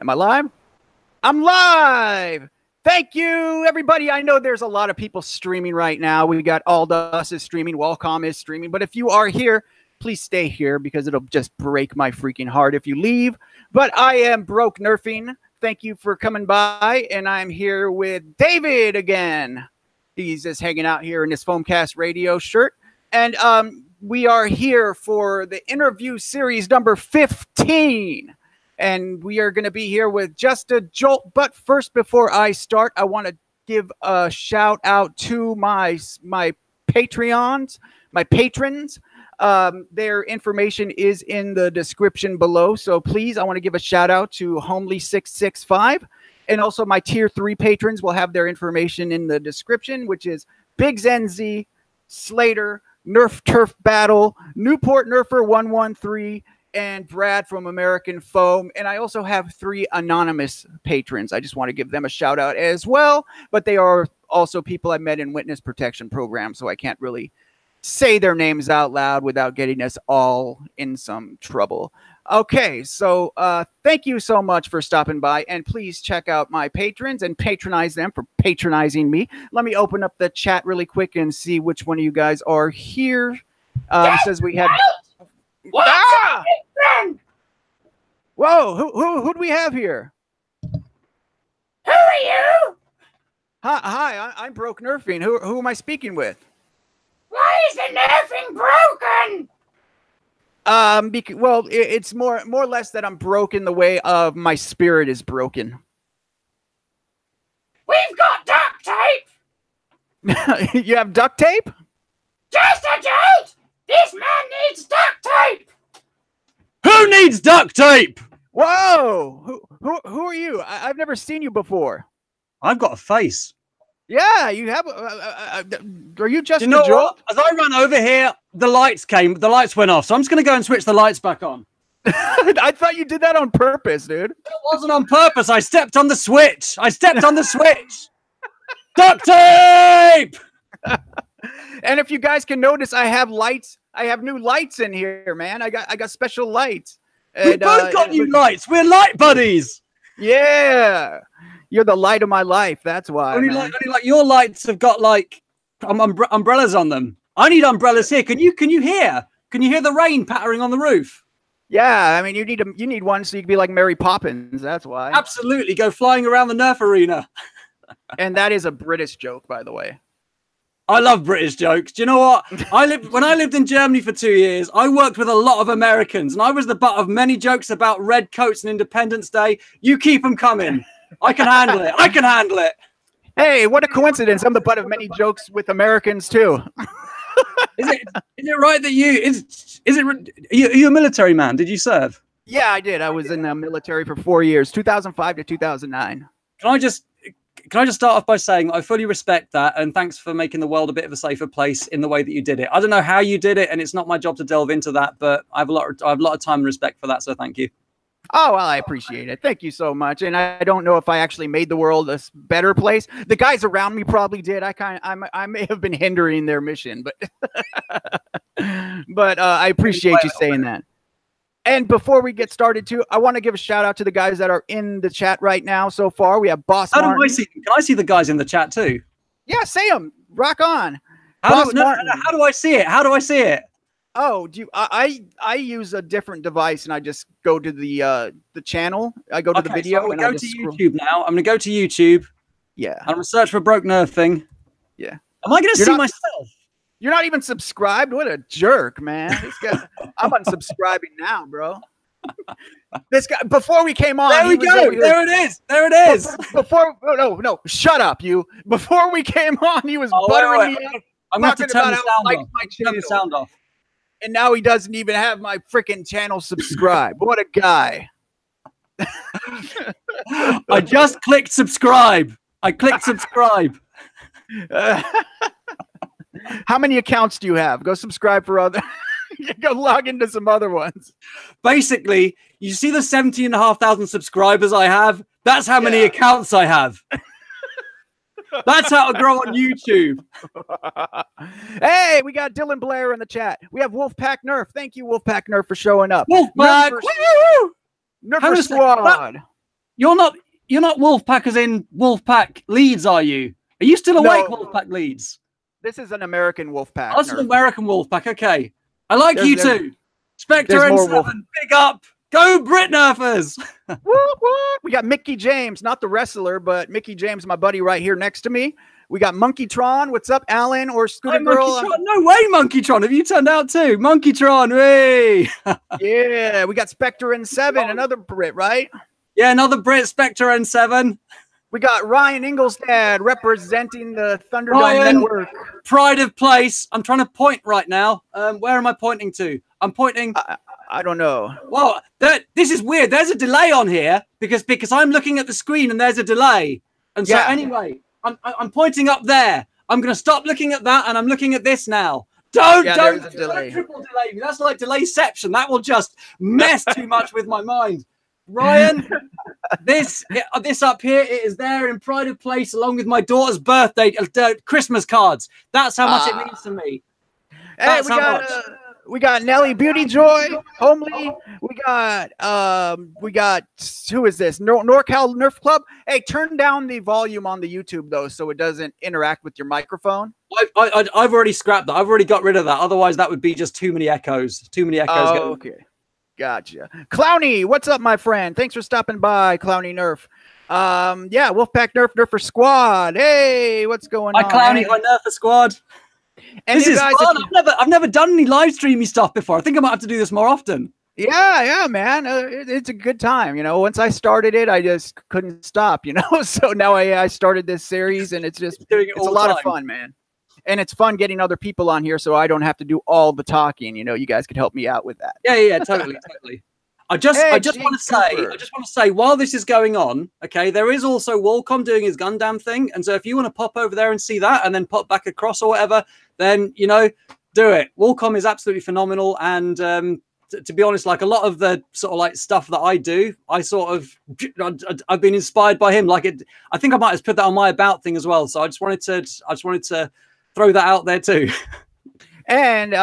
Am I live? I'm live! Thank you, everybody. I know there's a lot of people streaming right now. We got Aldous is streaming, Wellcom is streaming. But if you are here, please stay here because it'll just break my freaking heart if you leave. But I am Broke Nerfing. Thank you for coming by. And I'm here with David again. He's just hanging out here in his Foamcast Radio shirt. And we are here for the interview series number 15. And we are going to be here with just a Jolt. But first, before I start, I want to give a shout out to my Patreons, my patrons. Their information is in the description below. So please, I want to give a shout out to Homely665. And also my tier 3 patrons will have their information in the description, which is BiggsNZ, Slaedur, NerfTurfBattle, Newport Nerfer113, and Brad from American Foam. And I also have 3 anonymous patrons. I just want to give them a shout out as well. But they are also people I met in witness protection programs, so I can't really say their names out loud without getting us all in some trouble. Okay, so thank you so much for stopping by. And please check out my patrons and patronize them for patronizing me. Let me open up the chat really quick and see which one of you guys are here. It says we have... Ah! Whoa, who do we have here? Who are you? Hi, I'm Broke Nerfing. Who am I speaking with? Why is the nerfing broken? Well, it's more or less that I'm broken the way of my spirit is broken. We've got duct tape. You have duct tape? Just a joke. This man needs duct tape. Who needs duct tape? Whoa! Who are you? I've never seen you before. I've got a face. Yeah, you have. Are you just? Do you know what? As I ran over here, the lights went off. So I'm just going to go and switch the lights back on. I thought you did that on purpose, dude. It wasn't on purpose. I stepped on the switch. Duct tape! And if you guys can notice, I have lights. I have new lights in here, man. I got special lights. We both got new lights. We're light buddies. Yeah. You're the light of my life. That's why. Only like your lights have got like umbrellas on them. I need umbrellas here. Can you hear? Can you hear the rain pattering on the roof? Yeah, I mean you need one so you can be like Mary Poppins. That's why. Absolutely, go flying around the Nerf arena. And that is a British joke, by the way. I love British jokes. Do you know what? When I lived in Germany for 2 years, I worked with a lot of Americans, and I was the butt of many jokes about red coats and Independence Day. You keep them coming. I can handle it. Hey, what a coincidence. I'm the butt of many jokes with Americans too. Is it right that are you a military man? Did you serve? Yeah, I did. I was in the military for 4 years, 2005 to 2009. Can I just start off by saying I fully respect that, and thanks for making the world a bit of a safer place in the way that you did it. I don't know how you did it, and it's not my job to delve into that, but I have a lot of time and respect for that, so thank you. Oh, well, I appreciate it. Thank you so much. And I don't know if I actually made the world a better place. The guys around me probably did. I may have been hindering their mission, but I appreciate you saying that. And before we get started, too, I want to give a shout out to the guys that are in the chat right now. So far, we have Boss Martin. Can I see the guys in the chat too? Yeah, say them. Rock on. How do I see it? How do I see it? Oh, I use a different device and I just go to the channel. I go to the video. So I'm going to go to YouTube now. I'm going to go to YouTube. Yeah. I'm going to search for Broke Nerfing. Yeah. Am I going to see myself? You're not even subscribed? What a jerk, man. This guy, I'm unsubscribing now, bro. This guy, before we came on. There we go. There it is. No, shut up, you. Before we came on, he was buttering me up. I'm going to turn the sound off. And now he doesn't even have my freaking channel subscribed. What a guy. I just clicked subscribe. I clicked subscribe. How many accounts do you have? Go subscribe for other. Go log into some other ones. Basically, you see the 17,500 subscribers I have? That's how many accounts I have. That's how to grow on YouTube. Hey, we got Dylan Blair in the chat. We have Wolfpack Nerf. Thank you, Wolfpack Nerf, for showing up. Wolfpack! Nerf Squad. You're not Wolfpack as in Wolfpack Leeds, are you? Are you still awake, No. Wolfpack Leeds? This is an American Wolfpack. Oh, that's an American Wolfpack. Okay. I like you two. Spectre there's more N7, big up. Go Brit Nerfers. We got Mickey James, not the wrestler, but Mickey James, my buddy right here next to me. We got Monkeytron. What's up, Alan or Scooter Hi, Girl? Monkeytron. No way, Monkeytron. Have you turned out too? Monkeytron, hey. Yeah, we got Spectre N7, another Brit, right? Yeah, another Brit, Spectre N7. We got Ryan Ingolstad representing the Thunderdome Ryan, Network. Pride of place. I'm trying to point right now. Where am I pointing to? I'm pointing. I don't know. Well, this is weird. There's a delay on here because I'm looking at the screen and there's a delay. And so anyway, I'm pointing up there. I'm going to stop looking at that and I'm looking at this now. Don't triple delay me. That's like delayception. That will just mess too much with my mind. Ryan, this up here, it is there in pride of place along with my daughter's birthday Christmas cards. That's how much it means to me. Hey, we got Nelly Beauty Joy, Homely. We got who is this? NorCal Nerf Club. Hey, turn down the volume on the YouTube though, so it doesn't interact with your microphone. I've already scrapped that. I've already got rid of that. Otherwise, that would be just too many echoes. Oh, okay. Gotcha. Clowny, what's up, my friend? Thanks for stopping by, Clowny Nerf. Yeah, Wolfpack Nerfer Squad. Hey, what's going on? Hi, Clowny, hi, Nerfer Squad. And this is guys, fun. I've never done any live streamy stuff before. I think I might have to do this more often. Yeah, man. It's a good time. You know, once I started it, I just couldn't stop, you know? So now I started this series and it's a lot of fun, man. And it's fun getting other people on here so I don't have to do all the talking. You know, you guys could help me out with that. Yeah, totally. I just want to say while this is going on, okay, there is also Walcom doing his Gundam thing. And so if you want to pop over there and see that and then pop back across or whatever, then, you know, do it. Walcom is absolutely phenomenal. And to be honest, like a lot of the sort of like stuff that I do, I've been inspired by him. Like I think I might have put that on my about thing as well. So I just wanted to throw that out there too. And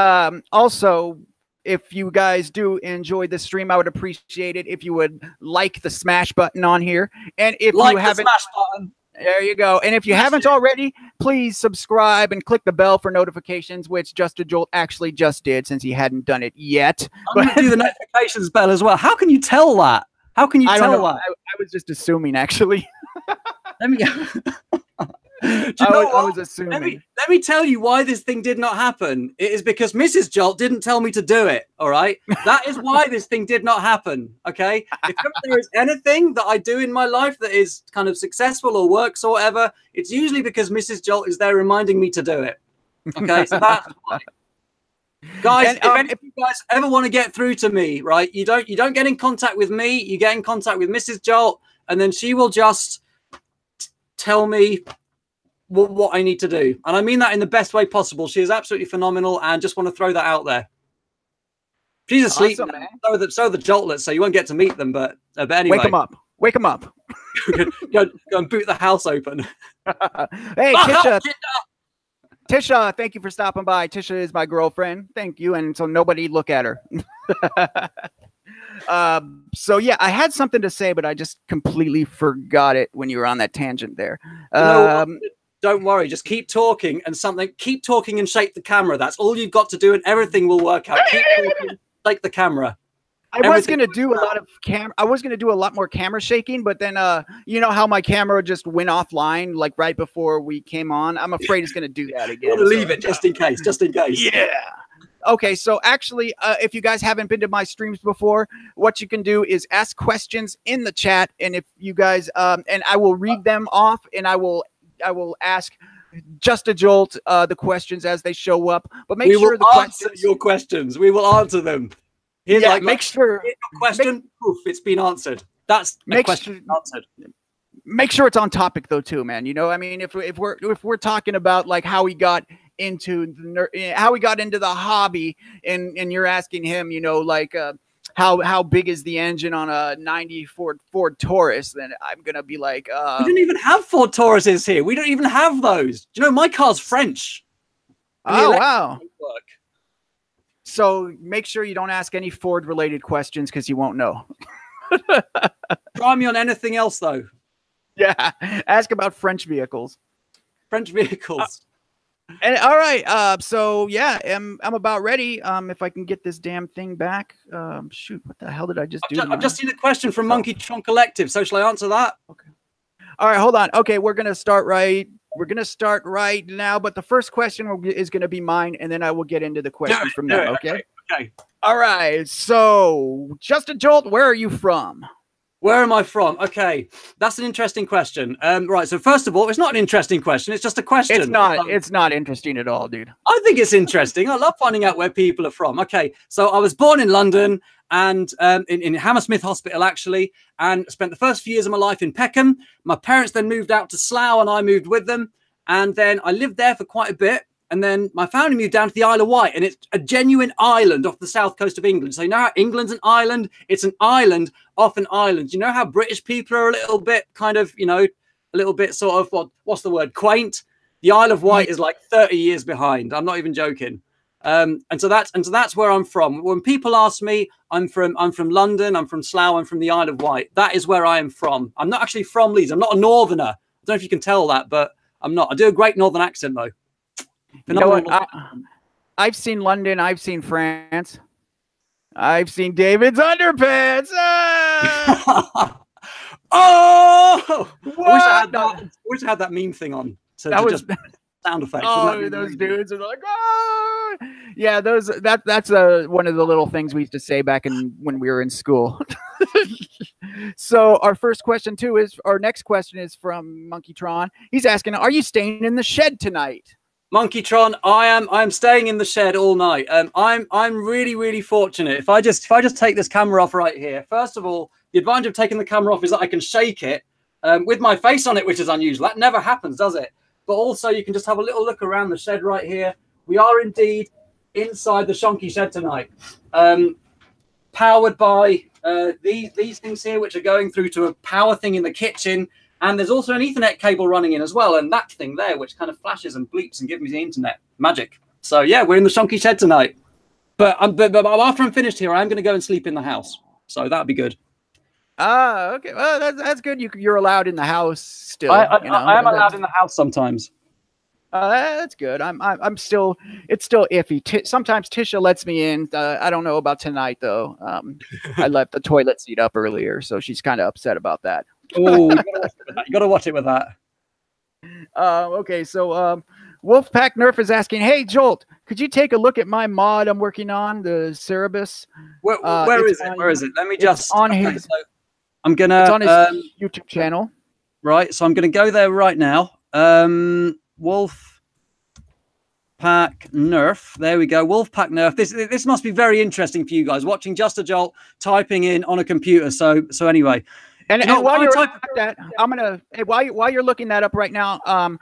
also, if you guys do enjoy the stream, I would appreciate it if you would like the smash button on here. And if you haven't, smash button. There you go. And if you haven't already, please subscribe and click the bell for notifications, which Just a Jolt actually just did since he hadn't done it yet. I'm going to do the notifications bell as well. How can you tell that? How can you tell that? I was just assuming, actually. Let me I was assuming. Let me tell you why this thing did not happen. It is because Mrs. Jolt didn't tell me to do it. All right. That is why this thing did not happen. Okay. If there is anything that I do in my life that is kind of successful or works or whatever, it's usually because Mrs. Jolt is there reminding me to do it. Okay. So that's why. Guys, if you guys ever want to get through to me, right, you don't get in contact with me. You get in contact with Mrs. Jolt, and then she will just tell me what I need to do. And I mean that in the best way possible. She is absolutely phenomenal, and just want to throw that out there. She's asleep. Awesome, man. So the Joltlets, so you won't get to meet them, but anyway. Wake them up. Wake them up. go and boot the house open. Hey, Tisha, thank you for stopping by. Tisha is my girlfriend. Thank you. And so nobody look at her. So yeah, I had something to say, but I just completely forgot it when you were on that tangent there. Don't worry, just keep talking and keep talking and shake the camera. That's all you've got to do and everything will work out. Keep talking, shake the camera. I was going to do a lot more camera shaking, but then you know how my camera just went offline like right before we came on. I'm afraid it's going to do that again. Leave it just in case. Yeah. Okay, so actually, if you guys haven't been to my streams before, what you can do is ask questions in the chat, and if you guys and I will read them off, and I will ask Just a Jolt the questions as they show up. But make sure the questions, your questions. We will answer them. Here's make sure your question. Poof, it's been answered. That's the question answered. Make sure it's on topic though, too, man. You know, I mean, if we're talking about like how we got into the hobby, and you're asking him, you know, like how big is the engine on a '90 Ford Taurus, then I'm gonna be like, we don't even have Ford Tauruses here. We don't even have those. Do you know my car's French? Oh wow. So make sure you don't ask any Ford related questions because you won't know. Try me on anything else, though. Yeah. Ask about French vehicles. French vehicles. And all right. So yeah, I'm about ready. If I can get this damn thing back. Shoot, what the hell did I just do? I've just seen a question from Monkey Tron Collective. So shall I answer that? Okay. All right, hold on. Okay, we're gonna start right. We're gonna start right now. But the first question is gonna be mine, and then I will get into the questions from there. Okay. Okay. All right. So, Justin Jolt, where are you from? Where am I from? Okay, that's an interesting question. Right. So first of all, it's not an interesting question. It's just a question. It's not. It's not interesting at all, dude. I think it's interesting. I love finding out where people are from. Okay, so I was born in London and in Hammersmith Hospital, actually, and spent the first few years of my life in Peckham. My parents then moved out to Slough, and I moved with them. And then I lived there for quite a bit. And then my family moved down to the Isle of Wight, and it's a genuine island off the south coast of England. So you know how England's an island? It's an island off an island. You know how British people are a little bit kind of, you know, a little bit sort of, what's the word, quaint? The Isle of Wight is like 30 years behind. I'm not even joking. And so that's where I'm from. When people ask me, I'm from London, I'm from Slough, I'm from the Isle of Wight. That is where I am from. I'm not actually from Leeds. I'm not a northerner. I don't know if you can tell that, but I'm not. I do a great northern accent though. You know what? I've seen London. I've seen France. I've seen David's underpants. Ah! Oh! What? I wish I had that meme thing on. So that was just sound effects. Oh, those dudes are like, oh! Yeah, that's one of the little things we used to say back when we were in school. So our next question is from Monkeytron. He's asking, are you staying in the shed tonight? Monkeytron, I'm staying in the shed all night. I'm really fortunate. If I just take this camera off right here. First of all, the advantage of taking the camera off is that I can shake it with my face on it, which is unusual. That never happens, does it? But also you can just have a little look around the shed right here. We are indeed inside the Shonky shed tonight. Powered by these things here, which are going through to a power thing in the kitchen. And there's also an Ethernet cable running in as well. And that thing there, which kind of flashes and bleeps and gives me the internet. Magic. So, yeah, we're in the Shonky shed tonight. But after I'm finished here, I'm going to go and sleep in the house. So that'd be good. Ah, okay. Well, that's good. You're allowed in the house still. I am allowed in the house sometimes. That's good. It's still iffy. Sometimes Tisha lets me in. I don't know about tonight, though. I left the toilet seat up earlier, so she's kind of upset about that. Oh, you gotta watch it with that. Okay, so Wolfpack Nerf is asking, hey Jolt, could you take a look at my mod I'm working on, the Cerebus? Where is it? Where is it? Let me just on his. So I'm gonna. It's on his YouTube channel. Right, so I'm gonna go there right now. Wolfpack Nerf. There we go. Wolfpack Nerf. This must be very interesting for you guys watching Just a Jolt typing in on a computer. So anyway. And while you're at that, I'm gonna while you're looking that up right now,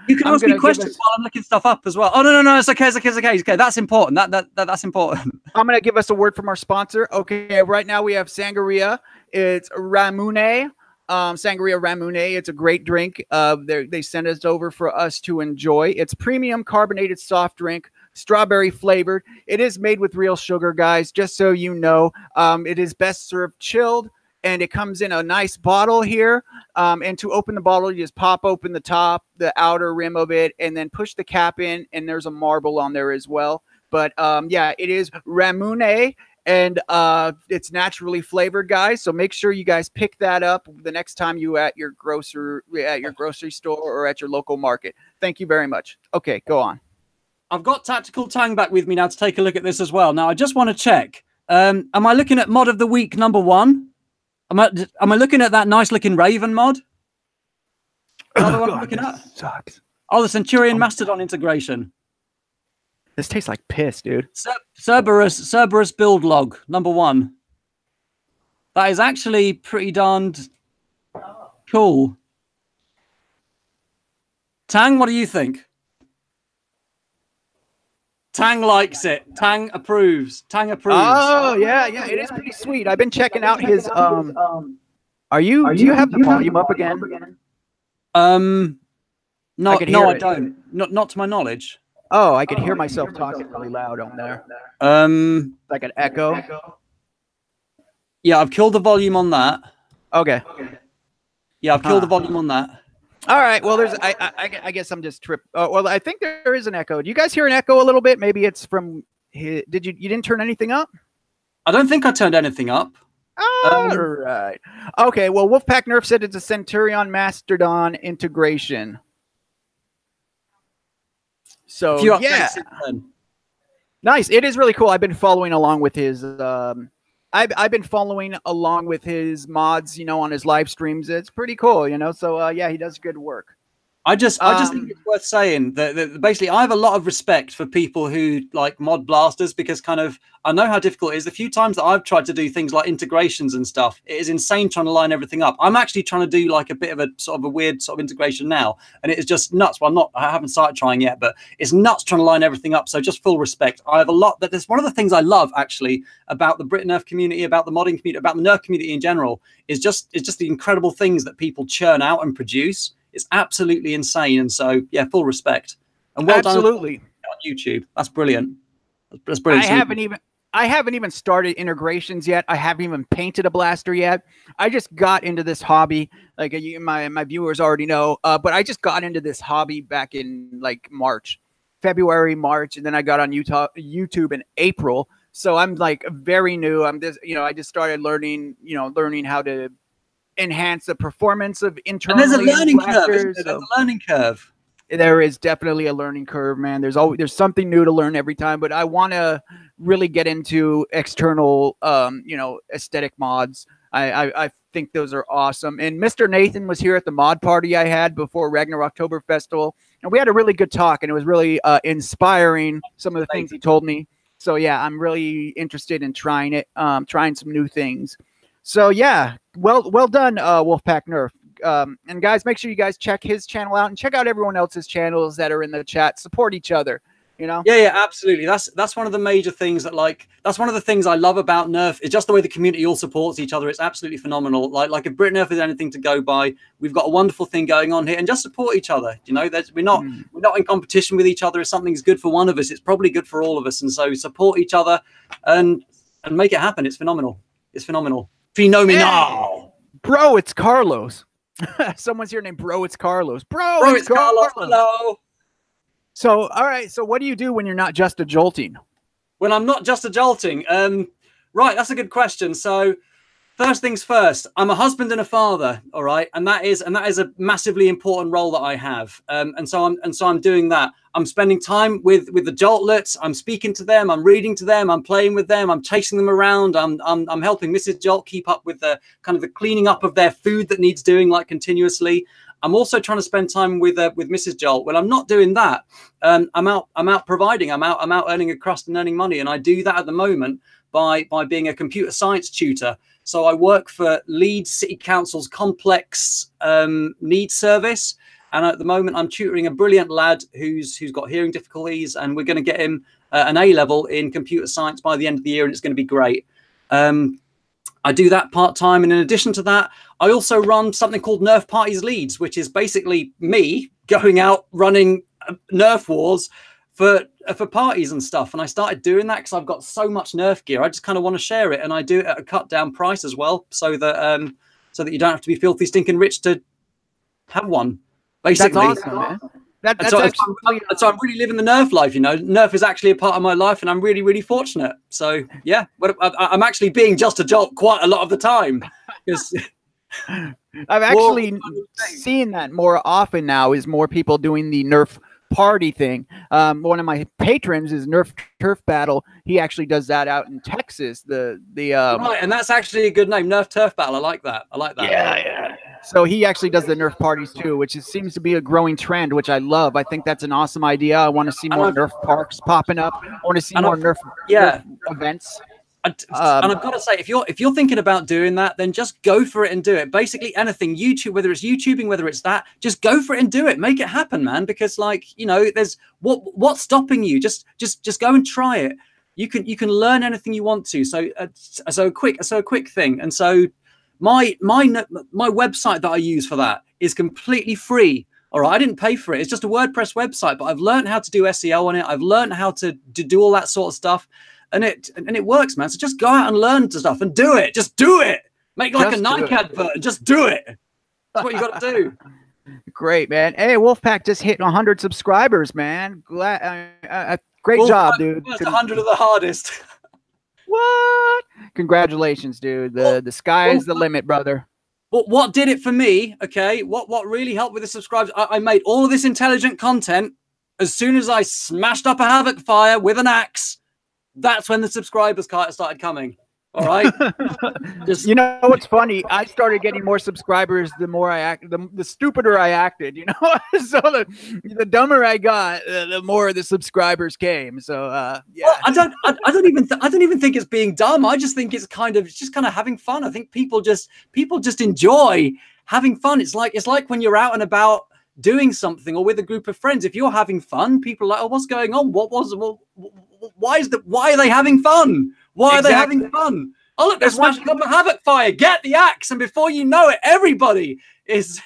you can ask me questions while I'm looking stuff up as well. Oh no, it's okay, it's okay. That's important. That's important. I'm gonna give us a word from our sponsor. Okay, right now we have Sangria. It's Ramune. Sangria Ramune. It's a great drink. They sent us over for us to enjoy. It's premium carbonated soft drink, strawberry flavored. It is made with real sugar, guys. Just so you know, it is best served chilled. And it comes in a nice bottle here. And to open the bottle, you just pop open the top, the outer rim of it, and then push the cap in. And there's a marble on there as well. But yeah, it is Ramune, and it's naturally flavored, guys. So make sure you guys pick that up the next time you at your grocery store or at your local market. Thank you very much. Okay, go on. I've got Tactical Tang back with me now to take a look at this as well. Now I just want to check. Am I looking at mod of the week #1? Am I looking at that nice looking Raven mod? Another one I'm looking at? Sucks. Oh, the Centurion Mastodon integration. This tastes like piss, dude. Cerberus build log #1. That is actually pretty darned cool. Tang, what do you think? Tang likes it. Tang approves. Tang approves. Oh yeah, it is pretty sweet. I've been checking out his. Do you have the volume up again? No, I don't. Not to my knowledge. Oh, I could hear myself talking really loud on there. Like an echo. Yeah, I've killed the volume on that. Okay. Yeah, I've killed the volume on that. All right. Well, there's. I guess I'm just tripped. Well, I think there is an echo. Do you guys hear an echo a little bit? Maybe it's from. Did you? You didn't turn anything up? I don't think I turned anything up. All right. Okay. Well, Wolfpack Nerf said it's a Centurion Mastodon integration. So yeah, nice. It is really cool. I've been following along with his. I've been following along with his mods, you know, on his live streams. It's pretty cool, you know. So yeah, he does good work. I just think it's worth saying that basically I have a lot of respect for people who like mod blasters, because kind of I know how difficult it is. The few times that I've tried to do things like integrations and stuff, it is insane trying to line everything up. I'm actually trying to do like a bit of a sort of a weird sort of integration now, and it is just nuts. Well, I haven't started trying yet, but it's nuts trying to line everything up. So just full respect. I have a lot. That's one of the things I love actually about the Brit Nerf community, about the modding community, about the Nerf community in general. It's just the incredible things that people churn out and produce. It's absolutely insane, and so yeah, full respect and well done on YouTube. That's brilliant. That's brilliant. I haven't even started integrations yet. I haven't even painted a blaster yet. I just got into this hobby, like my viewers already know. But I just got into this hobby back in like February, March, and then I got on YouTube in April. So I'm like very new. I'm just, you know, I just started learning how to enhance the performance of internal. And there's a learning curve, isn't there? There's a learning curve. There is definitely a learning curve, man. There's something new to learn every time, but I want to really get into external, you know, aesthetic mods. I think those are awesome. And Mr. Nathan was here at the mod party I had before Ragnar Oktober Festival, and we had a really good talk, and it was really inspiring, some of the things he told me. So yeah, I'm really interested in trying it, trying some new things. So yeah, well done, Wolfpack Nerf. And guys, make sure you guys check his channel out and check out everyone else's channels that are in the chat. Support each other, you know? Yeah, absolutely. That's one of the major things that's one of the things I love about Nerf. It's just the way the community all supports each other. It's absolutely phenomenal. Like if Brit Nerf is anything to go by, we've got a wonderful thing going on here, and just support each other. You know, we're not in competition with each other. If something's good for one of us, it's probably good for all of us. And so support each other and make it happen. It's phenomenal. It's phenomenal. If you know me now. Bro, it's Carlos. Someone's here named Bro, it's Carlos. Bro, it's Carlos. Hello. So, all right. So what do you do when you're not just a jolting? When I'm not just a jolting? Right, that's a good question. So first things first, I'm a husband and a father, all right? And that is a massively important role that I have. And so I'm doing that. I'm spending time with the Joltlets. I'm speaking to them. I'm reading to them. I'm playing with them. I'm chasing them around. I'm helping Mrs. Jolt keep up with the kind of the cleaning up of their food that needs doing, like, continuously. I'm also trying to spend time with Mrs. Jolt. When I'm not doing that, I'm out providing. I'm out earning a crust and earning money, and I do that at the moment by being a computer science tutor. So I work for Leeds City Council's complex needs service. And at the moment, I'm tutoring a brilliant lad who's got hearing difficulties, and we're going to get him an A-level in computer science by the end of the year, and it's going to be great. I do that part-time, and in addition to that, I also run something called Nerf Parties Leeds, which is basically me going out running Nerf wars for parties and stuff. And I started doing that because I've got so much Nerf gear. I just kind of want to share it, and I do it at a cut-down price as well, so that you don't have to be filthy stinking rich to have one. Basically, that's awesome, man. So I'm really living the Nerf life, you know. Nerf is actually a part of my life, and I'm really, really fortunate. So yeah, I'm actually being just a jolt quite a lot of the time. I've actually seen that more often now. Is more people doing the Nerf party thing. One of my patrons is NerfTurfBattle. He actually does that out in Texas. Right, and that's actually a good name, NerfTurfBattle. I like that. Yeah. So he actually does the Nerf parties too, which seems to be a growing trend, which I love. I think that's an awesome idea. I want to see more Nerf parks popping up. I want to see more Nerf events. And I've got to say, if you're thinking about doing that, then just go for it and do it. Basically anything, YouTube, whether it's YouTubing, whether it's that, just go for it and do it. Make it happen, man. Because, like, you know, there's what's stopping you? Just go and try it. You can learn anything you want to. So a quick thing. And so my website that I use for that is completely free. All right, I didn't pay for it. It's just a WordPress website, but I've learned how to do SEO on it. I've learned how to do all that sort of stuff. And it works, man. So just go out and learn stuff and do it. Just do it. Make like a Nike advert and just do it. That's what you got to do. Great, man. Hey, Wolfpack just hit 100 subscribers, man. Great job, dude. First 100 of the hardest. What? Congratulations, dude. The sky is the limit, brother. But what did it for me, okay, what really helped with the subscribers, I made all of this intelligent content. As soon as I smashed up a Havoc fire with an axe, that's when the subscribers started coming. All right. You know what's funny? I started getting more subscribers the more I act, the stupider I acted. You know, so the dumber I got, the more the subscribers came. So yeah. Well, I don't even think it's being dumb. I just think it's just kind of having fun. I think people just enjoy having fun. It's like when you're out and about doing something or with a group of friends. If you're having fun, people are like, oh, what's going on? Why are they having fun? Why are they having fun? Oh, look, they're smashing up a Havoc fire. Get the axe. And before you know it, everybody is.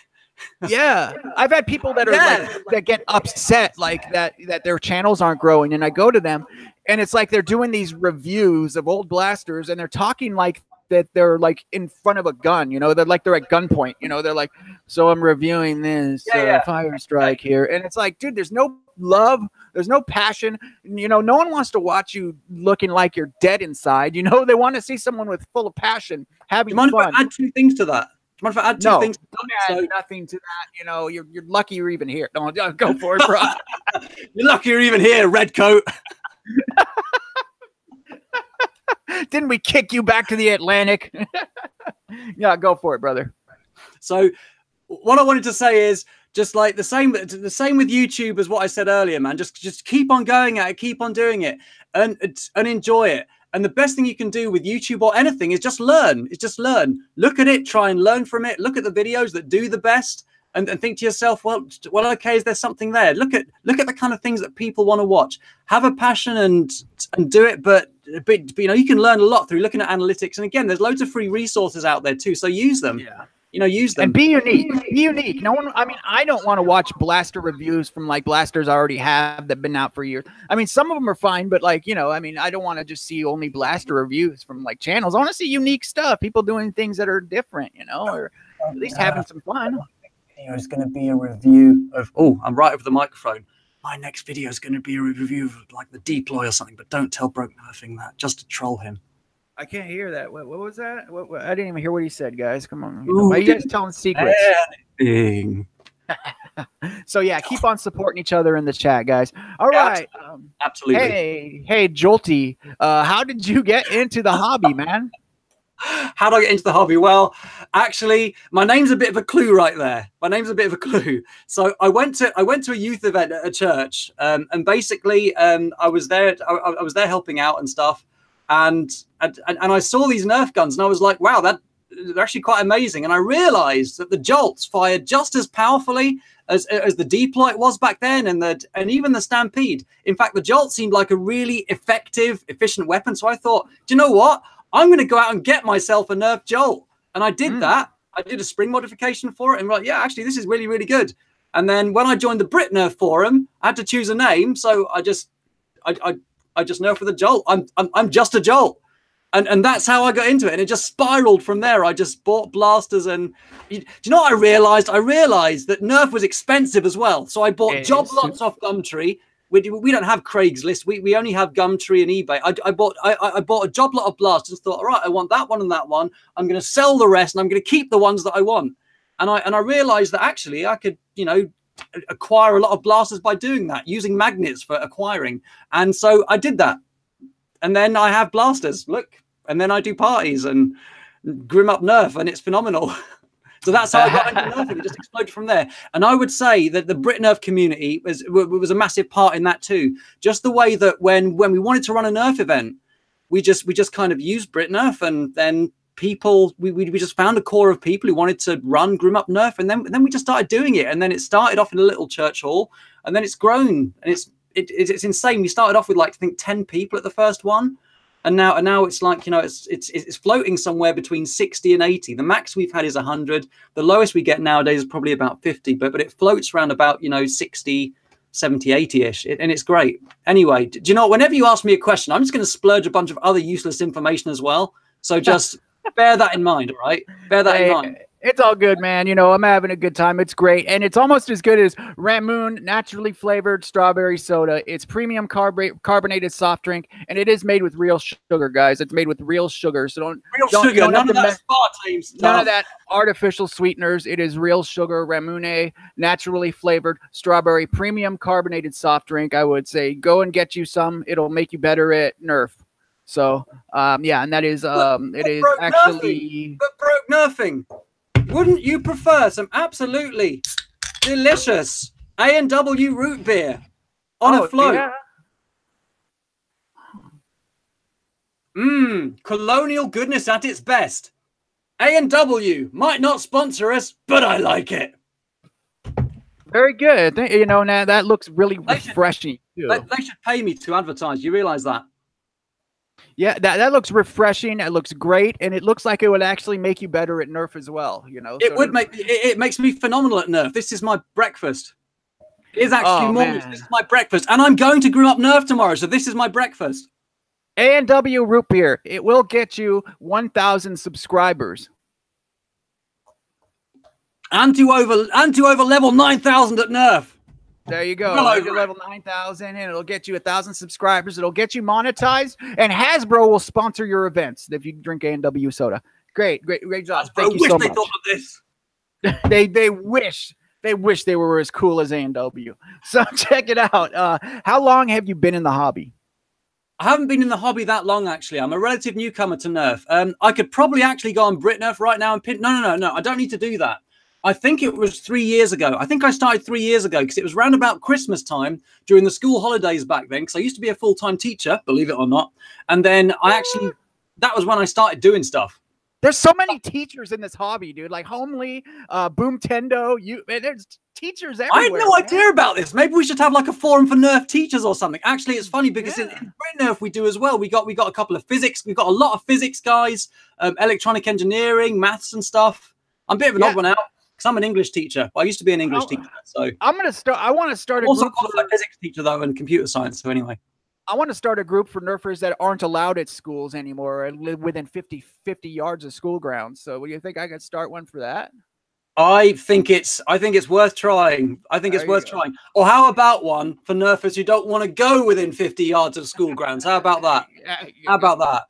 Yeah. I've had people that are like, that get upset like that their channels aren't growing. And I go to them and it's like they're doing these reviews of old blasters and they're talking like that they're like in front of a gun, you know, they're at gunpoint, you know, they're like, so I'm reviewing this fire strike here. And it's like, dude, there's no love, there's no passion, you know, no one wants to watch you looking like you're dead inside, you know, they want to see someone with full of passion having fun. Do you mind if I add two things to that? Do you mind if I add two things? Add nothing to that, you know, you're lucky you're even here. No, go for it, bro. You're lucky you're even here, Redcoat. Didn't we kick you back to the Atlantic? Yeah, go for it, brother. So what I wanted to say is just like the same with YouTube as what I said earlier, man. Just keep on going at it, keep on doing it and enjoy it. And the best thing you can do with YouTube or anything is just learn. Look at it, try and learn from it. Look at the videos that do the best and think to yourself, well, okay, is there something there? Look at the kind of things that people want to watch. Have a passion and do it, but you know, you can learn a lot through looking at analytics. And again, there's loads of free resources out there too, so use them. Yeah. You know, use them. And be unique. Be unique. No one, I mean, I don't want to watch blaster reviews from like blasters I already have that have been out for years. I mean, some of them are fine, but like, you know, I mean, I don't want to just see only blaster reviews from like channels. I want to see unique stuff, people doing things that are different, you know, or at least having some fun. Video is going to be a review of, oh, I'm right over the microphone. My next video is going to be a review of like the deploy or something, but don't tell Broke Nerfing that, just to troll him. I can't hear that. What was that? I didn't even hear what he said, guys. Come on. Why are you guys telling secrets? So, yeah, keep on supporting each other in the chat, guys. All right. Absolutely. Hey, Jolty, how did you get into the hobby, man? How do I get into the hobby? Well, actually, my name's a bit of a clue right there. My name's a bit of a clue. So I went to a youth event at a church, and basically, I was there helping out and stuff. And I saw these Nerf guns and I was like, wow, they're actually quite amazing. And I realized that the Jolts fired just as powerfully as the deploy was back then, and even the Stampede. In fact, the Jolt seemed like a really effective, efficient weapon. So I thought, do you know what? I'm going to go out and get myself a Nerf Jolt. And I did that. I did a spring modification for it. And like, yeah, actually, this is really, really good. And then when I joined the Brit Nerf forum, I had to choose a name. So I just Nerf with a Jolt. I'm just a Jolt. And that's how I got into it. And it just spiraled from there. I just bought blasters. And do you know what I realized? I realized that Nerf was expensive as well. So I bought job lots off Gumtree. We don't have Craigslist. We only have Gumtree and eBay. I bought a job lot of blasters. Thought, all right, I want that one and that one. I'm going to sell the rest, and I'm going to keep the ones that I want. And I realized that actually I could, you know, acquire a lot of blasters by doing that, using magnets for acquiring. And so I did that. And then I have blasters. Look, and then I do parties and Grim Up Nerf, and it's phenomenal. So that's how I got into Nerfing. It just exploded from there. And I would say that the Brit Nerf community was a massive part in that too. Just the way that when we wanted to run a Nerf event, we just kind of used Brit Nerf, and then people we just found a core of people who wanted to run Grim Up Nerf, and then we just started doing it. And then it started off in a little church hall, and then it's grown, and it's insane. We started off with like I think 10 people at the first one. And now it's like, you know, it's floating somewhere between 60 and 80. The max we've had is 100. The lowest we get nowadays is probably about 50, but it floats around about, you know, 60, 70, 80-ish. And it's great. Anyway, do you know, whenever you ask me a question, I'm just going to splurge a bunch of other useless information as well. So just bear that in mind, all right? Bear that in mind. It's all good, man. You know, I'm having a good time. It's great. And it's almost as good as Ramoon naturally flavored strawberry soda. It's premium carbonated soft drink, and it is made with real sugar, guys. It's made with real sugar. So none of that aspartame stuff. None of that artificial sweeteners. It is real sugar, Ramoon, naturally flavored strawberry premium carbonated soft drink. I would say go and get you some. It'll make you better at Nerf. So, yeah, and that is it is actually but broke nerfing. Wouldn't you prefer some absolutely delicious A&W root beer on a float? Yeah. Colonial goodness at its best. A&W might not sponsor us, but I like it. Very good. You know, now that looks really refreshing. They should pay me to advertise. You realize that? Yeah, that looks refreshing. It looks great, and it looks like it would actually make you better at Nerf as well. You know, it makes me phenomenal at Nerf. This is my breakfast. It is actually morning. This is my breakfast, and I'm going to groom up Nerf tomorrow, so this is my breakfast. A&W root beer. It will get you 1,000 subscribers. And to over level 9,000 at Nerf. There you go. Level 9,000, and it'll get you 1,000 subscribers. It'll get you monetized, and Hasbro will sponsor your events if you drink A&W soda. Great job. Thank you so much. They thought of this. They wish they were as cool as A&W. So check it out. How long have you been in the hobby? I haven't been in the hobby that long, actually. I'm a relative newcomer to Nerf. I could probably actually go on BritNerf right now and pin. No. I don't need to do that. I think it was 3 years ago. I think I started 3 years ago because it was round about Christmas time during the school holidays back then. Because I used to be a full-time teacher, believe it or not. And then that was when I started doing stuff. There's so many teachers in this hobby, dude. Like Homely, Boomtendo. There's teachers everywhere. I had no idea about this. Maybe we should have like a forum for Nerf teachers or something. Actually, it's funny because in BritNerf we do as well. We got a couple of physics. We've got a lot of physics guys, electronic engineering, maths and stuff. I'm a bit of an odd one out. I'm an English teacher. Well, I used to be an English teacher, so I'm gonna start. I want to start a also group qualified physics teacher though, and computer science. So anyway, I want to start a group for Nerfers that aren't allowed at schools anymore and live within 50 yards of school grounds. So, what do you think? I could start one for that? I think it's worth trying. I think it's worth trying. Or how about one for Nerfers who don't want to go within 50 yards of school grounds? How about that? How about that?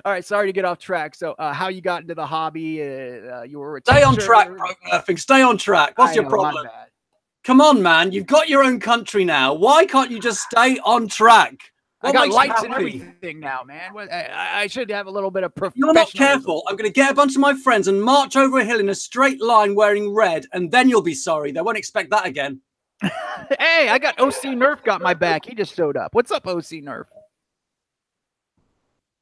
All right, sorry to get off track. So, how you got into the hobby? You were a Stay on track, bro. Nerfing. Stay on track. What's your problem? Come on, man. You've got your own country now. Why can't you just stay on track? I got lights and everything now, man. I should have a little bit of professionalism. You're not careful. I'm going to get a bunch of my friends and march over a hill in a straight line wearing red, and then you'll be sorry. They won't expect that again. Hey, I got OC Nerf got my back. He just showed up. What's up, OC Nerf?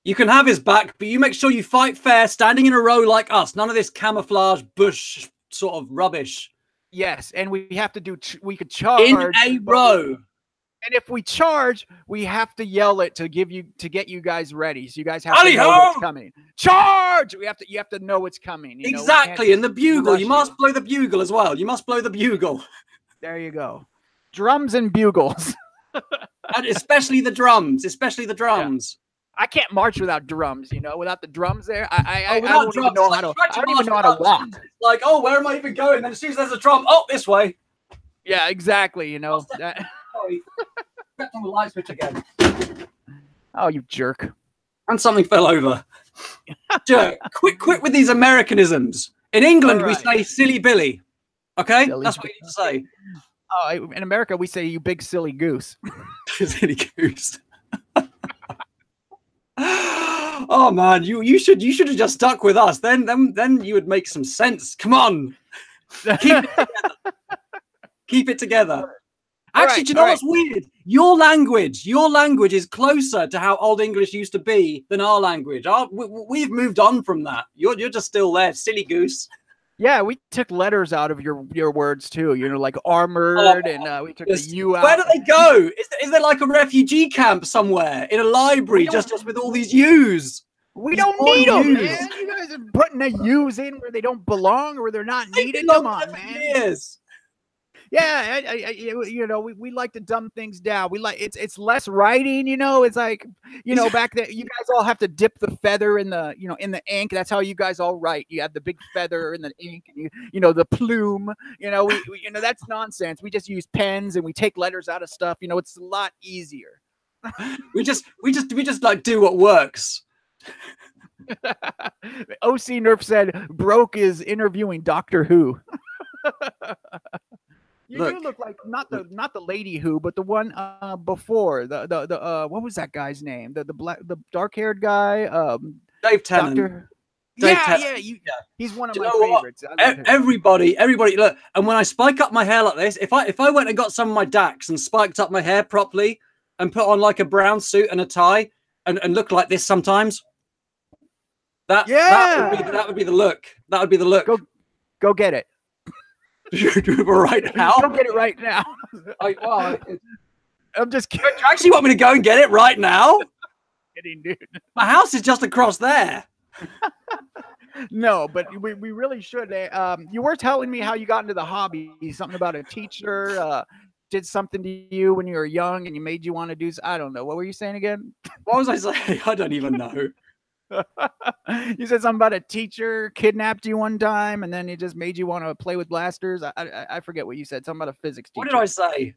You can have his back, but you make sure you fight fair, standing in a row like us. None of this camouflage bush sort of rubbish. Yes, and we have to do. We could charge in a row. And if we charge, we have to yell it to get you guys ready. So you guys have to know what's coming. Charge! You have to know what's coming. Exactly, and the bugle. You must blow the bugle as well. You must blow the bugle. There you go. Drums and bugles. And especially the drums. Especially the drums. Yeah. I can't march without drums, without the drums there. I don't even know how to walk. Like, oh, where am I even going? Then as soon as there's a drum, oh, this way. Yeah, exactly. Sorry. Stepped on the light switch again. Oh, you jerk. And something fell over. Jerk. Quit with these Americanisms. In England, we say silly Billy. Okay? That's what you need to say. Oh, in America, we say you big silly goose. Silly goose. Oh man, you should have just stuck with us. Then you would make some sense. Come on, keep it together. Keep it together. Actually, do you know what's weird? Your language is closer to how Old English used to be than our language. We've moved on from that. You're just still there, silly goose. Yeah, we took letters out of your words too. Like armored, and we took the U out. Where do they go? Is there like a refugee camp somewhere in a library just with all these U's? We don't need them, man. You guys are putting the U's in where they don't belong or where they're not needed. Come on, man. Years. Yeah, you know, we like to dumb things down. We like it's less writing, you know. It's like, you know, back then you guys all have to dip the feather in the, you know, in the ink. That's how you guys all write. You have the big feather in the ink, and you know, the plume. You know, we you know, that's nonsense. We just use pens and we take letters out of stuff. You know, it's a lot easier. we just like do what works. OC Nerf said Broke is interviewing Doctor Who. You do look like not the Lady Who, but the one before the what was that guy's name? The dark haired guy, Dave Tennant. He's one of my favorites. Everybody, look. And when I spike up my hair like this, if I went and got some of my Dax and spiked up my hair properly and put on like a brown suit and a tie and look like this sometimes, that would be the look. That would be the look. Go get it. Right now. Go get it right now. I'm just kidding. Do you actually want me to go and get it right now? Kidding, dude. My house is just across there. No, but we really should. You were telling me how you got into the hobby. Something about a teacher did something to you when you were young and you made you want to do. I don't know. What were you saying again? What was I saying? I don't even know. You said something about a teacher kidnapped you one time and then it just made you want to play with blasters. I forget what you said. Something about a physics teacher. What did I say?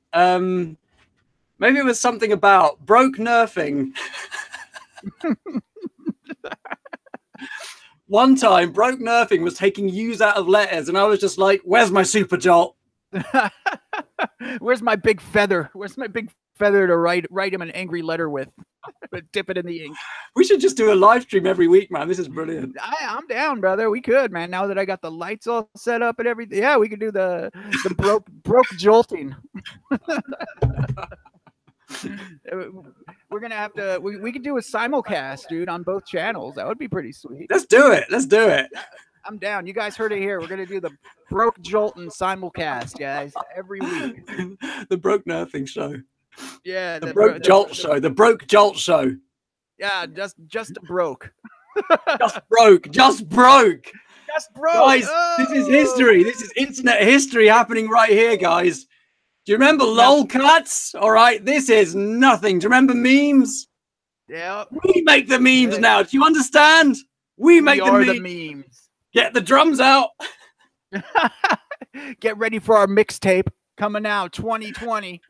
Maybe it was something about broke nerfing. One time, broke nerfing was taking U's out of letters, and I was just like, "Where's my super Jolt? Where's my big feather? Where's my big feather to write him an angry letter with? Dip it in the ink." We should just do a live stream every week, man. This is brilliant. I'm down, brother. We could, man. Now that I got the lights all set up and everything, yeah, we could do the broke jolting. We're gonna have to. We could do a simulcast, dude, on both channels. That would be pretty sweet. Let's do it. Let's do it. I'm down. You guys heard it here. We're gonna do the broke jolting simulcast, guys, every week. The broke nerfing show. Yeah, the broke jolt show. The broke jolt show. Yeah, just broke. Just broke. Guys, oh! This is history. This is internet history happening right here, guys. Do you remember lol cuts? All right, this is nothing. Do you remember memes? Yeah. We make the memes now. Do you understand? We make the memes. Get the drums out. Get ready for our mixtape coming out 2020.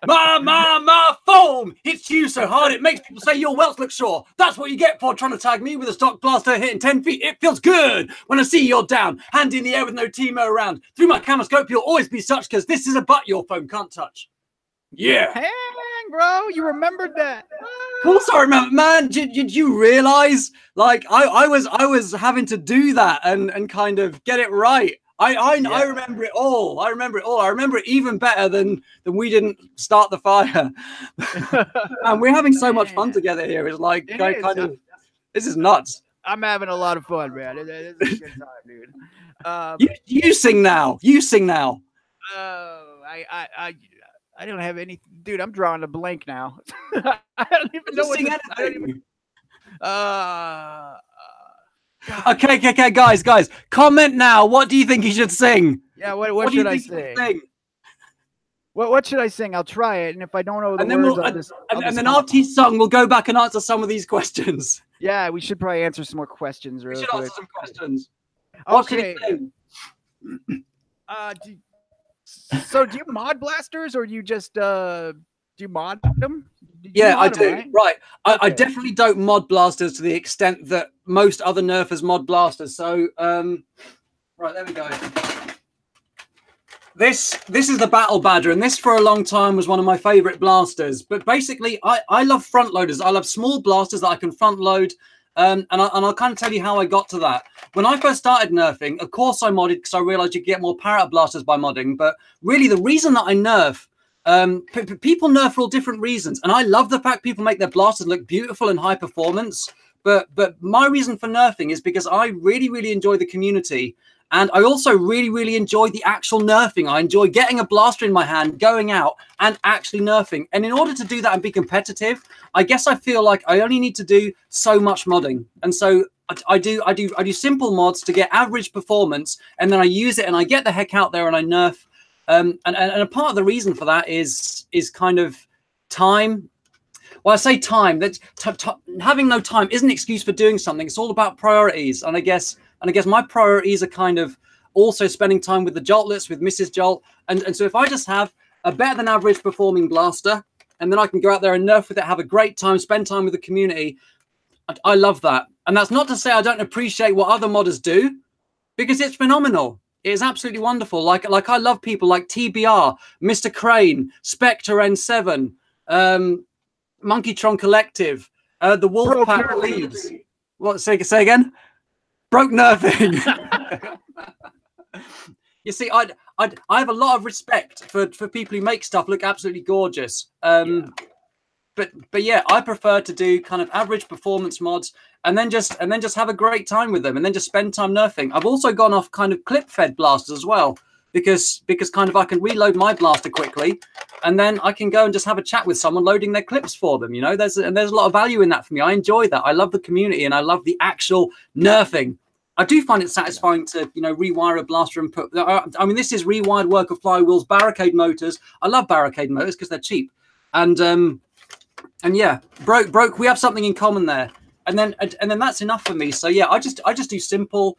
Ma, foam! Hits you so hard it makes people say your welts look sore. That's what you get for trying to tag me with a stock blaster hitting 10 feet. It feels good when I see you're down. Hand in the air with no Timo around. Through my camera scope, you'll always be such, because this is a butt your phone can't touch. Yeah. Hang, bro. You remembered that. Of course I remember, man. Did you realize? Like, I was having to do that and kind of get it right. I remember it all. I remember it even better than we didn't start the fire. And we're having so much fun together here. It's like this is nuts. I'm having a lot of fun, man. It's a good time, dude. You sing now. You sing now. I don't have any, dude. I'm drawing a blank now. I don't even know what to sing. Okay, guys, comment now. What do you think he should sing? Yeah, what should I sing? What should I sing? I'll try it, and if I don't know the words, then after he's sung, we'll go back and answer some of these questions. Yeah, we should probably answer some more questions. We should answer some questions. Okay. So do you mod blasters, or you just do you mod them? Yeah, I do. Right. I definitely don't mod blasters to the extent that most other nerfers mod blasters. So, right, there we go. This is the Battle Badger, and this for a long time was one of my favorite blasters. But basically, I love front loaders. I love small blasters that I can front load. And I'll kind of tell you how I got to that. When I first started nerfing, of course I modded because I realized you get more power out blasters by modding. But really, the reason that I nerf, people nerf for all different reasons, and I love the fact people make their blasters look beautiful and high performance. But my reason for nerfing is because I really enjoy the community, and I also really enjoy the actual nerfing. I enjoy getting a blaster in my hand, going out and actually nerfing. And in order to do that and be competitive, I guess I feel like I only need to do so much modding. And so I do simple mods to get average performance, and then I use it and I get the heck out there and I nerf. And a part of the reason for that is kind of time. Well, I say time. That having no time isn't an excuse for doing something. It's all about priorities, and I guess my priorities are kind of also spending time with the Joltlets, with Mrs. Jolt, and so if I just have a better than average performing blaster, and then I can go out there and nerf with it, have a great time, spend time with the community. I love that. And that's not to say I don't appreciate what other modders do, because it's phenomenal. It is absolutely wonderful. Like I love people like TBR, Mr. Crane, Spectre N7, Monkeytron Collective, the Wolfpack Leaves. What? Say again? Broke nerfing. You see, I have a lot of respect for people who make stuff look absolutely gorgeous. But yeah, I prefer to do kind of average performance mods and then just have a great time with them and then just spend time nerfing. I've also gone off kind of clip fed blasters as well, because kind of I can reload my blaster quickly and then I can go and just have a chat with someone loading their clips for them. You know, there's a lot of value in that for me. I enjoy that. I love the community and I love the actual nerfing. I do find it satisfying to, you know, rewire a blaster and put. I mean, this is rewired work of flywheels, barricade motors. I love barricade motors because they're cheap, and yeah, broke. We have something in common there, and then that's enough for me. So yeah, I just do simple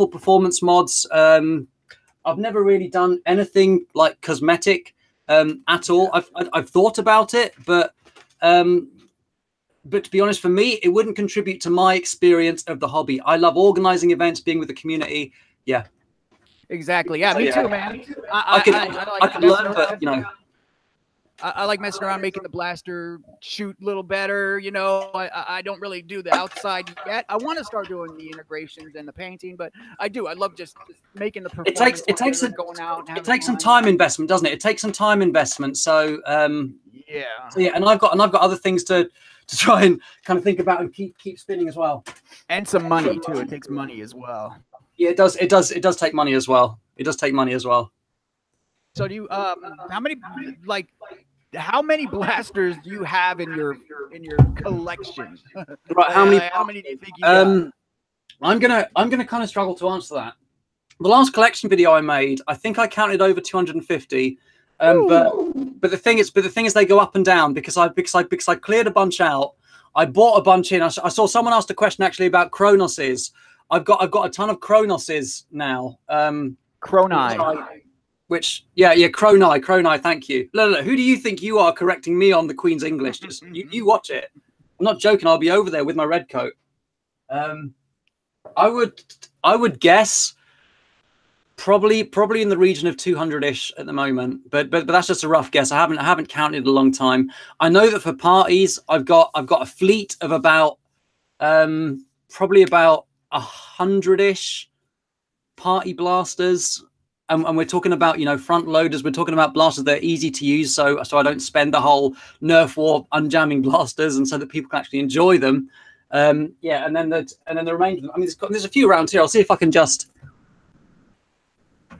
performance mods. I've never really done anything like cosmetic at all. I've thought about it, but to be honest, for me, it wouldn't contribute to my experience of the hobby. I love organizing events, being with the community. Yeah, exactly. Yeah, me too, man. I can learn, but you know, I like messing around, making the blaster shoot a little better. You know, I don't really do the outside yet. I want to start doing the integrations and the painting, but I do. I love just making the performance. It takes some time investment, doesn't it? It takes some time investment. So yeah. So yeah, and I've got other things to try and kind of think about and keep spinning as well. And some money too. It takes money as well. Yeah, it does take money as well. It does take money as well. So do you how many blasters do you have in your collection? Right, how many do you think you got? I'm gonna kind of struggle to answer that. The last collection video I made, I think I counted over 250. But the thing is they go up and down because I cleared a bunch out. I bought a bunch in. I saw someone asked a question actually about Chronoses. I've got a ton of Chronoses now. Chroni. Which Chroni. Thank you. Look, who do you think you are correcting me on the Queen's English? Just you watch it. I'm not joking. I'll be over there with my red coat. I would guess. Probably in the region of 200-ish at the moment, but that's just a rough guess. I haven't counted in a long time. I know that for parties, I've got a fleet of about probably about 100-ish party blasters, and we're talking about, you know, front loaders. We're talking about blasters that are easy to use, so I don't spend the whole Nerf war unjamming blasters, and so that people can actually enjoy them. Yeah, and then the remainder. I mean, there's a few around here. I'll see if I can just.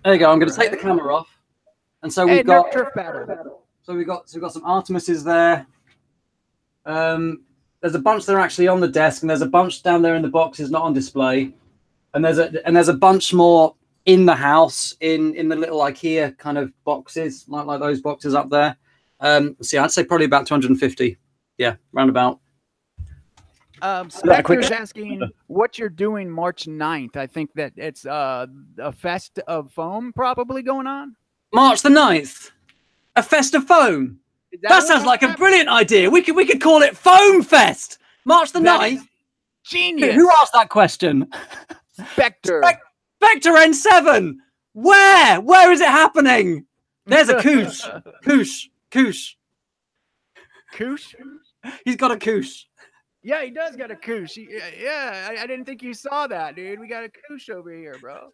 There you go. I'm going to take the camera off, and so we've got NerfTurfBattle. So we've got some Artemises there. There's a bunch that are actually on the desk, and there's a bunch down there in the boxes, not on display, and there's a bunch more in the house in the little IKEA kind of boxes, like those boxes up there. So yeah, I'd say probably about 250. Yeah, roundabout. Spectre's asking what you're doing March 9th. I think that it's a fest of foam probably going on. March the 9th, a fest of foam. That sounds like a brilliant idea. We could call it Foam Fest. March the 9th. Genius. Who asked that question? Spectre. Spectre N7. Where is it happening? There's a Koosh. Koosh. He's got a Koosh. Yeah, he does got a Koosh. Yeah, I didn't think you saw that, dude. We got a Koosh over here, bro.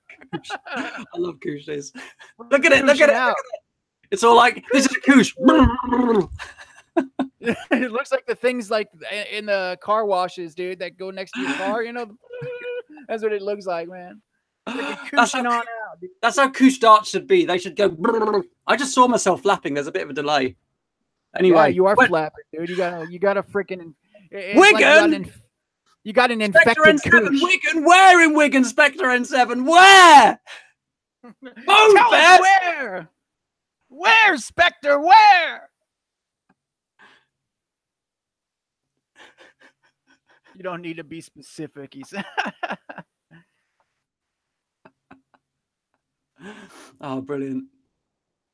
I love Kooshes. Look at it. It's all like, this is a Koosh. It looks like the things like in the car washes, dude, that go next to your car. You know, that's what it looks like, man. That's how Koosh darts should be. They should go. I just saw myself flapping. There's a bit of a delay. Anyway, yeah, you are flapping, dude. You got a freaking. Wigan. Like You got an Spectre infected N7, cooch. Wigan. Where in Wigan, Spectre N7? Where? Move, Tell us Beth. where? Where, Spectre? Where? You don't need to be specific, he said. Oh, brilliant.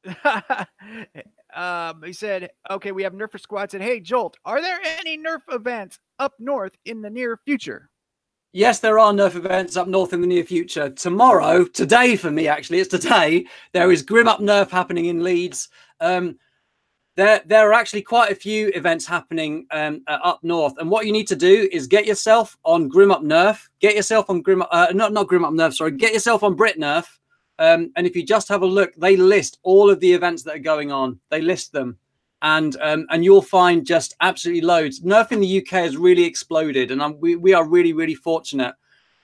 He said, okay, we have Nerfer Squad said, hey, Jolt, are there any Nerf events up north in the near future? Yes, there are Nerf events up north in the near future. Tomorrow, today for me, actually, it's today, there is Grim Up Nerf happening in Leeds. There are actually quite a few events happening up north. And what you need to do is get yourself on Grim Up Nerf. Get yourself on not Grim Up Nerf, sorry. Get yourself on Brit Nerf. And if you just have a look, they list all of the events that are going on. They list them. And you'll find just absolutely loads. Nerf in the UK has really exploded. And we are really, really fortunate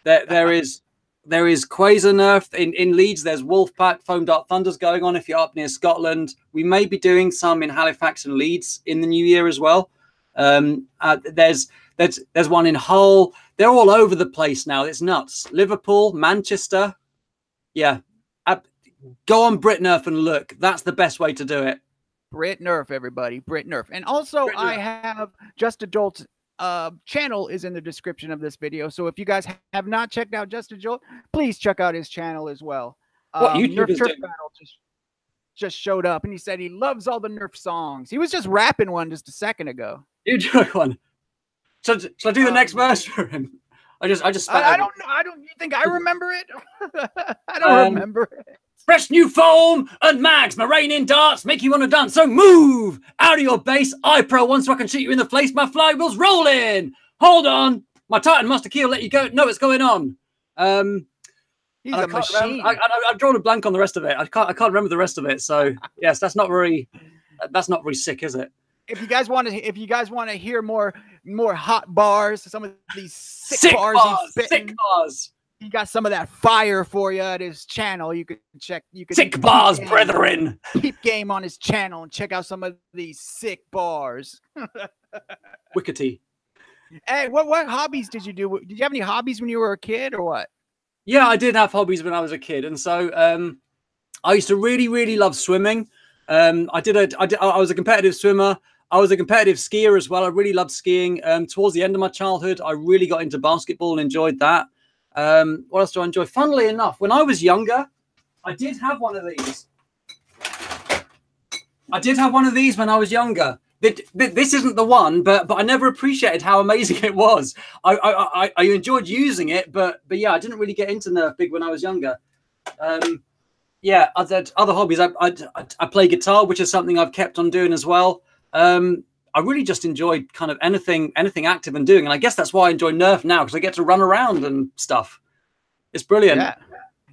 that there is Quasar Nerf in Leeds. There's Wolfpack, Foam Dart Thunders going on if you're up near Scotland. We may be doing some in Halifax and Leeds in the new year as well. There's one in Hull. They're all over the place now. It's nuts. Liverpool, Manchester. Yeah. Go on Brit Nerf and look. That's the best way to do it. Brit Nerf, everybody. Brit Nerf. And also, Brit Nerf. I have Just Adult's channel is in the description of this video. So if you guys have not checked out Just Adult, please check out his channel as well. What YouTube is doing? NerfTurfBattle just showed up, and he said he loves all the Nerf songs. He was just rapping one just a second ago. You do one. Shall I do the next verse for him? I don't know. You think I remember it? I don't remember it. Fresh new foam and mags, marine darts, make you want to dance. So move out of your base. I pro one so I can shoot you in the face. My flywheel's rolling. Hold on. My Titan Master Key will let you go. Know what's going on. He's a machine. I've drawn a blank on the rest of it. I can't remember the rest of it. So yes, that's not very sick, is it? If you guys want to hear more hot bars, some of these sick bars he's spitting, sick bars. He got some of that fire for you at his channel. You could check. You could sick bars, brethren. Keep game on his channel and check out some of these sick bars. Wickety. Hey, what hobbies did you do? Did you have any hobbies when you were a kid, or what? Yeah, I did have hobbies when I was a kid, and so I used to really, really love swimming. I was a competitive swimmer. I was a competitive skier as well. I really loved skiing. Towards the end of my childhood, I really got into basketball and enjoyed that. What else do I enjoy? Funnily enough, when I was younger, I did have one of these. When I was younger. This isn't the one, but I never appreciated how amazing it was. I enjoyed using it, but yeah, I didn't really get into Nerf big when I was younger. Yeah, other hobbies. I play guitar, which is something I've kept on doing as well. I really just enjoyed kind of anything active and doing, and I guess that's why I enjoy Nerf now, because I get to run around and stuff. It's brilliant.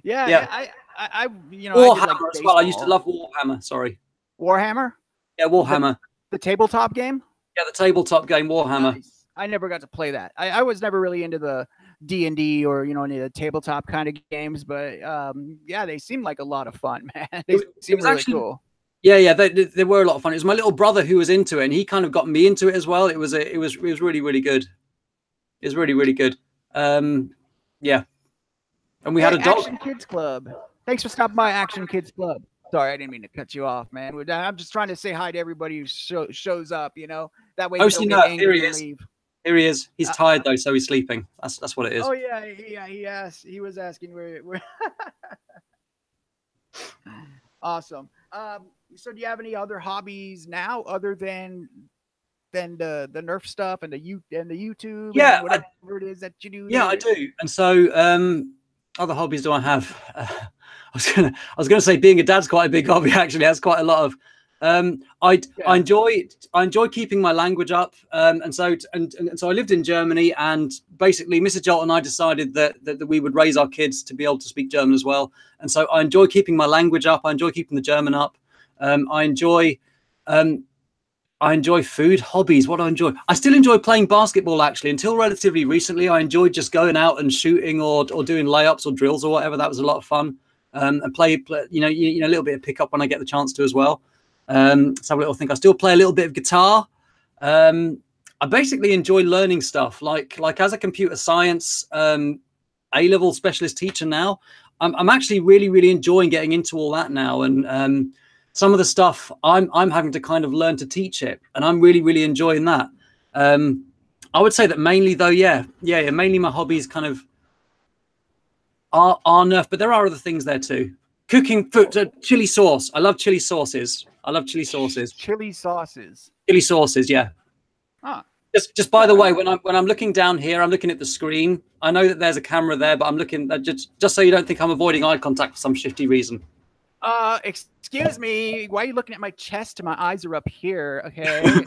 Yeah. I Warhammer as well. I used to love Warhammer. Sorry. Warhammer. Yeah, Warhammer. The tabletop game. Yeah, the tabletop game Warhammer. Nice. I never got to play that. I was never really into the D&D or any of the tabletop kind of games, but yeah, they seem like a lot of fun, man. They seem really cool. Yeah, they were a lot of fun. It was my little brother who was into it, and he kind of got me into it as well. It was really, really good. It was really, really good. Yeah, and we had a dog. Action Kids Club. Thanks for stopping by, Action Kids Club. Sorry, I didn't mean to cut you off, man. I'm just trying to say hi to everybody who shows up. That way. Here he is. Leave. Here he is. He's tired though, so he's sleeping. That's what it is. Oh yeah. He was asking where. Awesome. So do you have any other hobbies now other than the Nerf stuff and the YouTube? Yeah, and whatever it is that you do. Yeah, I do. And so, other hobbies do I have? I was gonna say being a dad's quite a big hobby. Actually, that's quite a lot of. I enjoy keeping my language up. And so I lived in Germany, and basically Mrs. Jolt and I decided that we would raise our kids to be able to speak German as well. And so I enjoy keeping my language up. I enjoy keeping the German up. I enjoy food hobbies. What do I enjoy? I still enjoy playing basketball, actually. Until relatively recently, I enjoyed just going out and shooting or doing layups or drills or whatever. That was a lot of fun. And play a little bit of pickup when I get the chance to as well. Let's have a little think. I still play a little bit of guitar. I basically enjoy learning stuff. Like as a computer science A-level specialist teacher now, I'm actually really enjoying getting into all that now. And some of the stuff I'm having to kind of learn to teach it, and I'm really enjoying that. I would say that mainly though, mainly my hobbies kind of are Nerf, but there are other things there too. Cooking food, chili sauce. I love chili sauces. I love chili sauces. Chili sauces. Chili sauces, yeah. Ah. Just by the way, when I'm looking down here, I'm looking at the screen. I know that there's a camera there, but I'm looking at just so you don't think I'm avoiding eye contact for some shifty reason. Excuse me. Why are you looking at my chest? My eyes are up here. Okay.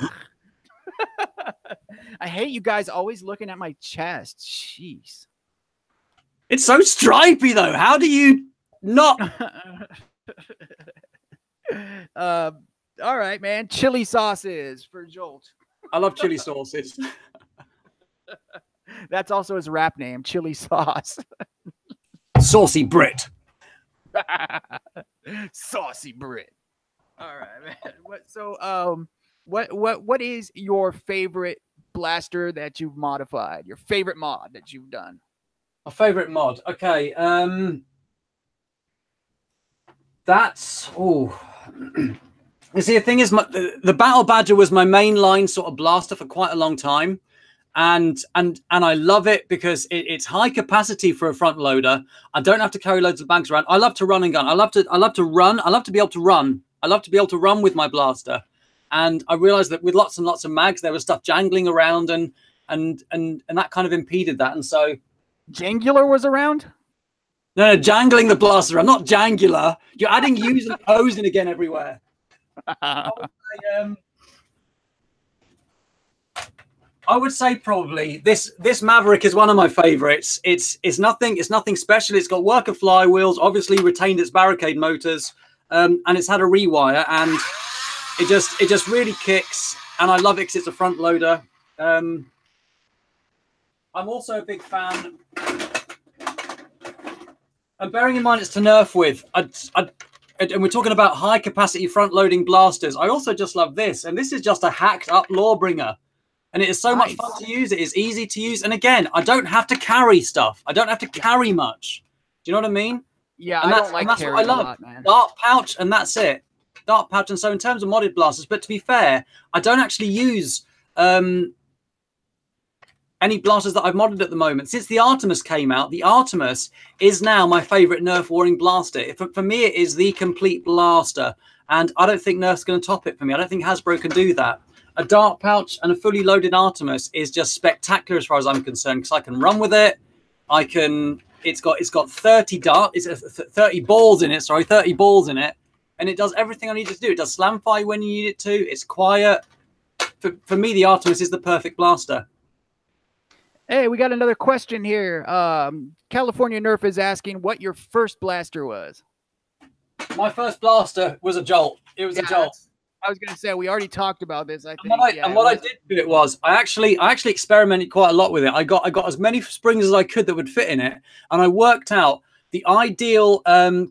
I hate you guys always looking at my chest. Jeez. It's so stripy though. How do you not? All right, man. Chili sauces for Jolt. I love chili sauces. That's also his rap name, Chili Sauce. Saucy Brit. Saucy Brit. All right, man. What is your favorite blaster that you've modified? Your favorite mod that you've done? My favorite mod. Okay. That's You see, the thing is, the Battle Badger was my mainline sort of blaster for quite a long time, and I love it because it's high capacity for a front loader. I don't have to carry loads of bags around. I love to run and gun. I love to run. I love to be able to run. I love to be able to run with my blaster. And I realized that with lots and lots of mags, there was stuff jangling around, and that kind of impeded that. And so, Jangular was around. No, jangling the blaster. I'm not jangular. You're adding U's and O's in again everywhere. I would say probably this Maverick is one of my favorites. It's nothing special. It's got worker flywheels, obviously retained its barricade motors, and it's had a rewire, and it just really kicks, and I love it because it's a front loader. I'm also a big fan, and bearing in mind it's to Nerf with, and we're talking about high capacity front loading blasters. I also just love this, and this is just a hacked up Lawbringer, and it is so much fun to use. It is easy to use, and again, I don't have to carry stuff. I don't have to carry much. Do you know what I mean? Yeah, and I don't like that's carrying what I love. a lot, man. Dart pouch, and that's it. Dart pouch, and so in terms of modded blasters, but to be fair, I don't actually use any blasters that I've modded at the moment. Since the Artemis came out, the Artemis is now my favorite Nerf Warring blaster. For me, it is the complete blaster, and I don't think Nerf's going to top it for me. I don't think Hasbro can do that. A dart pouch and a fully loaded Artemis is just spectacular as far as I'm concerned, because I can run with it. I can. It's got 30 darts. It's 30 balls in it. Sorry, 30 balls in it, and it does everything I need it to do. It does slam fire when you need it to. It's quiet. For me, the Artemis is the perfect blaster. Hey, we got another question here. California Nerf is asking what your first blaster was. My first blaster was a Jolt. It was a Jolt. I was going to say, we already talked about this, I think. What I did with it was, I actually experimented quite a lot with it. I got as many springs as I could that would fit in it, and I worked out the ideal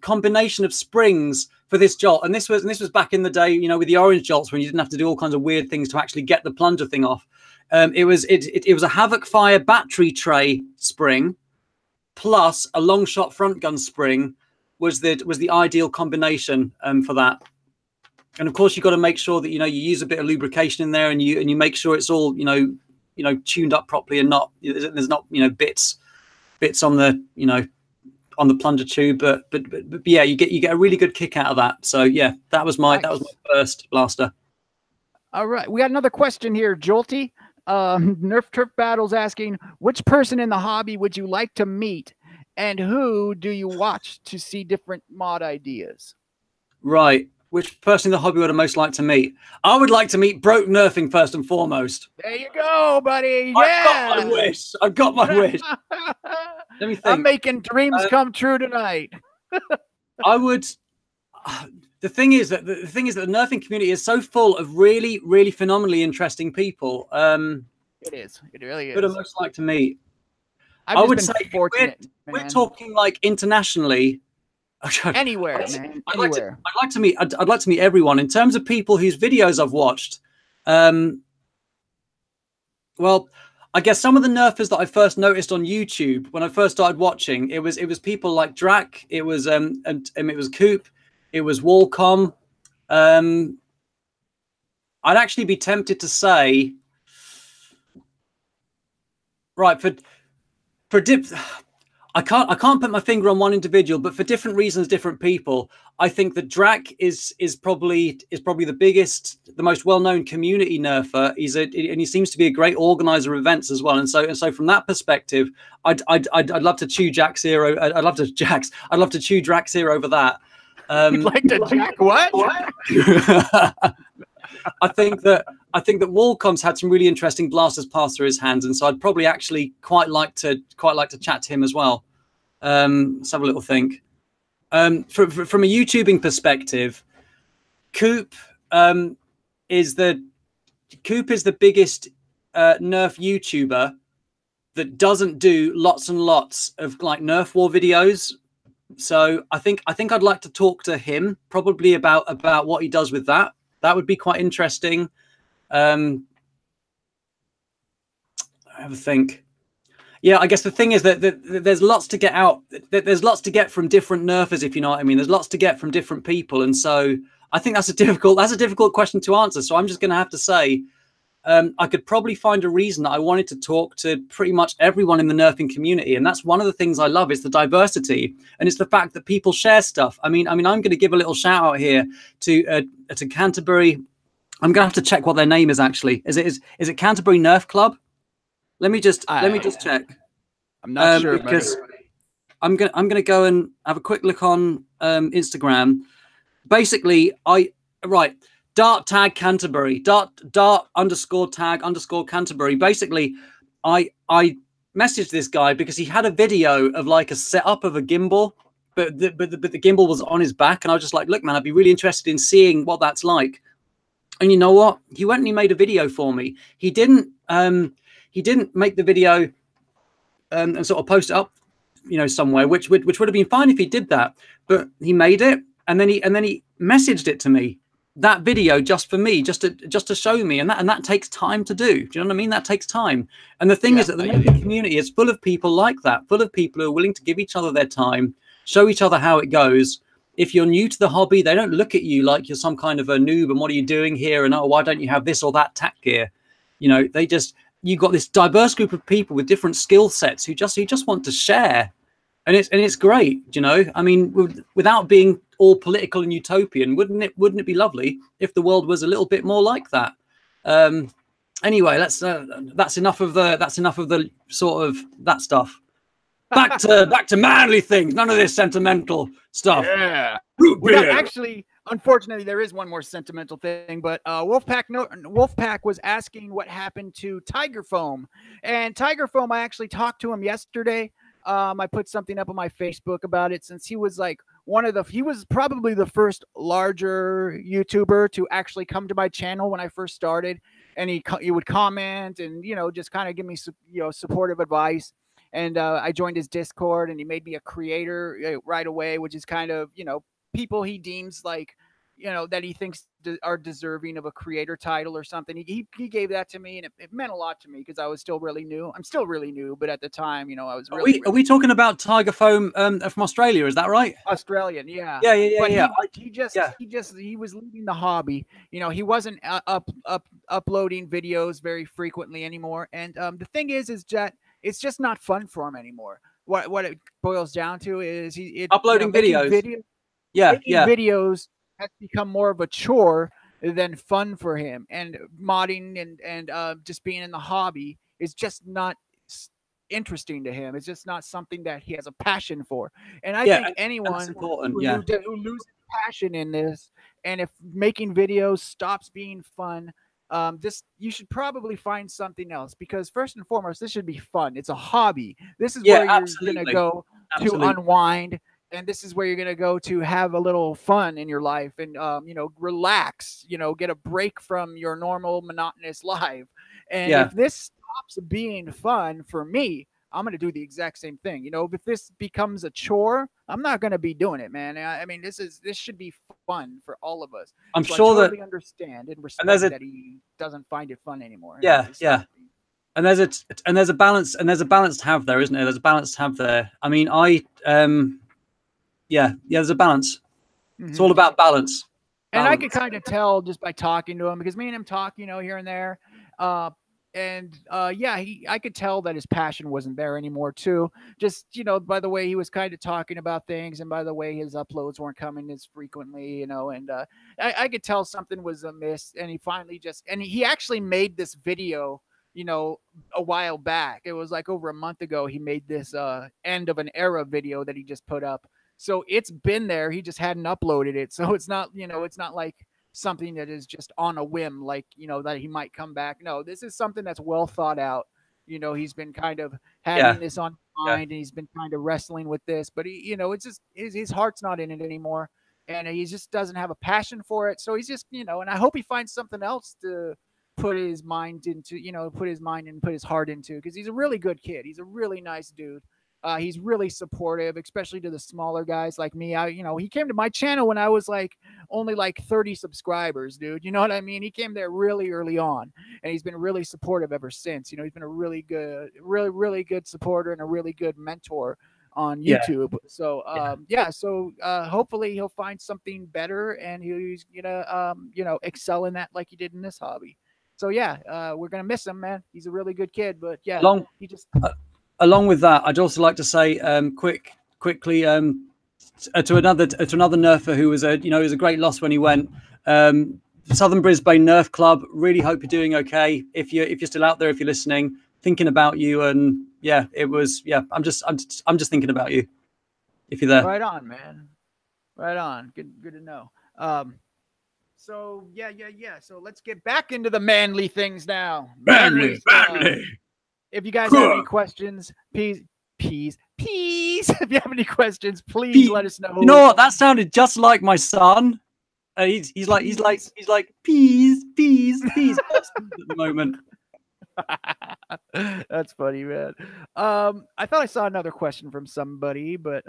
combination of springs for this Jolt. And this was back in the day, you know, with the orange Jolts, when you didn't have to do all kinds of weird things to actually get the plunger thing off. It was a Havoc Fire battery tray spring plus a long shot front gun spring was the ideal combination for that. And of course, you've got to make sure that you use a bit of lubrication in there, and you make sure it's all tuned up properly, and there's not bits on the on the plunger tube. But yeah, you get a really good kick out of that. So yeah, that was my first blaster. All right, we got another question here, Jolty. NerfTurfBattle's asking, which person in the hobby would you like to meet, and who do you watch to see different mod ideas? Right. Which person in the hobby would I most like to meet? I would like to meet Broke Nerfing first and foremost. There you go, buddy. Yeah. I've got my wish. Let me think. I'm making dreams come true tonight. I would. The thing is that the nerfing community is so full of really, really phenomenally interesting people. It is. It really is. Who would I most like to meet? I would say we're talking like internationally. Anywhere, man. Anywhere. I'd like to meet everyone. In terms of people whose videos I've watched, Well, I guess some of the Nerfers that I first noticed on YouTube when I first started watching, it was people like Drac, it was and it was Coop, it was Walcom. I'd actually be tempted to say, right, I can't put my finger on one individual, but for different reasons, different people. I think that Drac is probably the biggest, the most well-known community nerfer. And he seems to be a great organizer of events as well. And so from that perspective, I'd love to chew Jack's ear. I'd love to chew Drac's ear over that. You'd like to Jack what? I think that Walcom's had some really interesting blasters pass through his hands, and so I'd probably actually quite like to chat to him as well. Let's have a little think. From a YouTubing perspective, Coop is the biggest Nerf YouTuber that doesn't do lots and lots of like Nerf war videos. So I think I'd like to talk to him probably about what he does with that. That would be quite interesting. I have a think. Yeah, I guess the thing is that there's lots to get out. There's lots to get from different nerfers, if you know what I mean. There's lots to get from different people, and so I think that's a difficult question to answer. So I'm just going to have to say, I could probably find a reason that I wanted to talk to pretty much everyone in the nerfing community, and that's one of the things I love is the diversity, and it's the fact that people share stuff. I mean, I'm going to give a little shout out here to Canterbury. I'm going to have to check what their name is actually. Is it Canterbury Nerf Club? Let me just check. I'm not sure because I'm gonna go and have a quick look on Instagram. Basically, dart tag Canterbury, dart _tag _Canterbury. Basically, I messaged this guy because he had a video of like a setup of a gimbal, but the gimbal was on his back, and I was just like, look, man, I'd be really interested in seeing what that's like. And you know what? He went and he made a video for me. He didn't make the video and sort of post it up, somewhere, which would have been fine if he did that. But he made it, and then he messaged it to me, that video just for me, just to show me, and that takes time to do. Do you know what I mean? That takes time. And the thing is that the nerfing community is full of people like that, full of people who are willing to give each other their time, show each other how it goes. If you're new to the hobby, they don't look at you like you're some kind of a noob and what are you doing here? And, oh, why don't you have this or that tack gear? You've got this diverse group of people with different skill sets who just want to share. And it's great, I mean, without being all political and utopian, wouldn't it be lovely if the world was a little bit more like that? Anyway, that's enough of the sort of that stuff. Back to manly things. None of this sentimental stuff. Yeah. Well, actually, unfortunately, there is one more sentimental thing. But Wolfpack was asking what happened to Tiger Foam, and Tiger Foam. I actually talked to him yesterday. I put something up on my Facebook about it, since he was like he was probably the first larger YouTuber to actually come to my channel when I first started, and he would comment and just kind of give me supportive advice. And I joined his Discord, and he made me a creator right away, which is kind of, people he deems like, that he thinks are deserving of a creator title or something. He gave that to me, and it meant a lot to me because I was still really new. I'm still really new, but at the time, I was really. Are we talking about Tiger Foam from Australia? Is that right? Australian, yeah. Yeah. He was leaving the hobby. He wasn't uploading videos very frequently anymore. And the thing is that it's just not fun for him anymore. What it boils down to is uploading videos. Making videos has become more of a chore than fun for him. And modding and just being in the hobby is just not interesting to him. It's just not something that he has a passion for. And I think anyone who loses passion in this, and if making videos stops being fun, you should probably find something else, because first and foremost, this should be fun. It's a hobby. This is where you're going to go to unwind, and this is where you're going to go to have a little fun in your life and relax, get a break from your normal monotonous life. And if this stops being fun for me, I'm going to do the exact same thing. If this becomes a chore, I'm not going to be doing it, man. I mean, this should be fun for all of us. I'm sure I totally understand and respect that he doesn't find it fun anymore. Yeah. And there's a balance to have there, isn't there? There's a balance to have there. I mean, yeah, there's a balance. It's all about balance. And I could kind of tell just by talking to him, because me and him talk, you know, here and there. Yeah, I could tell that his passion wasn't there anymore too. Just, you know, by the way he was kind of talking about things, and by the way his uploads weren't coming as frequently, you know, and I could tell something was amiss. And he finally he actually made this video, you know, a while back. It was like over a month ago. He made this end of an era video that he just put up. So it's been there. He just hadn't uploaded it. So it's not, you know, it's not like something that is just on a whim, like, you know, that he might come back. No, this is something that's well thought out. You know, he's been kind of having this on mind, and he's been kind of wrestling with this, but he, you know, it's just his heart's not in it anymore, and he just doesn't have a passion for it. So he's just, you know, and I hope he finds something else to put his mind into, you know, put his mind and put his heart into, because he's a really good kid. He's a really nice dude. He's really supportive, especially to the smaller guys like me. You know, he came to my channel when I was like only like 30 subscribers, dude. You know what I mean? He came there really early on, and he's been really supportive ever since. You know, he's been a really good supporter and a really good mentor on YouTube. So, so hopefully he'll find something better, and he's gonna, you know, excel in that like he did in this hobby. So yeah, we're gonna miss him, man. He's a really good kid, but yeah, he just. Along with that, I'd also like to say quickly to another Nerfer who was was a great loss when he went. Southern Brisbane Nerf Club. Really hope you're doing okay. If you're still out there, if you're listening, thinking about you, and I'm just thinking about you. If you're there, right on, man. Right on. Good to know. So yeah. So let's get back into the manly things now. Manly. If you guys have any questions, please. If you have any questions, please let us know. You know what? That sounded just like my son. He's like peas at the moment. That's funny, man. I thought I saw another question from somebody, but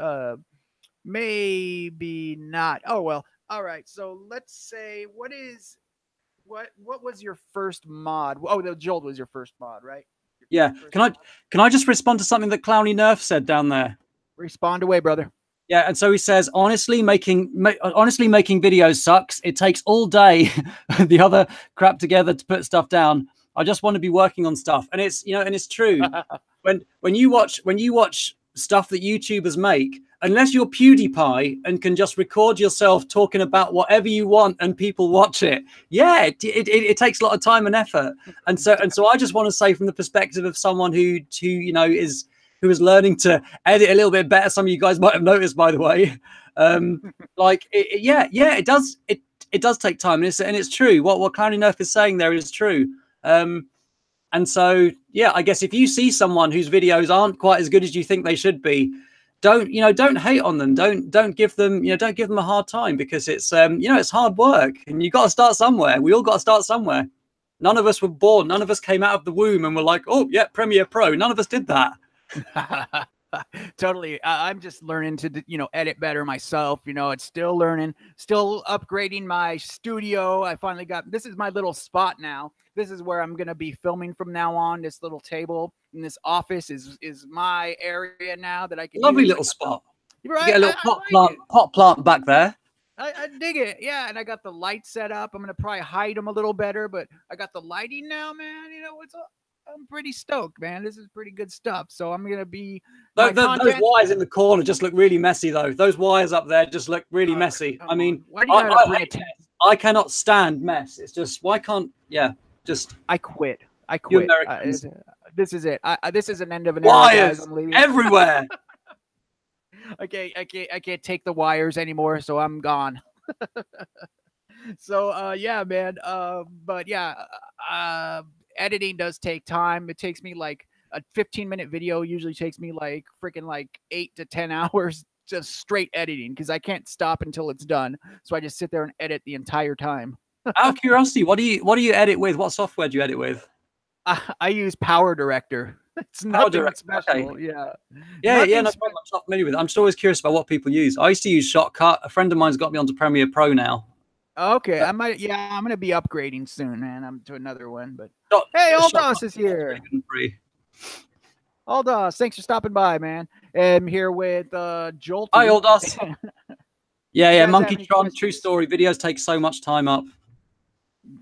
maybe not. Oh well. All right. So let's say what was your first mod? Oh, the Jolt was your first mod, right? Yeah. Can I just respond to something that Clowny Nerf said down there? Respond away, brother. Yeah, and so he says, honestly, making videos sucks. It takes all day, the other crap together to put stuff down. I just want to be working on stuff, and it's and it's true. when you watch stuff that YouTubers make, unless you're PewDiePie and can just record yourself talking about whatever you want and people watch it, it takes a lot of time and effort. And so I just want to say, from the perspective of someone who is learning to edit a little bit better, some of you guys might have noticed, by the way, it does take time, and it's true. What Clowny Nerf is saying there is true. And so I guess if you see someone whose videos aren't quite as good as you think they should be, don't hate on them. Don't give them a hard time, because it's it's hard work, and you got to start somewhere. We all got to start somewhere. None of us were born. None of us came out of the womb and were like, oh yeah, Premiere Pro. None of us did that. Totally. I'm just learning to edit better myself. It's still learning, still upgrading my studio. I finally this is my little spot now. This is where I'm gonna be filming from now on. This little table in this office is my area now that I can lovely use. Little spot. You're right. You get a little pot plant back there. I dig it. Yeah, and I got the light set up. I'm gonna probably hide them a little better, but I got the lighting now, man. I'm pretty stoked, man. This is pretty good stuff. So I'm gonna be those wires in the corner just look really messy, though. Those wires up there just look really messy. I mean, I cannot stand mess. It's just, why can't? Yeah, just I quit. You Americans. This is it. This is an end of an wires era, guys. I'm everywhere. I can't take the wires anymore, so I'm gone. So yeah, man. But yeah, editing does take time. It takes me like a 15-minute video usually takes me like freaking 8 to 10 hours just straight editing, because I can't stop until it's done. So I just sit there and edit the entire time. Out of curiosity, what do you edit with? What software do you edit with? I use Power Director. It's nothing special. Okay. Yeah. No, I'm not familiar with it. I'm just always curious about what people use. I used to use Shotcut. A friend of mine's got me onto Premiere Pro now. Okay, I might. Yeah, I'm gonna be upgrading soon, man. I'm to another one, but Shot- hey, shot- Aldos is here. free. Aldos, thanks for stopping by, man. I'm here with Jolt. Hi, Aldos. Yeah, guys have Monkey any Tron, questions? true story. Videos take so much time up.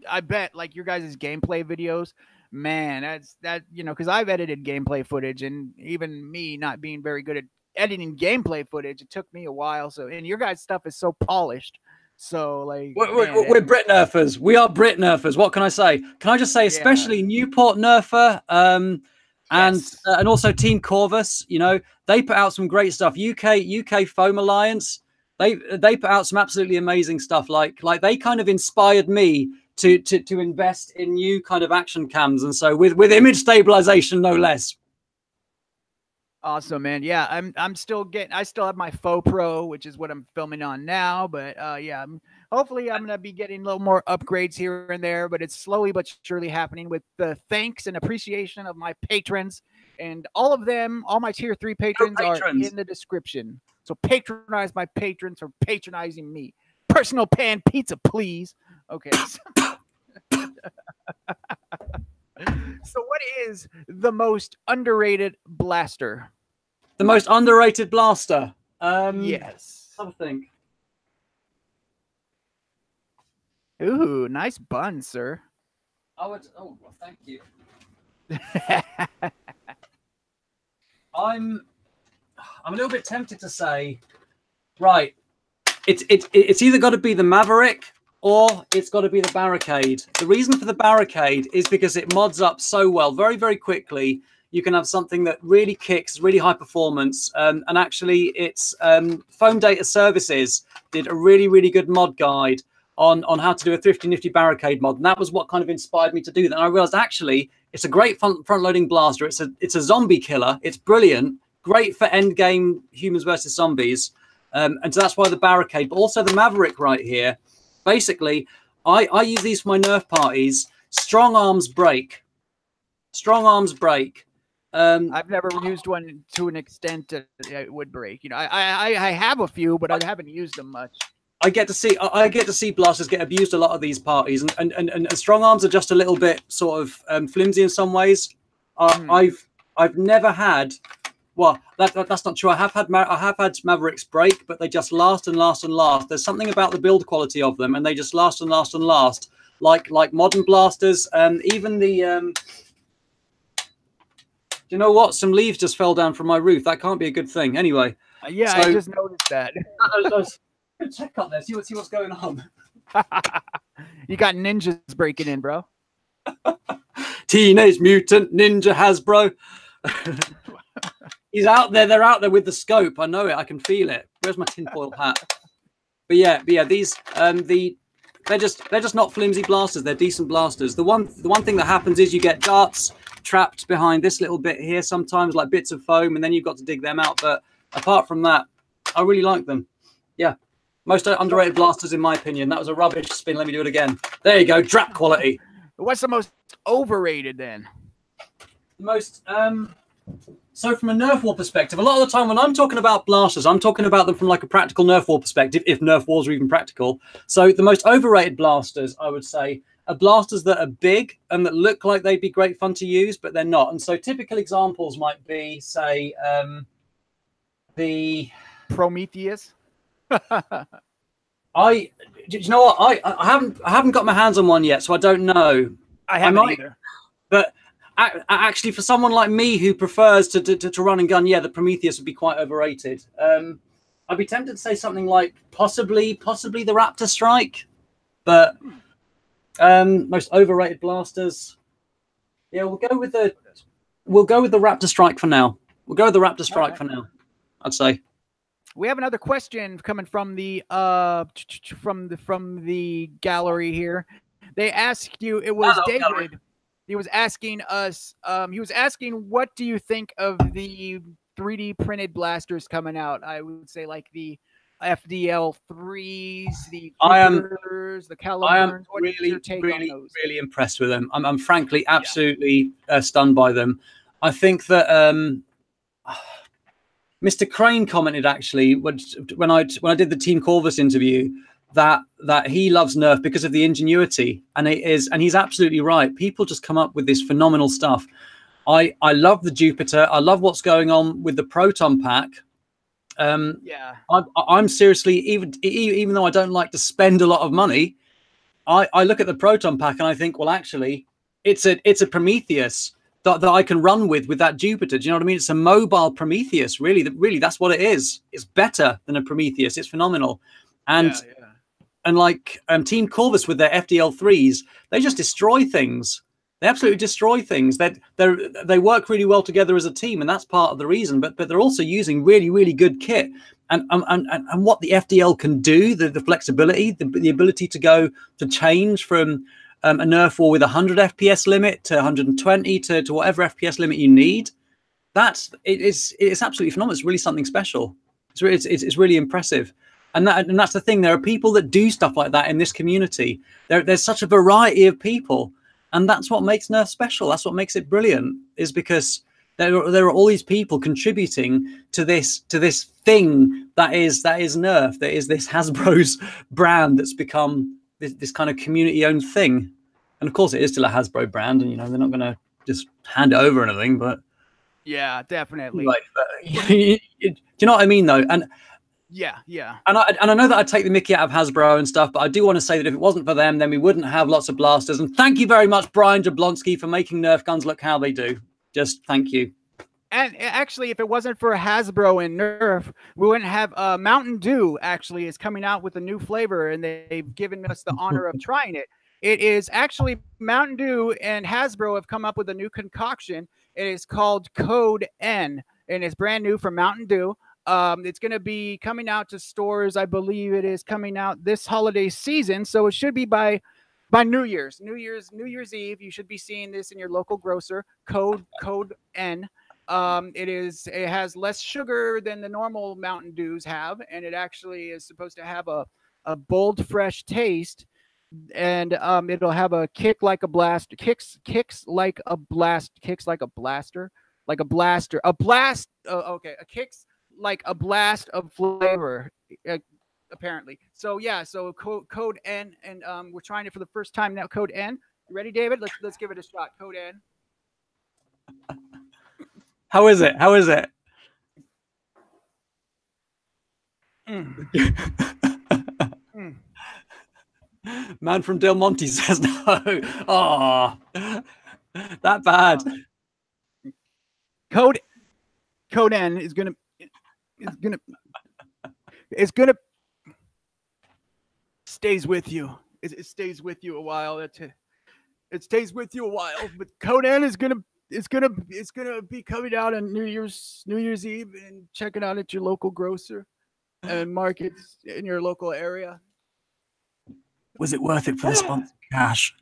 I bet, like your guys' gameplay videos, man. That because I've edited gameplay footage, and even me not being very good at editing gameplay footage, it took me a while. So, and your guys' stuff is so polished. So, like, We're Brit Nerfers. We are Brit Nerfers. What can I say? Can I just say, especially Newport Nerfer, and also Team Corvus. You know, they put out some great stuff. UK Foam Alliance. They put out some absolutely amazing stuff. Like they kind of inspired me to invest in new kind of action cams, and so with image stabilization, no less. Awesome, man. Yeah, I still have my Faux Pro, which is what I'm filming on now. But yeah, hopefully I'm gonna be getting a little more upgrades here and there. But it's slowly but surely happening with the thanks and appreciation of my patrons, and all of them, all my tier 3 patrons are in the description. So patronize my patrons for patronizing me. Personal pan pizza, please. Okay. So what is the most underrated blaster? The most underrated blaster? Yes. Something. Ooh, nice bun, sir. Oh, well, thank you. I'm a little bit tempted to say, right, it's either got to be the Maverick or it's got to be the Barricade. The reason for the Barricade is because it mods up so well, very, very quickly. You can have something that really kicks, really high performance. And actually, it's Foam Data Services did a really, really good mod guide on how to do a Thrifty Nifty Barricade mod. And that was what kind of inspired me to do that. And I realized, actually, it's a great front-loading blaster. It's a zombie killer. It's brilliant. Great for endgame humans versus zombies. And so that's why the Barricade, but also the Maverick right here. Basically, I use these for my Nerf parties. Strong arms break. Strong arms break. I've never used one to an extent that it would break. You know, I have a few, but I haven't used them much. I get to see blasters get abused a lot of these parties, and strong arms are just a little bit sort of flimsy in some ways. I've never had. Well, that's not true. I have had Mavericks break, but they just last and last and last. There's something about the build quality of them, and they just last and last and last. Like modern blasters, even the. You know what? Some leaves just fell down from my roof. That can't be a good thing. Anyway. Yeah, so, I just noticed that. Check up there. See what's going on. You got ninjas breaking in, bro. Teenage Mutant Ninja Hasbro. He's out there. They're out there with the scope. I know it. I can feel it. Where's my tinfoil hat? But yeah, these they're just not flimsy blasters. They're decent blasters. The one thing that happens is you get darts trapped behind this little bit here sometimes, like bits of foam, and then you've got to dig them out. But apart from that, I really like them. Yeah, most underrated blasters in my opinion. That was a rubbish spin. Let me do it again. There you go. Drap quality. What's the most overrated then? The most so from a Nerf war perspective, a lot of the time when I'm talking about blasters, I'm talking about them from like a practical Nerf war perspective, if Nerf wars are even practical. So the most overrated blasters, I would say, are blasters that are big and that look like they'd be great fun to use, but they're not. And so typical examples might be, say, the Prometheus. Do you know what? I haven't got my hands on one yet, so I don't know. I haven't either. But actually, for someone like me who prefers to run and gun, yeah, the Prometheus would be quite overrated. I'd be tempted to say something like possibly the Raptor Strike, but most overrated blasters. Yeah, we'll go with the Raptor Strike for now. We'll go with the Raptor Strike for now, I'd say. We have another question coming from the gallery here. They asked you. It was David. Gallery. He was asking us. He was asking, what do you think of the 3D printed blasters coming out? I would say like the FDL3s, the Coopers, the Calibers. I am really impressed with them. I'm frankly absolutely stunned by them. I think that Mr. Crane commented actually when I did the Team Corvus interview that he loves Nerf because of the ingenuity, and he's absolutely right. People just come up with this phenomenal stuff. I love the Jupiter. I love what's going on with the Proton pack. Yeah, I'm seriously, even though I don't like to spend a lot of money, I look at the Proton pack and I think, well, actually, it's a Prometheus that I can run with that Jupiter. Do you know what I mean? It's a mobile Prometheus. Really, that's what it is. It's better than a Prometheus. It's phenomenal. And like Team Corvus with their FDL3s, they just destroy things. They absolutely destroy things. They work really well together as a team, and that's part of the reason. But they're also using really good kit. And what the FDL can do, the flexibility, the ability to change from a Nerf war with 100 FPS limit to 120 to whatever FPS limit you need. It's absolutely phenomenal. It's really something special. It's really impressive. And that's the thing. There are people that do stuff like that in this community. There's such a variety of people. And that's what makes Nerf special. That's what makes it brilliant, is because there are all these people contributing to this thing that is Nerf, that is this Hasbro's brand that's become this kind of community-owned thing. And of course, it is still a Hasbro brand, and they're not going to just hand it over or anything. But yeah, definitely. Like, do you know what I mean, though? And yeah. And I know that I take the mickey out of Hasbro and stuff, but I do want to say that if it wasn't for them, then we wouldn't have lots of blasters. And thank you very much, Brian Jablonski, for making Nerf guns look how they do. Just thank you. And actually, if it wasn't for Hasbro and Nerf, we wouldn't have Mountain Dew. Actually, is coming out with a new flavor, and they've given us the honor of trying it. It is actually Mountain Dew and Hasbro have come up with a new concoction. It is called Code N, and it's brand new from Mountain Dew. It's going to be coming out to stores. I believe it is coming out this holiday season, so it should be by New Year's Eve. You should be seeing this in your local grocer. Code N. It has less sugar than the normal Mountain Dews have, and it actually is supposed to have a bold, fresh taste, and it'll have a kick like a blast, kicks like a blast, kicks like a blaster, like a blaster, a blast. A kicks like a blast of flavor, apparently. So yeah, so code N, and we're trying it for the first time now. Code N. You ready, David? Let's give it a shot. Code N. How is it? Man from Del Monte says no. Oh, that bad. Code N is gonna stays with you. It stays with you a while. That's it. It stays with you a while. But Code N is gonna be coming out on New Year's Eve, and check it out at your local grocer and markets in your local area. Was it worth it for the sponsor cash?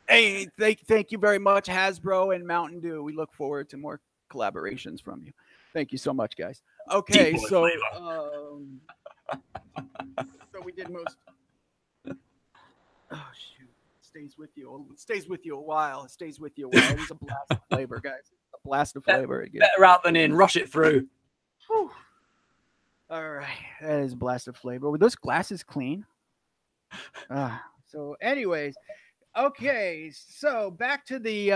Hey, thank you very much, Hasbro and Mountain Dew. We look forward to more collaborations from you. Thank you so much, guys. Okay, so we did most. Oh shoot! It stays with you. It stays with you a while. It stays with you a while. It's a blast of flavor, guys. It's a blast of flavor again. Better out than in. Rush it through. Whew. All right, that is a blast of flavor. Were those glasses clean? So, anyways, okay. So back to the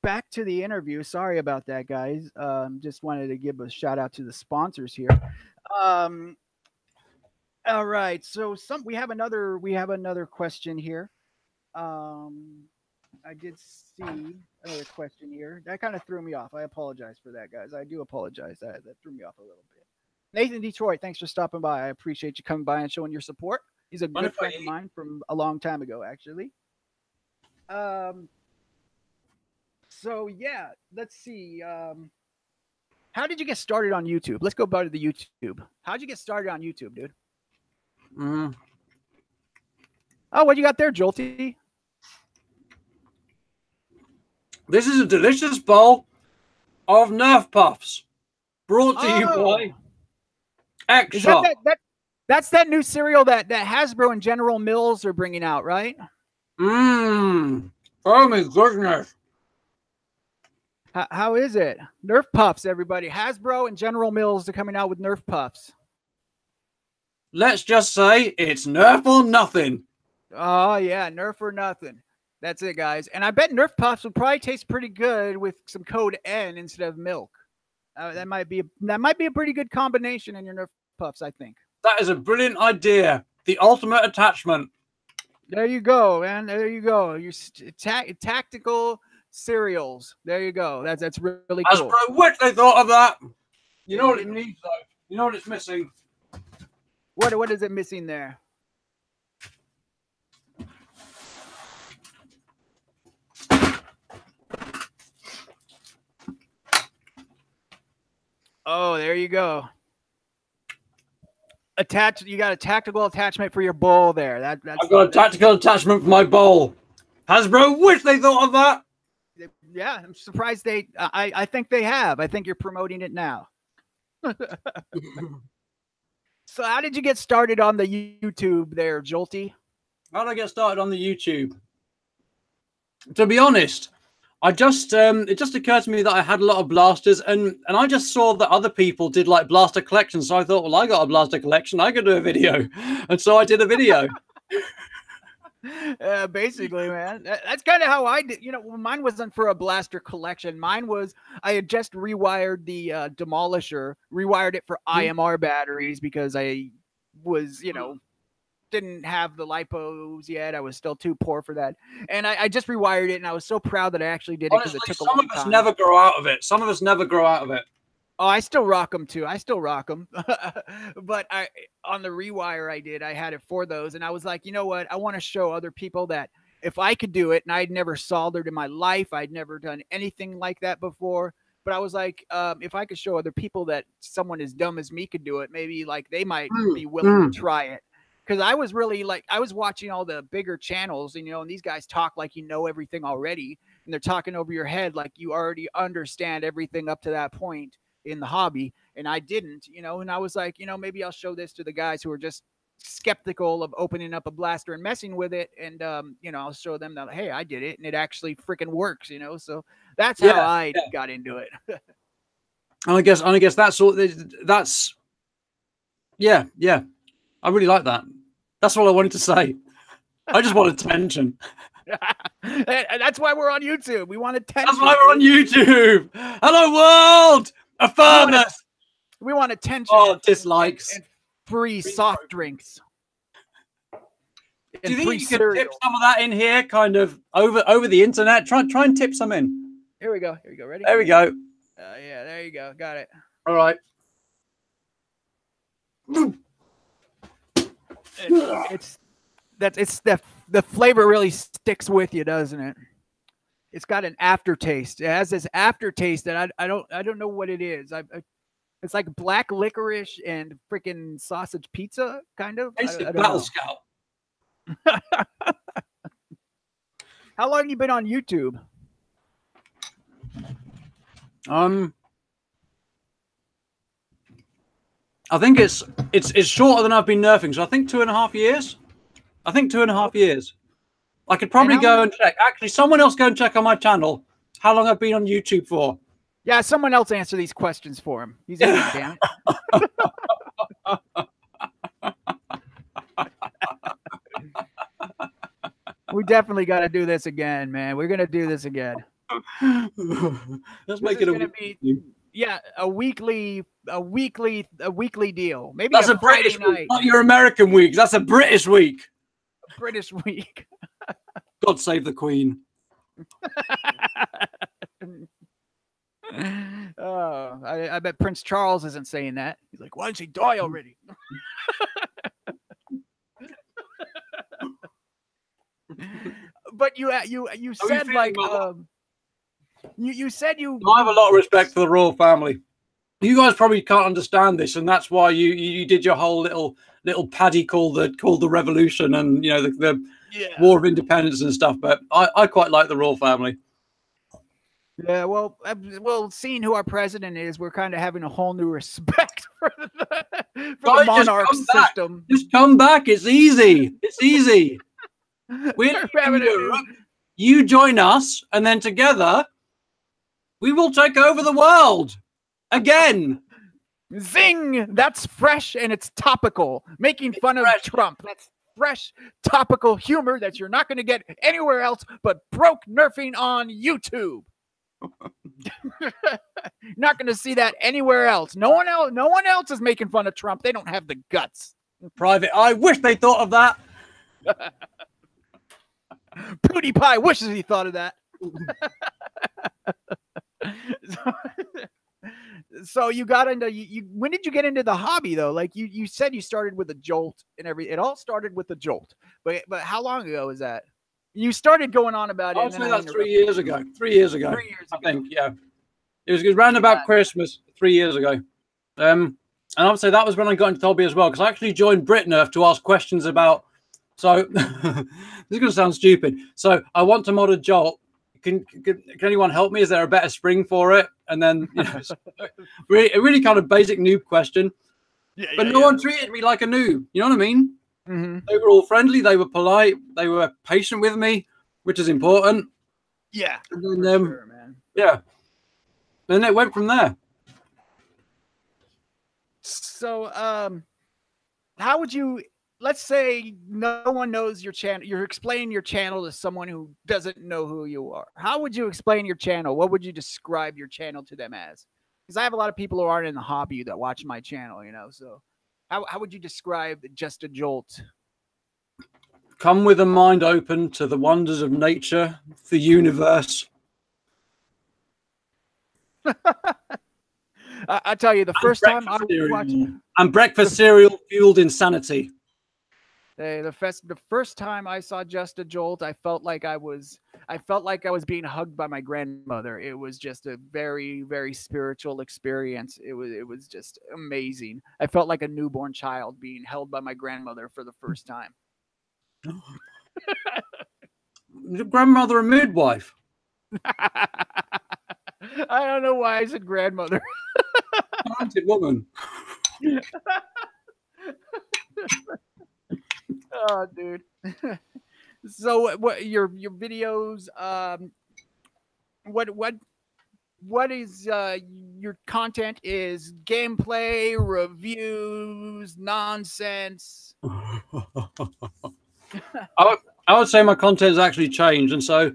back to the interview. Sorry about that, guys. Just wanted to give a shout out to the sponsors here. All right. So we have another question here. I did see another question here. That kind of threw me off. I apologize for that, guys. I do apologize. That threw me off a little bit. Nathan Detroit, thanks for stopping by. I appreciate you coming by and showing your support. He's a good friend of mine from a long time ago, actually. So yeah, let's see. How did you get started on YouTube? Let's go back to the YouTube. How'd you get started on YouTube, dude? Oh, what you got there, Jolty? This is a delicious bowl of Nerf Puffs, brought to you by X-Shop. That's that new cereal that Hasbro and General Mills are bringing out, right? Oh my goodness. How is it? Nerf Puffs, everybody. Hasbro and General Mills are coming out with Nerf Puffs. let's just say it's Nerf or nothing. Oh yeah, Nerf or nothing. That's it, guys. And I bet Nerf Puffs would probably taste pretty good with some code N instead of milk. That might be a pretty good combination in your Nerf Puffs, I think. That is a brilliant idea. The ultimate attachment. There you go, man. There you go. Your tactical cereals. There you go. That's really cool. Hasbro, wish they thought of that. You know what it needs, though. You know what it's missing. What is it missing there? Oh, there you go. You got a tactical attachment for your bowl there. I've got a tactical attachment for my bowl. Hasbro, wish they thought of that. Yeah, I'm surprised they. I think they have. I think you're promoting it now. So, how did you get started on the YouTube there, Jolty? How did I get started on the YouTube? To be honest, I just it just occurred to me that I had a lot of blasters, and I just saw that other people did like blaster collections. So I thought, well, I got a blaster collection, I could do a video, and so I did a video. Basically, man, that's kind of how I did. You know, mine wasn't for a blaster collection. Mine was I had just rewired the Demolisher, rewired it for IMR batteries because I was, you know, didn't have the lipos yet. I was still too poor for that, and I just rewired it, and I was so proud that I actually did it because it took a long time. Some of us never grow out of it. Some of us never grow out of it. Oh, I still rock them too. I still rock them. But on the rewire I had it for those. And I was like, you know what? I want to show other people that if I could do it, and I'd never soldered in my life, I'd never done anything like that before. But I was like, if I could show other people that someone as dumb as me could do it, maybe like they might be willing to try it. Because I was really like, I was watching all the bigger channels, and, you know, and these guys talk like you know everything already. And they're talking over your head like you already understand everything up to that point in the hobby, and I didn't, you know, and I was like, you know, maybe I'll show this to the guys who are just skeptical of opening up a blaster and messing with it, and you know, I'll show them that, hey, I did it and it actually freaking works, you know. So that's how I got into it. And I guess that's yeah, I really like that. That's all I wanted to say. I just want attention. That's why we're on YouTube. We want attention. That's why we're on YouTube. Hello world. Affirm us. We want attention. Oh, dislikes. And free soft drinks. Do you think you could tip some of that in here, kind of over the internet? Try and tip some in. Here we go. Here we go. Ready? There we go. Yeah, there you go. Got it. All right. The flavor really sticks with you, doesn't it? It's got an aftertaste. It has this aftertaste that I don't know what it is. It's like black licorice and freaking sausage pizza, kind of. Battle Scout. How long have you been on YouTube? I think it's shorter than I've been nerfing, so I think 2.5 years. I think 2.5 years. I could probably go and check. Actually, someone else go and check on my channel how long I've been on YouTube for. Yeah, someone else answer these questions for him. He's in, damn it. We definitely got to do this again, man. We're gonna do this again. Let's make it a weekly deal. Maybe that's a British night. Week, not your American week. That's a British week. A British week. God save the Queen. Oh, I bet Prince Charles isn't saying that. He's like, why didn't he die already? But you said like you said you. I have a lot of respect for the royal family. You guys probably can't understand this, and that's why you did your whole little paddy called the revolution, and you know the War of Independence and stuff. But I quite like the royal family. Yeah, well, seeing who our president is, we're kind of having a whole new respect for the monarch system. Just come back. It's easy. It's easy. You join us, and then together we will take over the world again. Zing! That's fresh and it's topical. Making fun of Trump. That's fresh, topical humor that you're not going to get anywhere else but broke nerfing on YouTube. Not going to see that anywhere else. No one else is making fun of Trump. They don't have the guts. Private. I wish they thought of that. PewDiePie wishes he thought of that. So you got into you. When did you get into the hobby though? Like you said, you started with a Jolt and everything. It all started with a Jolt. But how long ago was that? You started going on about it. I'd say that's 3 years ago. 3 years ago. 3 years ago. I think, yeah. It was round about Christmas 3 years ago. And I would say that was when I got into the hobby as well, because I actually joined BritNerf to ask questions about. So this is going to sound stupid. So I want to mod a Jolt. Can anyone help me? Is there a better spring for it? And then a really kind of basic noob question. But no one treated me like a noob. You know what I mean? Mm-hmm. They were all friendly. They were polite. They were patient with me, which is important. Yeah. And then, sure, man. Yeah. And it went from there. So, how would you? Let's say no one knows your channel. You're explaining your channel to someone who doesn't know who you are. How would you explain your channel? What would you describe your channel to them as? Because I have a lot of people who aren't in the hobby that watch my channel, you know. So how would you describe Just a Jolt? Come with a mind open to the wonders of nature, the universe. I tell you, the first time I watched and breakfast cereal fueled insanity. The first time I saw Just a Jolt, I felt like I was being hugged by my grandmother. It was just a very, very spiritual experience. It was just amazing. I felt like a newborn child being held by my grandmother for the first time. Your grandmother a midwife? I don't know why I said grandmother. Talented woman. Oh, dude. So what your videos, what is your content is gameplay, reviews, nonsense? I would say my content has actually changed, and so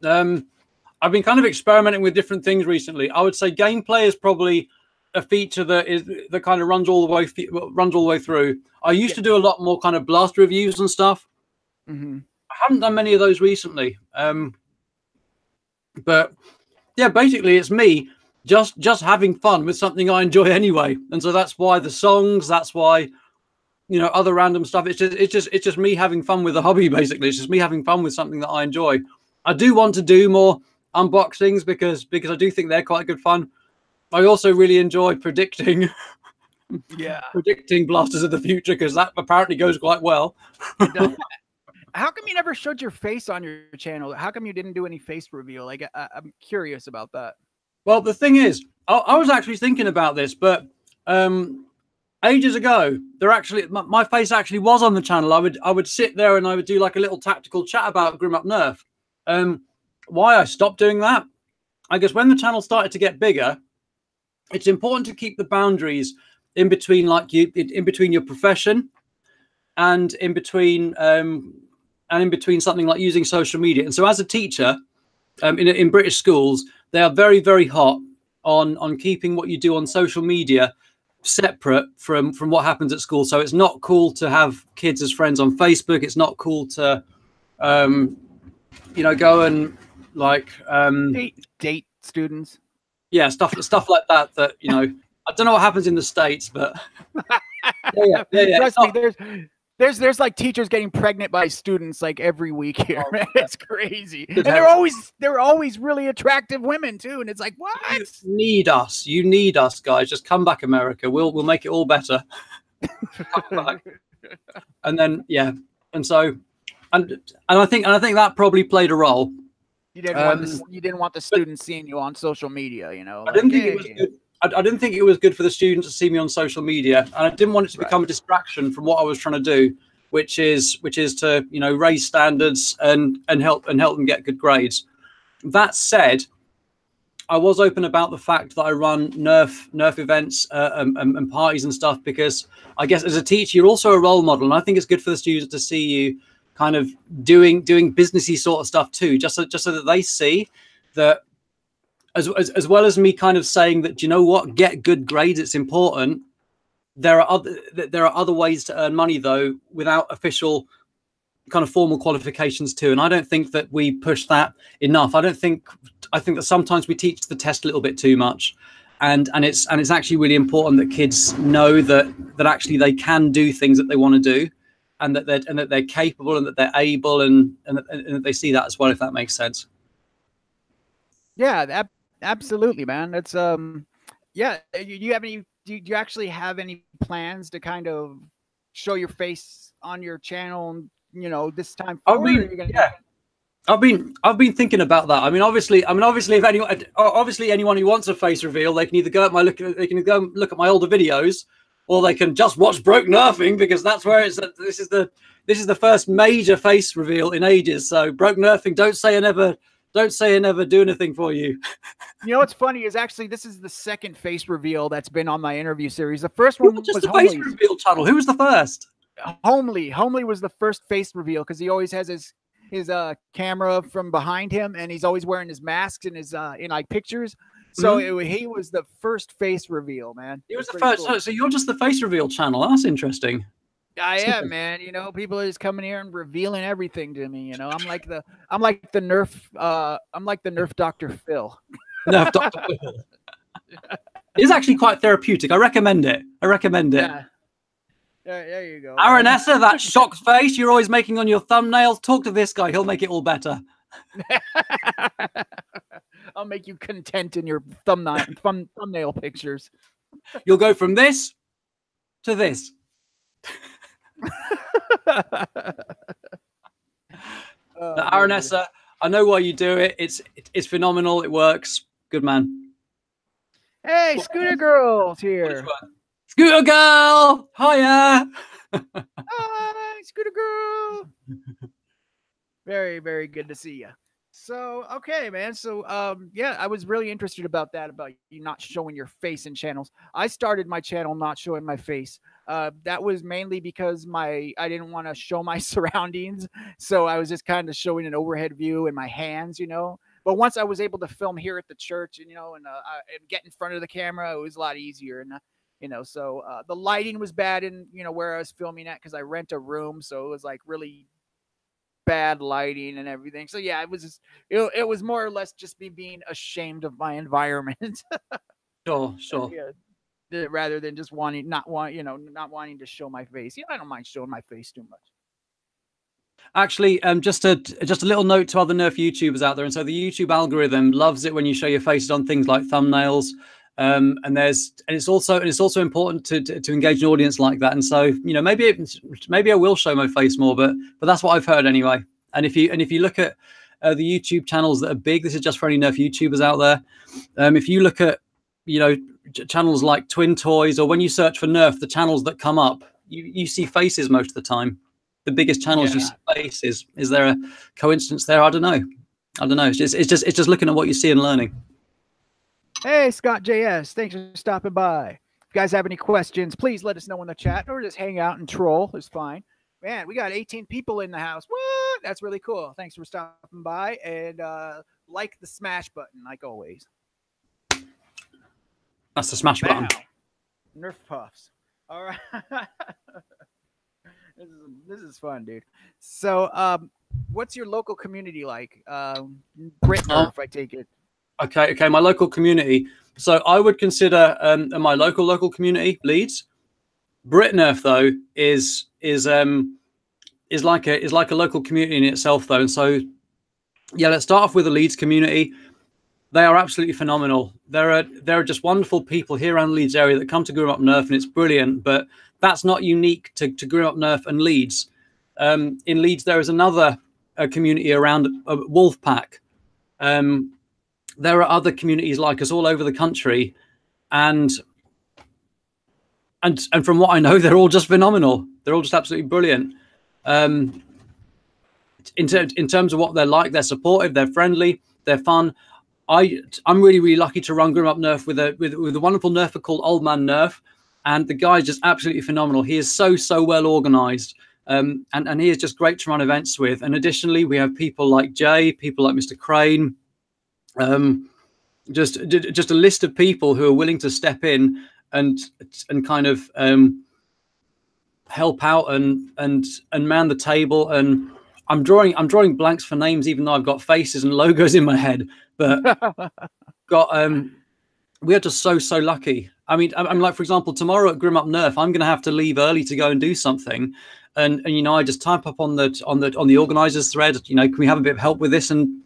I've been kind of experimenting with different things recently. I would say gameplay is probably a feature that kind of runs all the way through. I used to do a lot more kind of blast reviews and stuff. Mm-hmm. I haven't done many of those recently. But yeah, basically it's me just having fun with something I enjoy anyway. And so that's why the songs, that's why, you know, other random stuff. It's just me having fun with the hobby, basically. It's just me having fun with something that I enjoy. I do want to do more unboxings because I do think they're quite good fun. I also really enjoy predicting blasters of the future, because that apparently goes quite well. How come you never showed your face on your channel? How come you didn't do any face reveal? Like, I'm curious about that. Well, the thing is, I was actually thinking about this, but ages ago, my face actually was on the channel. I would sit there and I would do like a little tactical chat about Grim Up Nerf. Why I stopped doing that? I guess when the channel started to get bigger, it's important to keep the boundaries in between, like in between your profession and in between something like using social media. And so, as a teacher in British schools, they are very, very hot on keeping what you do on social media separate from what happens at school. So it's not cool to have kids as friends on Facebook. It's not cool to go and like date students. Yeah, stuff like that. That, you know, I don't know what happens in the States, but yeah. Trust me, there's like teachers getting pregnant by students like every week here. Man, it's crazy, and they're always really attractive women too. And it's like, what? You need us, guys. Just come back, America. We'll make it all better. Come back. And then and so and I think that probably played a role. You didn't want the students seeing you on social media, you know. I didn't think it was good. I didn't think it was good for the students to see me on social media, and I didn't want it to become a distraction from what I was trying to do, which is to, you know, raise standards and help them get good grades. That said, I was open about the fact that I run Nerf events and parties and stuff, because I guess as a teacher, you're also a role model. And I think it's good for the students to see you kind of doing businessy sort of stuff too, just so that they see that as well as me kind of saying that, you know what, get good grades, it's important. There are other ways to earn money though, without official kind of formal qualifications too. And I don't think that we push that enough. I think that sometimes we teach the test a little bit too much, and it's actually really important that kids know that actually they can do things that they want to do, and that they're capable, and that they're able, and that they see that as well, if that makes sense. Yeah, absolutely, man. That's yeah. Do you actually have any plans to kind of show your face on your channel, you know, this time forward? I've been thinking about that. I mean, obviously, if anyone who wants a face reveal, they can either go look at my older videos, or they can just watch Broke Nerfing, because that's where it's. This is the first major face reveal in ages. So Broke Nerfing, don't say I never do anything for you. You know what's funny is actually this is the second face reveal that's been on my interview series. The first one was just the face reveal channel. Who was the first? Homely was the first face reveal, because he always has his camera from behind him, and he's always wearing his masks in his in like pictures. So he was the first face reveal, man. He was the first. Cool. So you're just the face reveal channel. That's interesting. I am, man. You know, people are just coming here and revealing everything to me. You know, I'm like the Nerf Dr. Phil. Nerf Dr. Phil. It's actually quite therapeutic. I recommend it. Yeah. There you go. Aranessa, that shocked face you're always making on your thumbnails. Talk to this guy. He'll make it all better. I'll make you content in your thumbnail pictures. You'll go from this to this. Aranessa, I know why you do it. It's phenomenal. It works. Good man. Hey, Scooter Girl's here. Scooter Girl! Hiya! Hi, Scooter Girl! Very, very good to see you. So, okay, man. So, yeah, I was really interested about you not showing your face in channels. I started my channel not showing my face. That was mainly because I didn't want to show my surroundings. So I was just kind of showing an overhead view and my hands, you know. But once I was able to film here at the church, and, you know, and get in front of the camera, it was a lot easier. And, you know, so the lighting was bad in, you know, where I was filming at, because I rent a room. So it was like really bad lighting and everything. So yeah, it was just, it was more or less just me being ashamed of my environment. Sure. Yeah, rather than just not wanting to show my face. Yeah, I don't mind showing my face too much. Actually, just a little note to other Nerf YouTubers out there. And so the YouTube algorithm loves it when you show your faces on things like thumbnails. And it's also important to engage an audience like that. And so, you know, maybe I will show my face more, but that's what I've heard anyway. And if you look at the YouTube channels that are big, this is just for any Nerf YouTubers out there. If you look at, you know, channels like Twin Toys, or when you search for Nerf, the channels that come up, you see faces most of the time. The biggest channels you see faces. Is there a coincidence there? I don't know. It's just looking at what you see and learning. Hey, Scott JS, thanks for stopping by. If you guys have any questions, please let us know in the chat, or just hang out and troll. It's fine. Man, we got 18 people in the house. What? That's really cool. Thanks for stopping by, and like the smash button, like always. That's the smash button. Nerf puffs. All right. This is fun, dude. So, what's your local community like? Brit Nerf, I take it. Okay. My local community. So I would consider my local community Leeds. Brit Nerf though is like a local community in itself though. And so yeah, let's start off with the Leeds community. They are absolutely phenomenal. There are just wonderful people here around the Leeds area that come to Grow Up Nerf, and it's brilliant. But that's not unique to Grow Up Nerf and Leeds. In Leeds, there is another community around Wolfpack. There are other communities like us all over the country, and from what I know, they're all just phenomenal. They're all just absolutely brilliant. In terms of what they're like, they're supportive, they're friendly, they're fun. I'm really lucky to run Grim Up Nerf with a wonderful Nerfer called Old Man Nerf, and the guy's just absolutely phenomenal. He is so well organized, and he is just great to run events with. And additionally, we have people like Jay, people like Mr. Crane, just a list of people who are willing to step in and kind of help out and man the table. And I'm drawing blanks for names, even though I've got faces and logos in my head. But we are just so lucky. I mean, I'm like, for example, tomorrow at Grim Up Nerf, I'm going to have to leave early to go and do something, and you know, I just type up on the organizers thread, you know, can we have a bit of help with this, and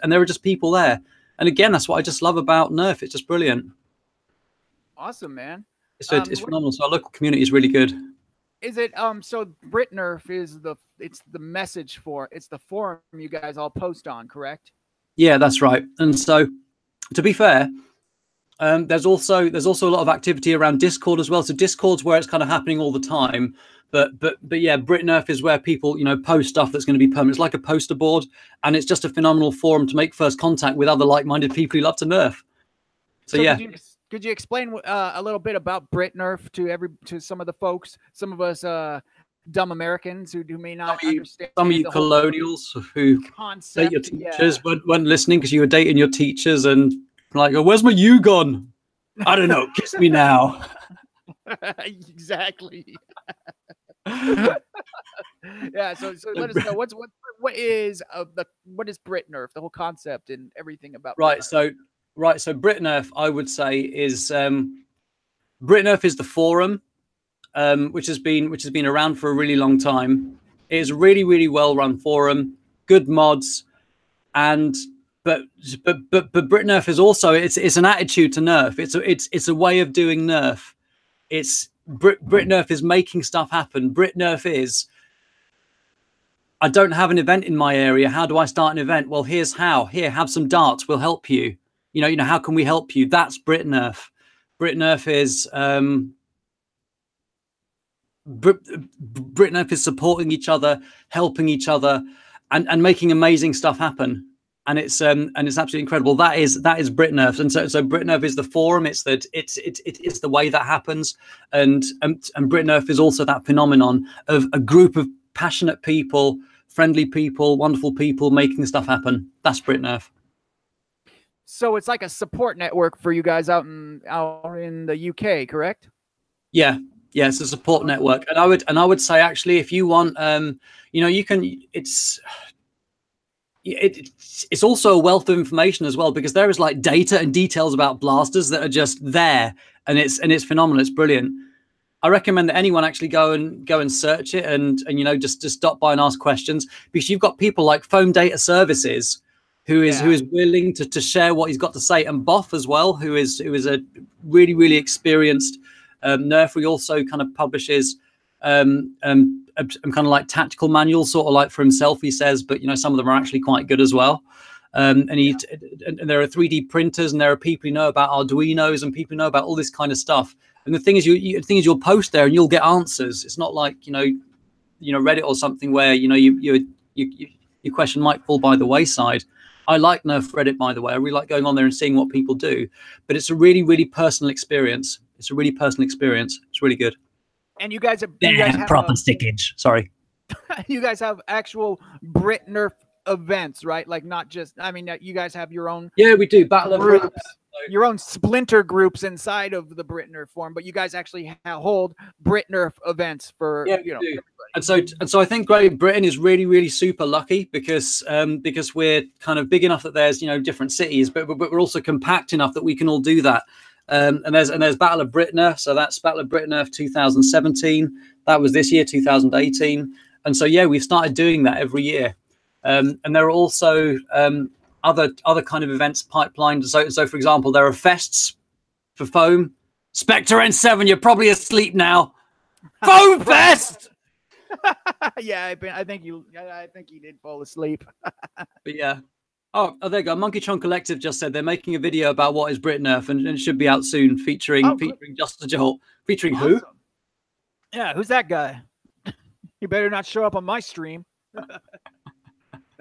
there are just people there. And again, that's what I just love about Nerf. It's just brilliant. Awesome, man. It's phenomenal. So our local community is really good. Is it so BritNerf is the message for it's the forum you guys all post on, correct? Yeah, that's right. And so, to be fair, there's also a lot of activity around Discord as well. So Discord's where it's kind of happening all the time. But yeah, BritNerf is where people, you know, post stuff that's going to be permanent. It's like a poster board, and it's just a phenomenal forum to make first contact with other like-minded people who love to Nerf. So yeah. Could you explain a little bit about BritNerf to some of the folks, some of us dumb Americans who may not understand? Some of you colonials who date your teachers weren't listening because you were dating your teachers and like, oh, where's my you gone? I don't know. Kiss me now. Exactly. Yeah. So let us know what is BritNerf, the whole concept and everything about. Right. BritNerf. So BritNerf, I would say, is BritNerf is the forum, which has been around for a really long time. It is a really well run forum, good mods, but BritNerf is also it's an attitude to Nerf. It's a way of doing Nerf. BritNerf is making stuff happen. BritNerf is, I don't have an event in my area. How do I start an event? Well, here's how. Here, have some darts. We'll help you. You know, how can we help you? That's BritNerf. BritNerf is BritNerf is supporting each other, helping each other, and making amazing stuff happen. And it's absolutely incredible. That is BritNerf. And so BritNerf is the forum. It's the way that happens. And BritNerf is also that phenomenon of a group of passionate people, friendly people, wonderful people making stuff happen. That's BritNerf. So it's like a support network for you guys out in the UK, correct? Yeah, it's a support network, and I would say actually, if you want, you know, you can. It's also a wealth of information as well, because there is like data and details about blasters that are just there, and it's phenomenal. It's brilliant. I recommend that anyone actually go and search it, and you know, just stop by and ask questions, because you've got people like Foam Data Services, who is willing to share what he's got to say, and Boff as well, who is a really experienced Nerf. He also kind of publishes kind of like tactical manuals, sort of like for himself, he says, but you know, some of them are actually quite good as well. And there are 3D printers, and there are people who know about Arduinos, and people who know about all this kind of stuff. And the thing is, you'll post there and you'll get answers. It's not like you know Reddit or something where you know your question might fall by the wayside. I like Nerf Reddit, by the way. I really like going on there and seeing what people do. But it's a really personal experience. It's a really personal experience. It's really good. And you guys have proper stickage. Sorry. You guys have actual BritNerf events, right? Like not just. I mean, you guys have your own. Yeah, we do battle groups. Your own splinter groups inside of the BritNerf forum, but you guys actually hold BritNerf events for everybody. And so I think Great Britain is really super lucky because we're kind of big enough that there's different cities, but we're also compact enough that we can all do that. And there's Battle of BritNerf, so that's Battle of BritNerf 2017. That was this year, 2018, and so yeah, we've started doing that every year. And there are also other kind of events pipelined. So for example, there are fests for Foam. Spectre N7, you're probably asleep now. Foam Fest. Yeah, I think you did fall asleep. But yeah. Oh, there you go. Monkey Tron Collective just said they're making a video about what is BritNerf, and it should be out soon, featuring Just a Jolt. Featuring awesome. Who? Yeah, who's that guy? You better not show up on my stream.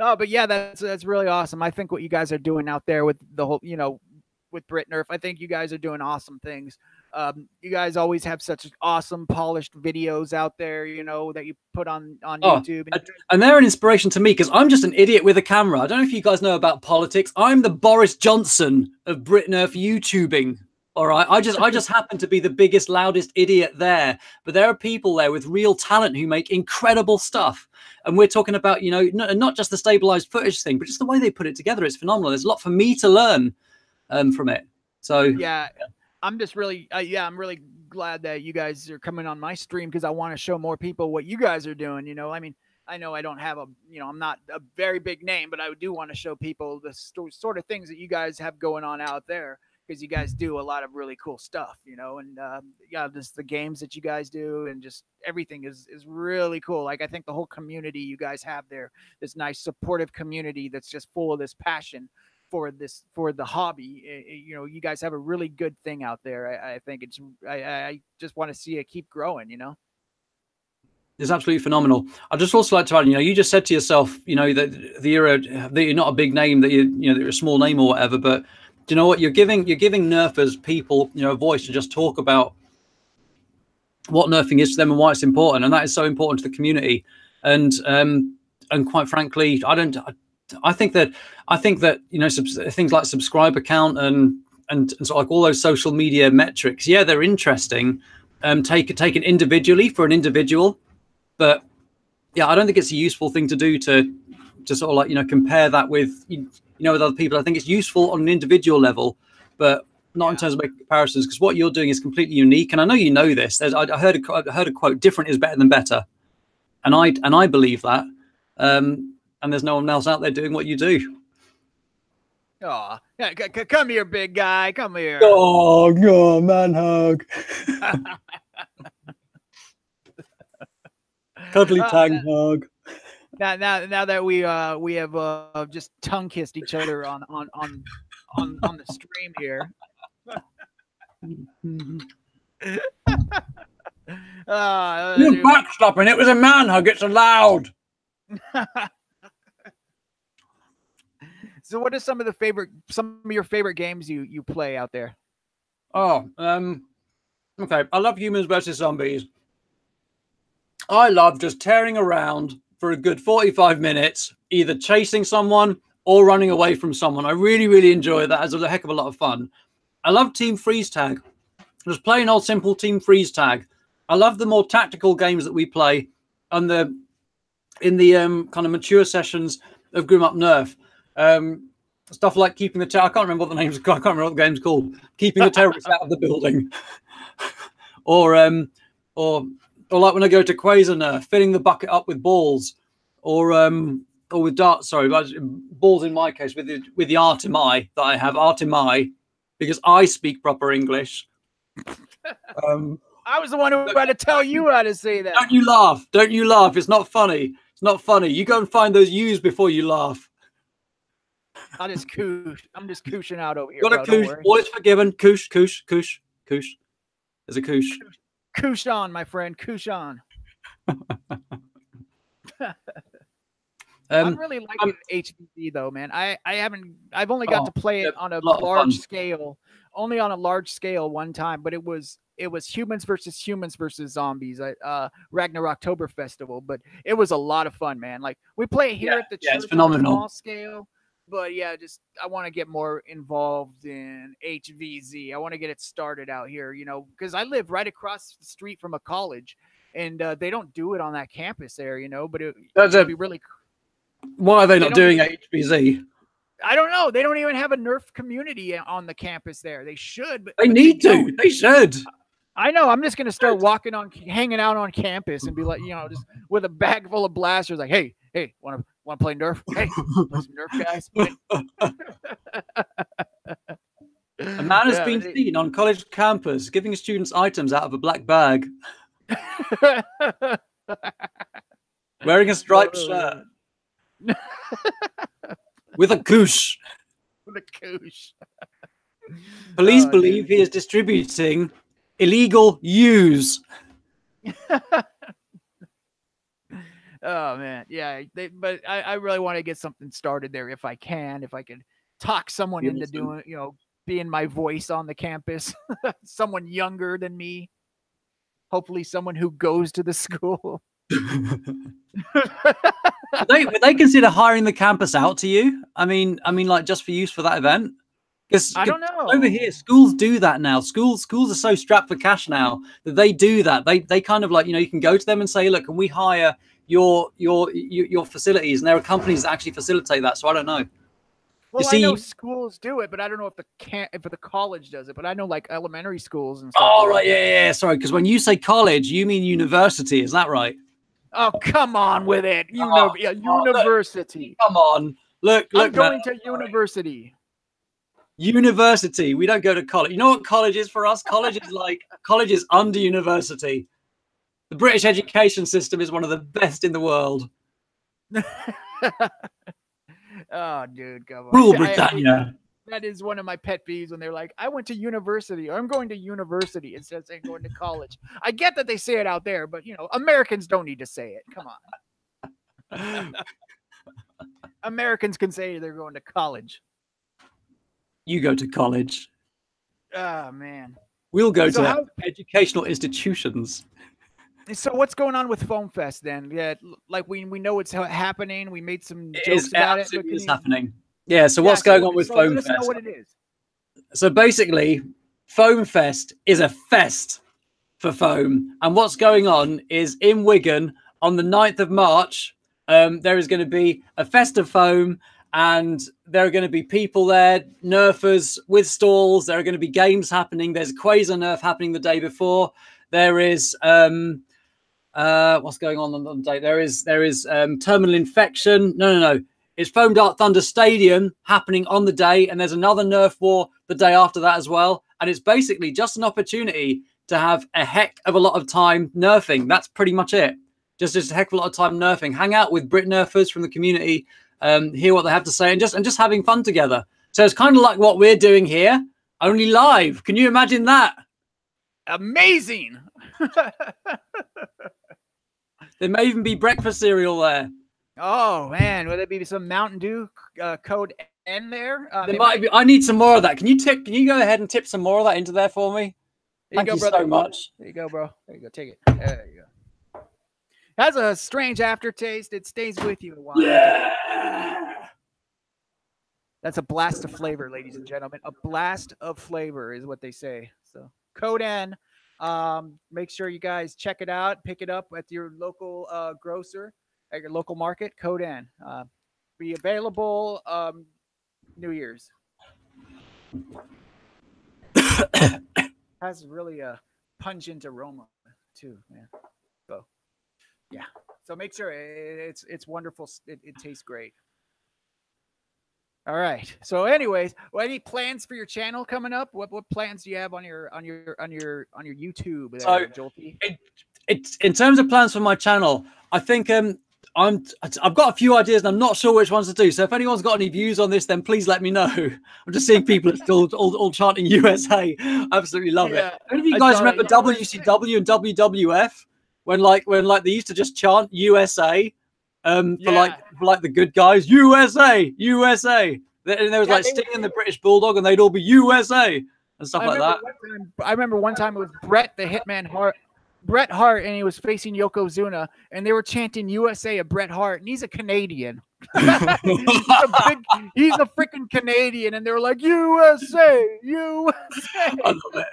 No, but yeah, that's really awesome. I think what you guys are doing out there with the whole, with Brit Nerf, I think you guys are doing awesome things. You guys always have such awesome, polished videos out there, that you put on YouTube. And they're an inspiration to me because I'm just an idiot with a camera. I don't know if you guys know about politics. I'm the Boris Johnson of Brit Nerf YouTubing. All right, I just happen to be the biggest, loudest idiot there. But there are people there with real talent who make incredible stuff. And we're talking about, not just the stabilized footage thing, but just the way they put it together. It's phenomenal. There's a lot for me to learn from it. So yeah, I'm just really, I'm really glad that you guys are coming on my stream because I want to show more people what you guys are doing. I mean, I know I don't have I'm not a very big name, but I do want to show people the sort of things that you guys have going on out there. Because you guys do a lot of really cool stuff, and just the games that you guys do and just everything is really cool. Like I think the whole community you guys have there, this nice supportive community that's just full of this passion for the hobby. You guys have a really good thing out there. I think I just want to see it keep growing. It's absolutely phenomenal. I'd just also like to add, you just said to yourself, that you're not a big name, that that you're a small name or whatever, but do you know what? You're giving nerfers people, a voice to just talk about what nerfing is to them and why it's important, and that is so important to the community. And quite frankly, I think that things like subscriber count and sort of like all those social media metrics, yeah, they're interesting. Taken individually for an individual, but yeah, I don't think it's a useful thing to do to sort of like compare that with with other people. I think it's useful on an individual level, but not in terms of making comparisons, because what you're doing is completely unique. And I know you know this. I heard a quote: "Different is better than better," and I believe that. And there's no one else out there doing what you do. Oh, yeah, come here, big guy. Come here. Oh, man hug. Cuddly tang hug. Now that we have just tongue kissed each other on the stream here. You're backslapping. It was a man hug. It's allowed. So, what are some of your favorite games you play out there? Oh, okay. I love Humans versus Zombies. I love just tearing around for a good 45 minutes, either chasing someone or running away from someone. I really, really enjoy that. It's a heck of a lot of fun. I love Team Freeze Tag. Just plain old simple Team Freeze Tag. I love the more tactical games that we play in the kind of mature sessions of Grim Up Nerf. Stuff like keeping the I can't remember what the name's. I can't remember what the game's called. Keeping the terrorists out of the building, or like when I go to Quasar Nerf, filling the bucket up with balls, or with darts. Sorry, balls in my case with the Artemai that I have, Artemai, because I speak proper English. I was the one who had to tell you how to say that. Don't you laugh? Don't you laugh? It's not funny. It's not funny. You go and find those U's before you laugh. I'm just cooshing out over here. Got a koosh. All is forgiven. Koosh. There's a koosh. Koosh on, my friend. Koosh on. I'm really liking HVZ though, man. I've only got to play it on a large scale, only on a large scale one time, but it was humans versus zombies at Ragnaroktober Festival, but it was a lot of fun, man. Like we play here at the church it's phenomenal. on a small scale, but yeah, I want to get more involved in HVZ. I want to get it started out here, because I live right across the street from a college, and they don't do it on that campus there, but it'd be really. Why are they not doing HVZ? I don't know. They don't even have a Nerf community on the campus there. They should, but they need to. They should. I know. I'm just gonna start hanging out on campus and be like, just with a bag full of blasters. Like, hey, want to play Nerf? Hey, play some Nerf, guys. A man has been seen on college campus giving students items out of a black bag, wearing a striped shirt. With a koosh. Police believe he is distributing illegal use. Oh man, yeah. But I really want to get something started there if I can. If I can talk someone into doing, being my voice on the campus. Someone younger than me. Hopefully, someone who goes to the school. Would they consider hiring the campus out to you? I mean, like just for use for that event? Because I don't know. Over here, schools do that now. Schools are so strapped for cash now that they do that. They kind of like, you can go to them and say, look, can we hire your facilities? And there are companies that actually facilitate that. So I don't know. Well, I know schools do it, but I don't know if the college does it. But I know like elementary schools and stuff. Oh, right, yeah. Sorry, because when you say college, you mean university. Is that right? Oh, come on with it. University. Look, come on. Look, I'm going to university. University. We don't go to college. You know what college is for us? College is under university. The British education system is one of the best in the world. Oh, dude, come on. Rule Britannia. That is one of my pet peeves when they're like, I went to university, or I'm going to university instead of saying going to college. I get that they say it out there, but, Americans don't need to say it. Come on. Americans can say they're going to college. You go to college. Oh, man. We'll go to educational institutions. So what's going on with Foam Fest then? Yeah, like we know it's happening. We made some jokes about it. It is happening. Yeah. So what's going on with Foam Fest? Let us know what it is. So basically, Foam Fest is a fest for foam, and what's going on is in Wigan on the 9th of March. There is going to be a fest of foam, and there are going to be people there, Nerfers with stalls. There are going to be games happening. There's Quasar Nerf happening the day before. There is what's going on the day? There is Terminal Infection. No. It's Foam Dart Thunder Stadium happening on the day, and there's another Nerf War the day after that as well. And it's basically just an opportunity to have a heck of a lot of time nerfing. That's pretty much it. Just a heck of a lot of time nerfing. Hang out with Brit Nerfers from the community, hear what they have to say, and just having fun together. So it's kind of like what we're doing here, only live. Can you imagine that? Amazing. There may even be breakfast cereal there. Oh man, will there be some Mountain Dew code N there? There might be. I need some more of that. Can you go ahead and tip some more of that into there for me? Thank you so much. There you go, bro. There you go. Take it. There you go. Has a strange aftertaste. It stays with you a while. Yeah. That's a blast of flavor, ladies and gentlemen. A blast of flavor is what they say. So code N. Make sure you guys check it out. Pick it up at your local grocer, at your local market. Code N. Be available New Year's. Has really a pungent aroma too, man. So yeah. So make sure it's wonderful. It tastes great. All right. So, anyways, any plans for your channel coming up? What plans do you have on your YouTube there, so Jolty? It's in terms of plans for my channel, I think I've got a few ideas and I'm not sure which ones to do. So if anyone's got any views on this, then please let me know. I'm just seeing people are still all chanting USA. I absolutely love it. Any of you guys remember WCW and WWF when they used to just chant USA? For like the good guys, USA. And there was like Sting and the British Bulldog, and they'd all be USA and stuff like that. I remember one time it was Bret Hart, and he was facing Yokozuna, and they were chanting USA of Bret Hart, and he's a Canadian. he's a freaking Canadian, and they were like USA. I love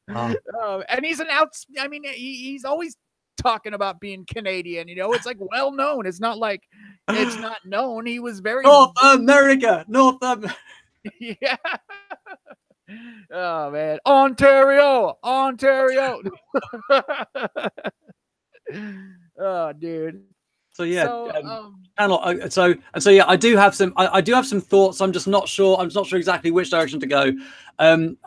it. And he's he's always talking about being Canadian, it's like well known. It's not like it's not known. He was very North America. Yeah. Oh man, Ontario. Oh dude. So yeah, yeah, I do have some thoughts. I'm just not sure. I'm not sure exactly which direction to go. I'm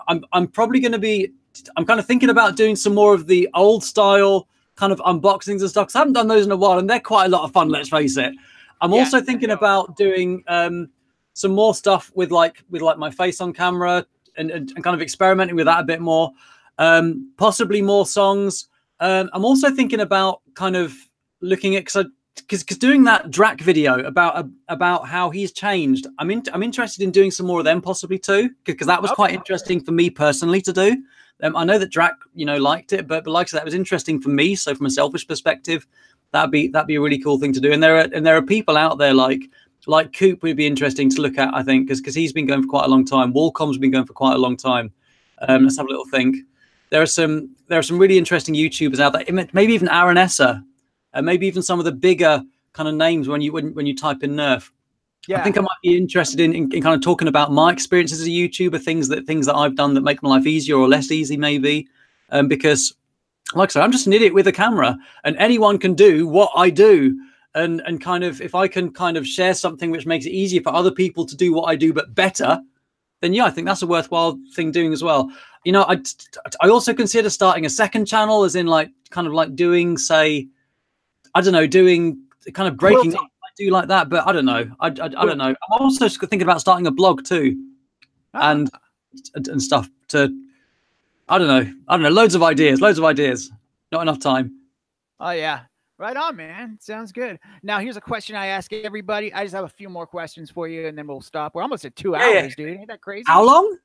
probably going to be. I'm kind of thinking about doing some more of the old style kind of unboxings and stuff, because I haven't done those in a while, and they're quite a lot of fun, let's face it. I'm also thinking about doing some more stuff with like my face on camera and kind of experimenting with that a bit more, possibly more songs. I'm also thinking about kind of looking at because doing that Drac video about how he's changed. I'm interested in doing some more of them possibly too, because that was quite interesting for me personally to do. I know that Drac, liked it, but like I said, that was interesting for me. So from a selfish perspective, that'd be a really cool thing to do. And there are people out there like Coop would be interesting to look at, I think, because he's been going for quite a long time. Wallcom's been going for quite a long time. Let's have a little think. There are some really interesting YouTubers out there. Maybe even Aaron Esser, and maybe even some of the bigger kind of names when you type in Nerf. Yeah. I think I might be interested in kind of talking about my experiences as a YouTuber, things that I've done that make my life easier or less easy, maybe. Because, like I said, I'm just an idiot with a camera, and anyone can do what I do. And kind of, if I can kind of share something which makes it easier for other people to do what I do but better, then yeah, I think that's a worthwhile thing doing as well. I also consider starting a second channel, as in doing, say, I don't know, doing kind of breaking up. I do like that, but I don't know. I don't know. I'm also thinking about starting a blog too, and stuff to. I don't know. Loads of ideas. Not enough time. Oh yeah. Right on, man. Sounds good. Now, here's a question I ask everybody. I just have a few more questions for you, and then we'll stop. We're almost at 2 hours, dude. Ain't that crazy? How long?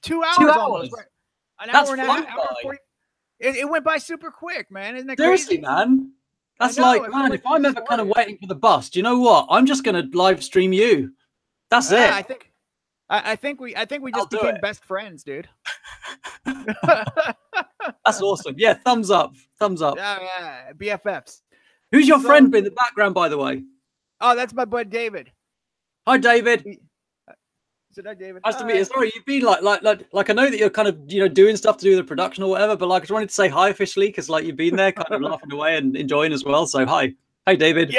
2 hours. 2 hours. Almost. An hour and a half. It went by super quick, man. Isn't that seriously, crazy? Man? That's like, man, if I'm ever kind of waiting for the bus, do you know what? I'm just going to live stream you. That's it. I think we just became best friends, dude. That's awesome. Yeah, thumbs up. Yeah, BFFs. Who's your friend in the background, by the way? Oh, that's my bud David. Hi, David. Hi, David. Nice to meet you. Sorry, you've been like I know that you're kind of doing stuff to do with the production or whatever, but I just wanted to say hi officially because you've been there, kind of laughing away and enjoying as well. So hi, David.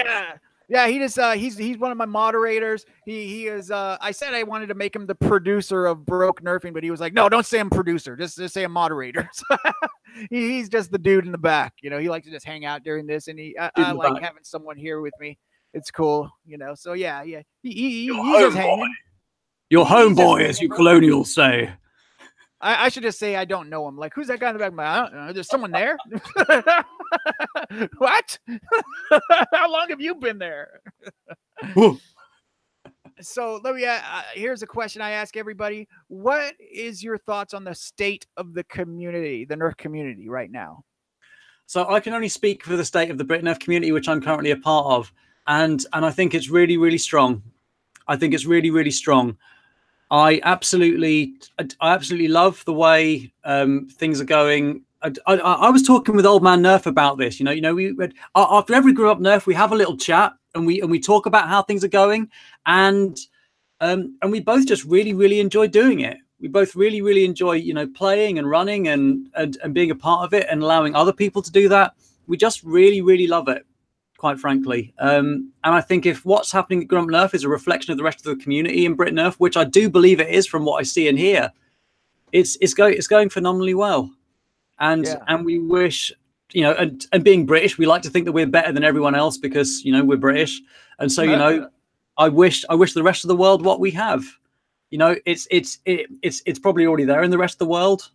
Yeah, he just he's one of my moderators. He is I said I wanted to make him the producer of Broke Nerfing, but he was like, no, don't say I'm producer, just say I'm moderator. So he's just the dude in the back. He likes to just hang out during this, and I like having someone here with me. It's cool, So yeah. He's just hanging. Your homeboy, as you colonials say. I should just say I don't know him. Like, who's that guy in the back? I don't know. There's someone there. What? How long have you been there? So let me. Here's a question I ask everybody: what is your thoughts on the state of the community, the Nerf community, right now? So I can only speak for the state of the Brit Nerf community, which I'm currently a part of, and I think it's really, really strong. I think it's really, really strong. I absolutely love the way things are going. I was talking with Old Man Nerf about this. We after every Grow Up Nerf, we have a little chat and we talk about how things are going, and we both just really, really enjoy doing it. We both really, really enjoy playing and running and being a part of it and allowing other people to do that. We just really, really love it, quite frankly. And I think if what's happening at Grump Nerf is a reflection of the rest of the community in Brit Nerf, which I do believe it is from what I see and hear, it's going phenomenally well. And we wish, and being British, we like to think that we're better than everyone else because we're British. And so I wish the rest of the world what we have. It's probably already there in the rest of the world.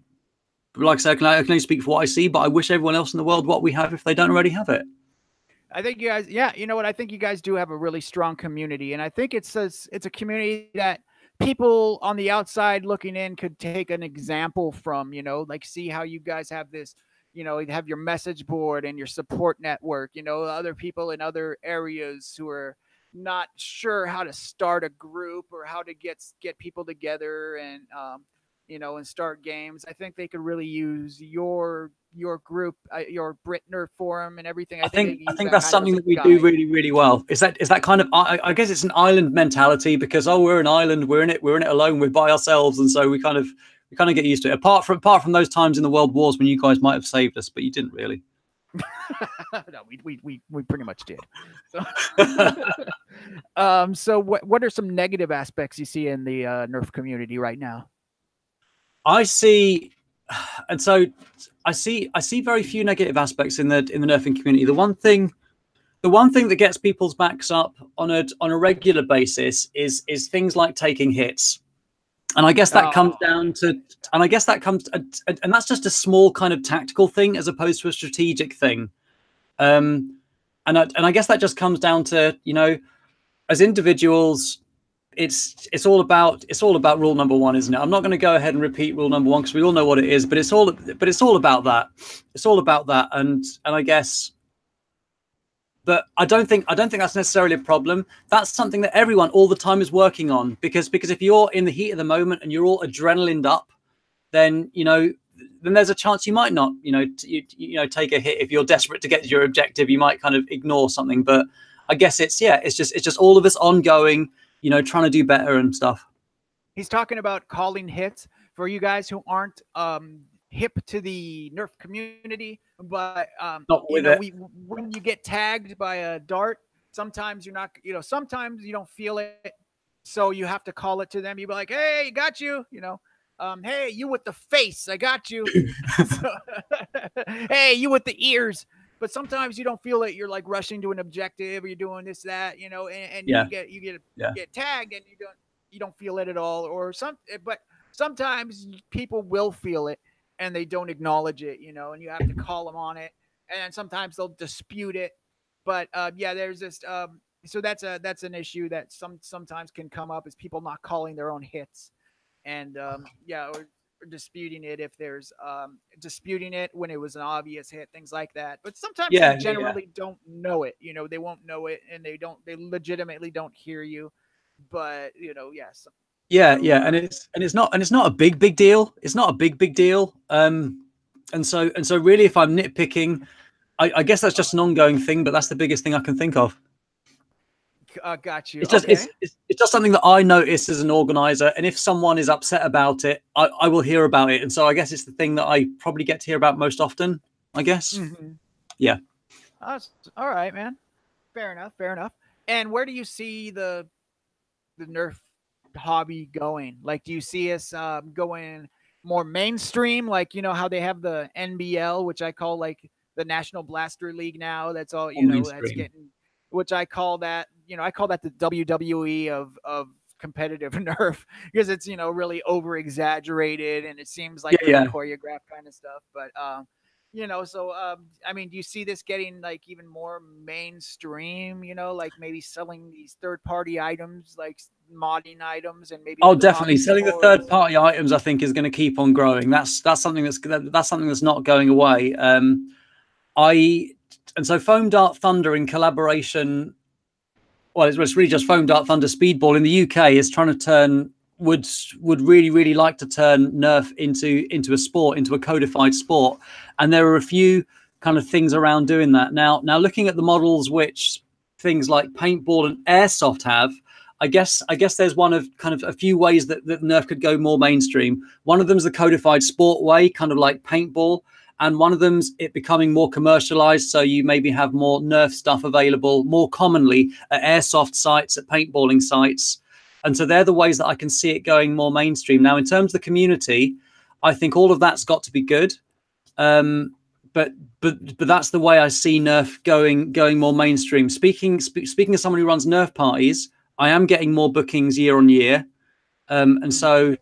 But like I said, I can only speak for what I see, but I wish everyone else in the world what we have if they don't already have it. I think you guys, I think you guys do have a really strong community, and I think it's a community that people on the outside looking in could take an example from, like see how you guys have this, you have your message board and your support network, other people in other areas who are not sure how to start a group or how to get people together and, and start games. I think they could really use your group, your Brit Nerf forum and everything. I think that's something that we do really, really well. Is that kind of, I guess it's an island mentality because, we're an island, we're in it alone, we're by ourselves. And so we kind of get used to it. Apart from those times in the world wars when you guys might have saved us, but you didn't really. No, we pretty much did. So, so what are some negative aspects you see in the Nerf community right now? I see very few negative aspects in the nerfing community. The one thing that gets people's backs up on a regular basis is things like taking hits. And I guess that comes down to, and that's just a small kind of tactical thing as opposed to a strategic thing. and I guess that just comes down to, you know, as individuals, it's all about rule number one, isn't it? I'm not going to go ahead and repeat rule number one because we all know what it is, but it's all about that. It's all about that, and I guess. But I don't think that's necessarily a problem. That's something that everyone all the time is working on, because if you're in the heat of the moment and you're all adrenalined up, then then there's a chance you might not take a hit. If you're desperate to get to your objective, you might kind of ignore something. But I guess it's just all of us ongoing, trying to do better and stuff. He's talking about calling hits for you guys who aren't hip to the Nerf community, but when you get tagged by a dart, sometimes you're not, sometimes you don't feel it, so you have to call it to them. You be like, hey, got you, hey, you with the face, I got you. Hey, you with the ears. But sometimes you don't feel it. You're like rushing to an objective, or you're doing this, that, and you get tagged, and you don't feel it at all, but sometimes people will feel it and they don't acknowledge it, and you have to call them on it, and sometimes they'll dispute it. But there's this. So that's an issue that sometimes can come up, is people not calling their own hits, and or disputing it if there's disputing it when it was an obvious hit, things like that. But sometimes they generally don't know it. They won't know it, and they legitimately don't hear you. But yes. Yeah, and it's not a big deal. It's not a big deal. And so really, if I'm nitpicking, I guess that's just an ongoing thing. But that's the biggest thing I can think of. Got you. It's just it's just something that I notice as an organizer, and if someone is upset about it, I will hear about it. And so I guess it's the thing that I probably get to hear about most often, I guess. Mm-hmm. Yeah. All right, man. Fair enough. And where do you see the Nerf hobby going? Like, do you see us going more mainstream, like how they have the NBL, which I call like the National Blaster League now? That's all that's getting, which I call that I call that the WWE of competitive Nerf, because it's really over exaggerated, and it seems like really choreographed kind of stuff. But so I mean, do you see this getting like even more mainstream, like maybe selling these third-party items, like modding items, and maybe definitely selling the third-party items, I think, is going to keep on growing. That's something that's not going away. And so Foam Dart Thunder, in collaboration, well, it's really just Foam Dart Thunder Speedball in the UK, is trying to turn would really like to turn Nerf into a sport, into a codified sport. And there are a few kind of things around doing that. Now looking at the models which things like paintball and airsoft have, I guess there's one of kind of a few ways that Nerf could go more mainstream. One of them is the codified sport way, kind of like paintball. And one of them's it becoming more commercialized, so you maybe have more Nerf stuff available more commonly at airsoft sites, at paintballing sites. And so they're the ways that I can see it going more mainstream. Now, in terms of the community, I think all of that's got to be good. But that's the way I see Nerf going more mainstream. Speaking as someone who runs Nerf parties, I am getting more bookings year on year. And so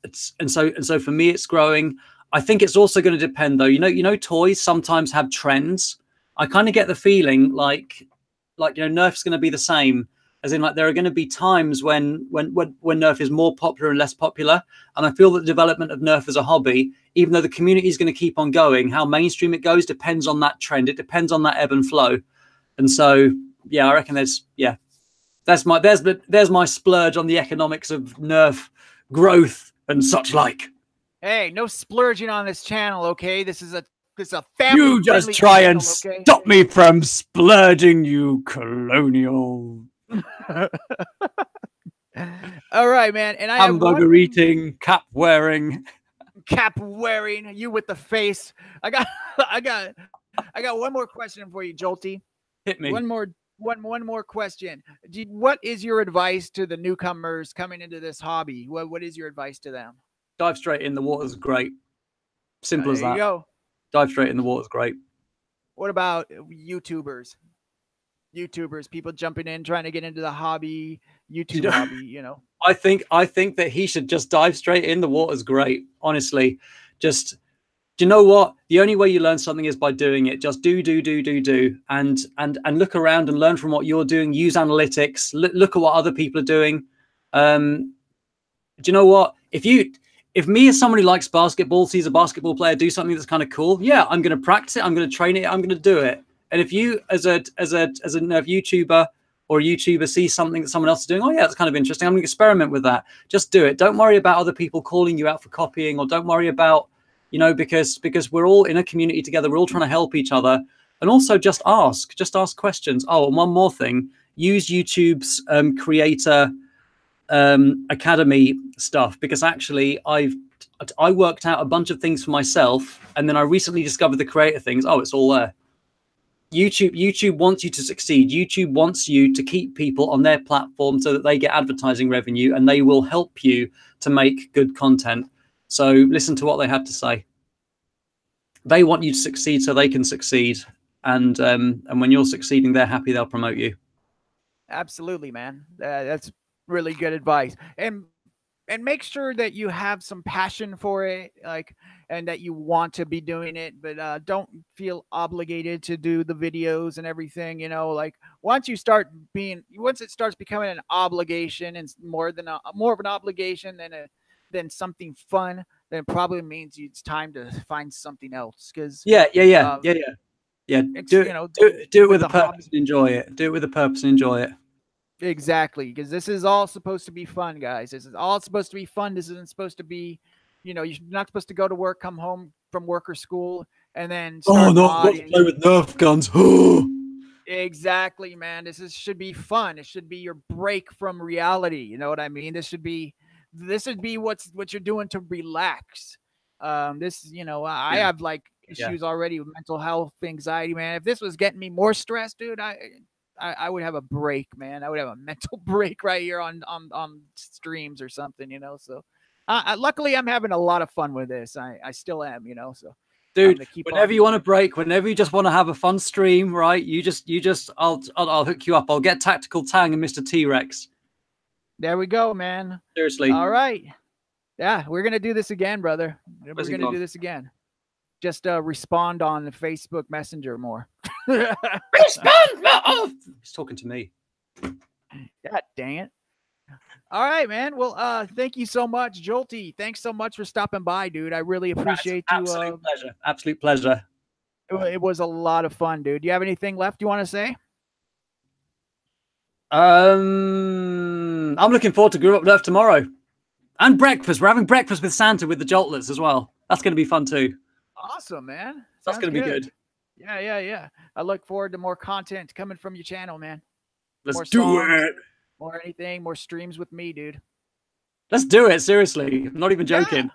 for me, it's growing. I think it's also going to depend, though. Toys sometimes have trends. I kind of get the feeling like Nerf's going to be the same, as in like there are going to be times when Nerf is more popular and less popular. And I feel that the development of Nerf as a hobby, even though the community is going to keep on going, how mainstream it goes depends on that trend. It depends on that ebb and flow. And so, I reckon there's my splurge on the economics of Nerf growth and such like. Hey, no splurging on this channel, okay? This is a family. You just try and stop me from splurging, you colonial. All right, man. And I hamburger eating, cap wearing, you with the face. I got one more question for you, Jolty. Hit me. One more question. What is your advice to the newcomers coming into this hobby? What is your advice to them? Dive straight in. The water's great. Simple as that. There you go. Dive straight in. The water's great. What about YouTubers? People jumping in, trying to get into the hobby, hobby, I think that he should just dive straight in. The water's great. Honestly, just Do you know what? The only way you learn something is by doing it. Just do, and look around and learn from what you're doing. Use analytics. Look at what other people are doing. Do you know what? If me as someone who likes basketball, sees a basketball player do something that's kind of cool, yeah, I'm going to practice it. I'm going to train it. I'm going to do it. And if you, as a Nerf YouTuber or a YouTuber, see something that someone else is doing, oh yeah, that's kind of interesting, I'm going to experiment with that. Just do it. Don't worry about other people calling you out for copying, or don't worry about, you know, because we're all in a community together. We're all trying to help each other. And also just ask questions. Oh, and one more thing, use YouTube's creator academy stuff, because actually I worked out a bunch of things for myself, and then I recently discovered the creator things. Oh, it's all there. YouTube wants you to succeed. YouTube wants you to keep people on their platform so that they get advertising revenue, and they will help you to make good content. So listen to what they have to say. They want you to succeed so they can succeed. And when you're succeeding, they're happy, they'll promote you. Absolutely, man. That's really good advice. And make sure that you have some passion for it, like, and that you want to be doing it, but don't feel obligated to do the videos and everything, you know, like once it starts becoming an obligation, and more of an obligation than something fun, then it probably means it's time to find something else. Because do it with a purpose and enjoy it. Do it with a purpose and enjoy it. Exactly, because this is all supposed to be fun, guys. This is all supposed to be fun. This isn't supposed to be, you know, you're not supposed to go to work, come home from work or school, and then start not to play with Nerf guns. Exactly, man. Should be fun. It should be your break from reality. You know what I mean? This should be what you're doing to relax. I have like issues already with mental health, anxiety, man. If this was getting me more stressed, dude, I would have a break, man. I would have a mental break right here on streams or something, you know. So luckily I'm having a lot of fun with this. I still am, you know. So dude, whenever you want to break, whenever you just want to have a fun stream, right? I'll hook you up. I'll get Tactical Tang and Mr. T-Rex. There we go, man. Seriously. All right. Yeah, we're going to do this again, brother. We're going to do this again. Just respond on the Facebook Messenger more. Respond more! Oh, he's talking to me. God dang it. All right, man. Well, thank you so much, Jolty. Thanks so much for stopping by, dude. I really appreciate you. Absolute pleasure. Absolute pleasure. It was a lot of fun, dude. Do you have anything left you want to say? I'm looking forward to Grew Up Nerf tomorrow. And breakfast. We're having breakfast with Santa with the Joltlets as well. That's going to be fun too. Awesome, man. That's going to be good. Yeah. I look forward to more content coming from your channel, man. Let's do it. More anything, more streams with me, dude. Let's do it. Seriously. I'm not even joking.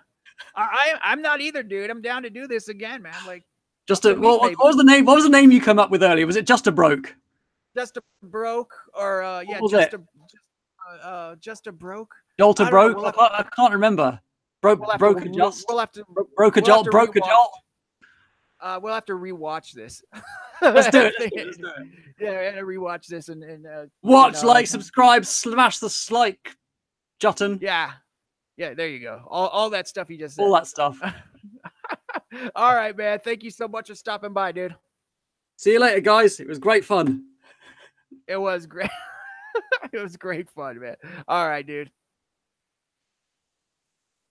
Yeah. I'm not either, dude. I'm down to do this again, man. Like, what was the name? What was the name you come up with earlier? Was it Just a Broke? Just a Broke, or just a Broke. Jolt a Broke. I can't remember. Broke a Jolt. Broke a Jolt. Broke a Jolt. We'll have to rewatch this. Let's do it. Yeah, I had to rewatch this and watch, like, subscribe, smash the like button. Yeah, there you go. All that stuff you just said. All that stuff. All right, man. Thank you so much for stopping by, dude. See you later, guys. It was great fun. It was great. It was great fun, man. All right, dude.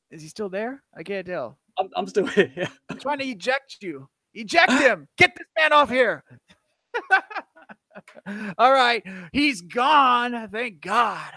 Is he still there? I can't tell. I'm still here. I'm trying to eject you. Eject him. Get this man off here. All right. He's gone. Thank God.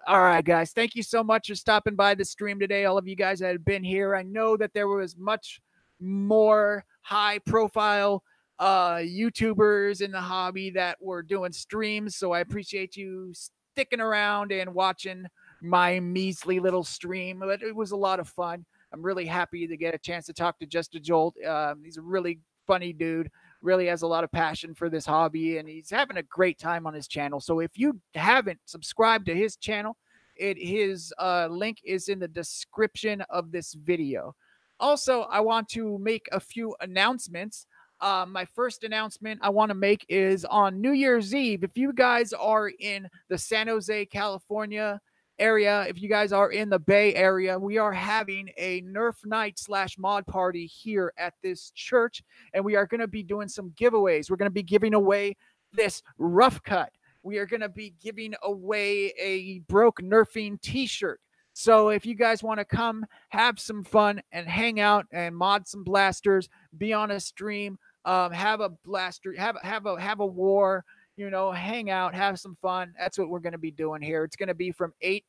All right, guys. Thank you so much for stopping by the stream today. All of you guys that have been here. I know that there was much more high-profile YouTubers in the hobby that were doing streams, so I appreciate you sticking around and watching my measly little stream. But it was a lot of fun. I'm really happy to get a chance to talk to Just a Jolt. He's a really funny dude, really has a lot of passion for this hobby, and he's having a great time on his channel. So if you haven't subscribed to his channel, his link is in the description of this video. Also, I want to make a few announcements. My first announcement I want to make is on New Year's Eve. If you guys are in the San Jose, California area, if you guys are in the Bay Area, we are having a Nerf night / mod party here at this church, and we are going to be doing some giveaways. We're going to be giving away this rough cut. We are going to be giving away a broke Nerfing t-shirt. So if you guys want to come have some fun and hang out and mod some blasters, be on a stream, have a blaster, have a war, you know, hang out, have some fun. That's what we're going to be doing here. It's going to be from 8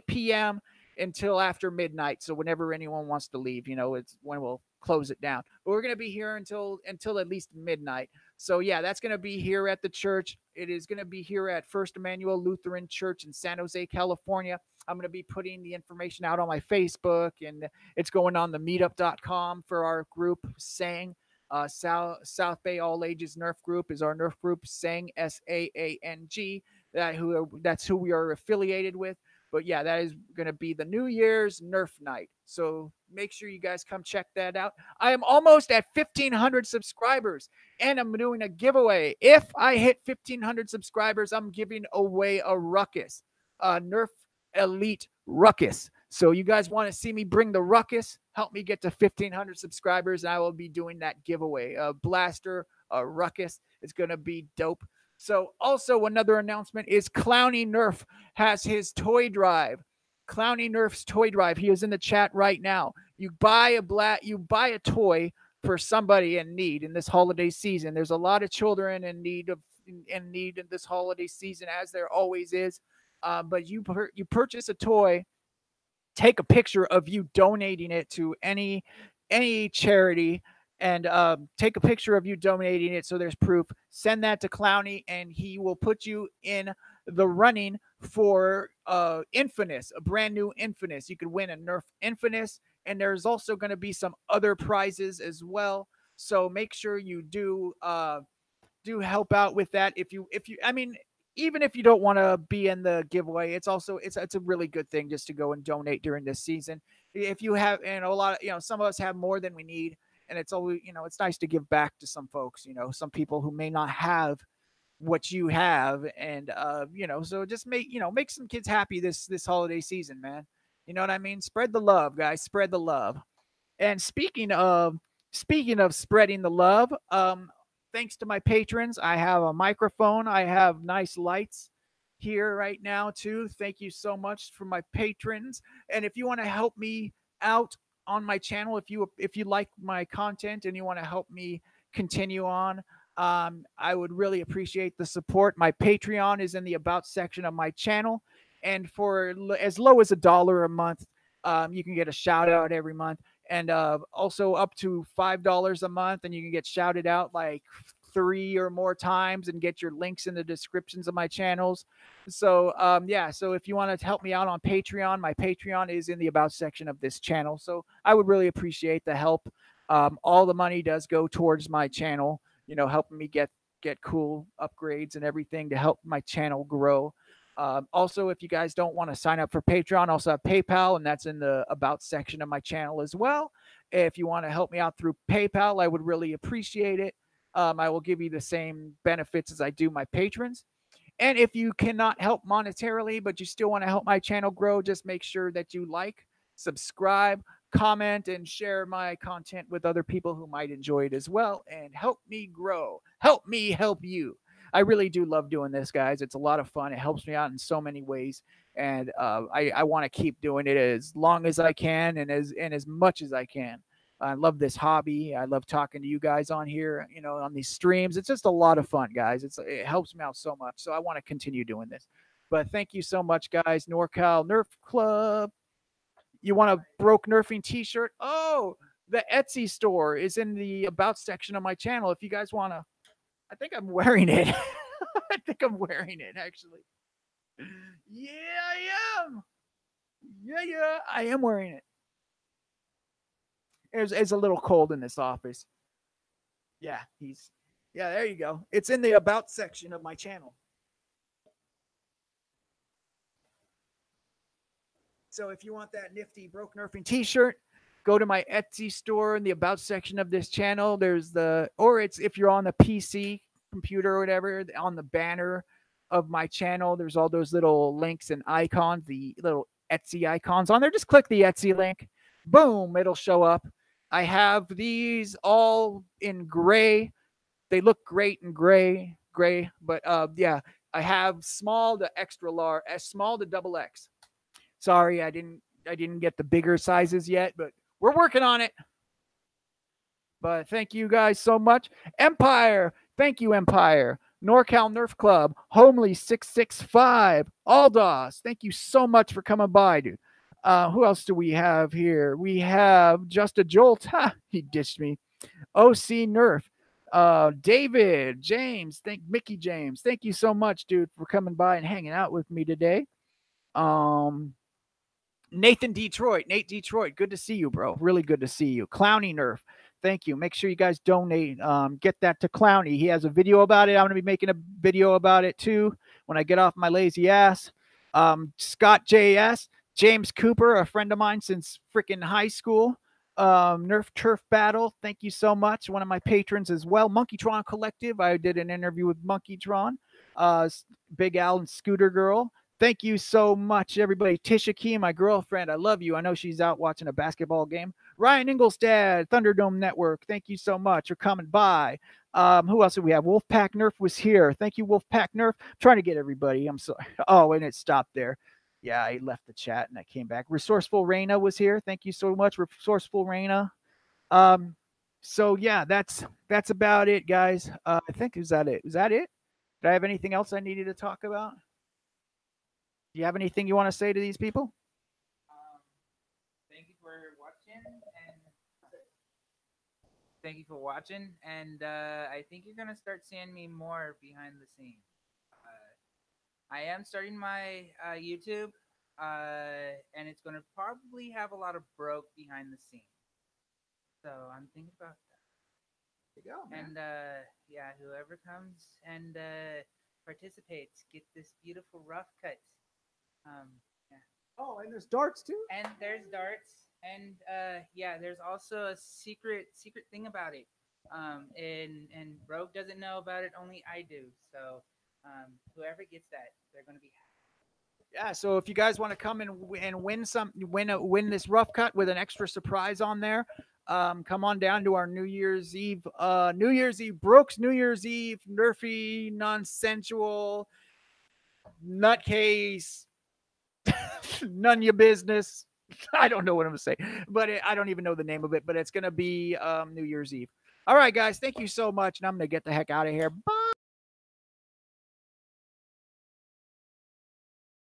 p.m. until after midnight. So whenever anyone wants to leave, you know, it's when we'll close it down. But we're going to be here until at least midnight. So yeah, that's going to be here at the church. It is going to be here at First Emmanuel Lutheran Church in San Jose, California. I'm going to be putting the information out on my Facebook, and it's going on the meetup.com for our group, Sang. South Bay All Ages Nerf Group is our Nerf group, Sang, SAANG. That's who we are affiliated with. But yeah, that is going to be the New Year's Nerf night. So make sure you guys come check that out. I am almost at 1,500 subscribers, and I'm doing a giveaway. If I hit 1,500 subscribers, I'm giving away a Ruckus, a Nerf Elite Ruckus. So you guys want to see me bring the Ruckus? Help me get to 1,500 subscribers, and I will be doing that giveaway. A blaster, a Ruckus. It's going to be dope. So also another announcement is Clowny Nerf has his toy drive. Clowny Nerf's toy drive. He is in the chat right now. You buy a toy for somebody in need in this holiday season. There's a lot of children in need in this holiday season, as there always is. But you purchase a toy, take a picture of you donating it to any charity, and take a picture of you donating it so there's proof. Send that to Clowny, and he will put you in the running for Infinus, a brand new Infinus. You could win a Nerf Infinus, and there's also going to be some other prizes as well. So make sure you do help out with that. Even if you don't want to be in the giveaway, it's a really good thing just to go and donate during this season. If you have, and a lot of, some of us have more than we need, and it's always, it's nice to give back to some folks, some people who may not have what you have, and so just make some kids happy this holiday season, man. You know what I mean? Spread the love, guys. Spread the love. And speaking of spreading the love, thanks to my patrons, I have a microphone. I have nice lights here right now too. Thank you so much for my patrons. And if you want to help me out on my channel, if you like my content and you want to help me continue on, I would really appreciate the support. My Patreon is in the About section of my channel, and for as low as $1 a month, you can get a shout out every month, and also up to $5 a month, and you can get shouted out like 3 or more times and get your links in the descriptions of my channels. So so if you want to help me out on Patreon, my Patreon is in the About section of this channel. So I would really appreciate the help. All the money does go towards my channel, helping me get cool upgrades and everything to help my channel grow. Also, if you guys don't want to sign up for Patreon, I also have PayPal, and that's in the About section of my channel as well. If you want to help me out through PayPal, I would really appreciate it. I will give you the same benefits as I do my patrons. And if you cannot help monetarily, but you still want to help my channel grow, just make sure that you like, subscribe, comment, and share my content with other people who might enjoy it as well, and help me grow. Help me help you. I really do love doing this, guys. It's a lot of fun. It helps me out in so many ways, and I want to keep doing it as long as I can and as much as I can. I love this hobby. I love talking to you guys on here, on these streams. It's just a lot of fun, guys. It helps me out so much. So I want to continue doing this. But thank you so much, guys. NorCal Nerf Club. You want a broke Nerfing t-shirt? Oh, the Etsy store is in the About section of my channel. If you guys want to, I think I'm wearing it. I think I'm wearing it, actually. Yeah, I am. Yeah, I am wearing it. It's a little cold in this office. Yeah, there you go. It's in the About section of my channel. So if you want that nifty broke Nerfing t-shirt, go to my Etsy store in the About section of this channel. If you're on the PC computer or whatever, on the banner, of my channel, there's all those little links and icons, the little Etsy icons on there. Just click the Etsy link. Boom, it'll show up. I have these all in gray. They look great in gray, but yeah, I have small to extra large, small to double X. Sorry, I didn't get the bigger sizes yet, but we're working on it. But thank you guys so much. Empire, thank you, Empire. NorCal Nerf Club, Homely665, Aldos, thank you so much for coming by, dude. Who else do we have here? We have just a Jolt. Ha, he ditched me. OC Nerf. David, James, Mickey James. Thank you so much, dude, for coming by and hanging out with me today. Nathan Detroit. Nate Detroit. Good to see you, bro. Really good to see you. Clowny Nerf. Thank you. Make sure you guys donate. Get that to Clowny. He has a video about it. I'm going to be making a video about it too when I get off my lazy ass. Scott JS, James Cooper, a friend of mine since freaking high school. NerfTurfBattle. Thank you so much. One of my patrons as well. Monkeytron Collective. I did an interview with Monkeytron. Big Al and Scooter Girl. Thank you so much, everybody. Tisha Key, my girlfriend. I love you. I know she's out watching a basketball game. Ryan Ingolstad, Thunderdome Network. Thank you so much for coming by. Who else do we have? Wolfpack Nerf was here. Thank you, Wolfpack Nerf. I'm trying to get everybody. I'm sorry. Oh, and it stopped there. Yeah, I left the chat and I came back. Resourceful Reina was here. Thank you so much, Resourceful Reina. So yeah, that's about it, guys. I think is that it? Is that it? Did I have anything else I needed to talk about? Do you have anything you want to say to these people? Thank you for watching, and I think you're gonna start seeing me more behind the scenes. I am starting my YouTube, and it's gonna probably have a lot of broke behind the scenes. So I'm thinking about that. There you go, man. And yeah, whoever comes and participates, get this beautiful rough cut. Yeah. Oh, and there's darts too. And there's darts, and yeah, there's also a secret thing about it. And Rogue doesn't know about it. Only I do. So whoever gets that, they're gonna be happy. Yeah. So if you guys want to come and win this rough cut with an extra surprise on there, come on down to our New Year's Eve Brooks New Year's Eve Nerfy non-sensual nutcase. None your business. I don't know what I'm gonna say, but I don't even know the name of it. But it's gonna be New Year's Eve. All right, guys. Thank you so much, and I'm gonna get the heck out of here. Bye.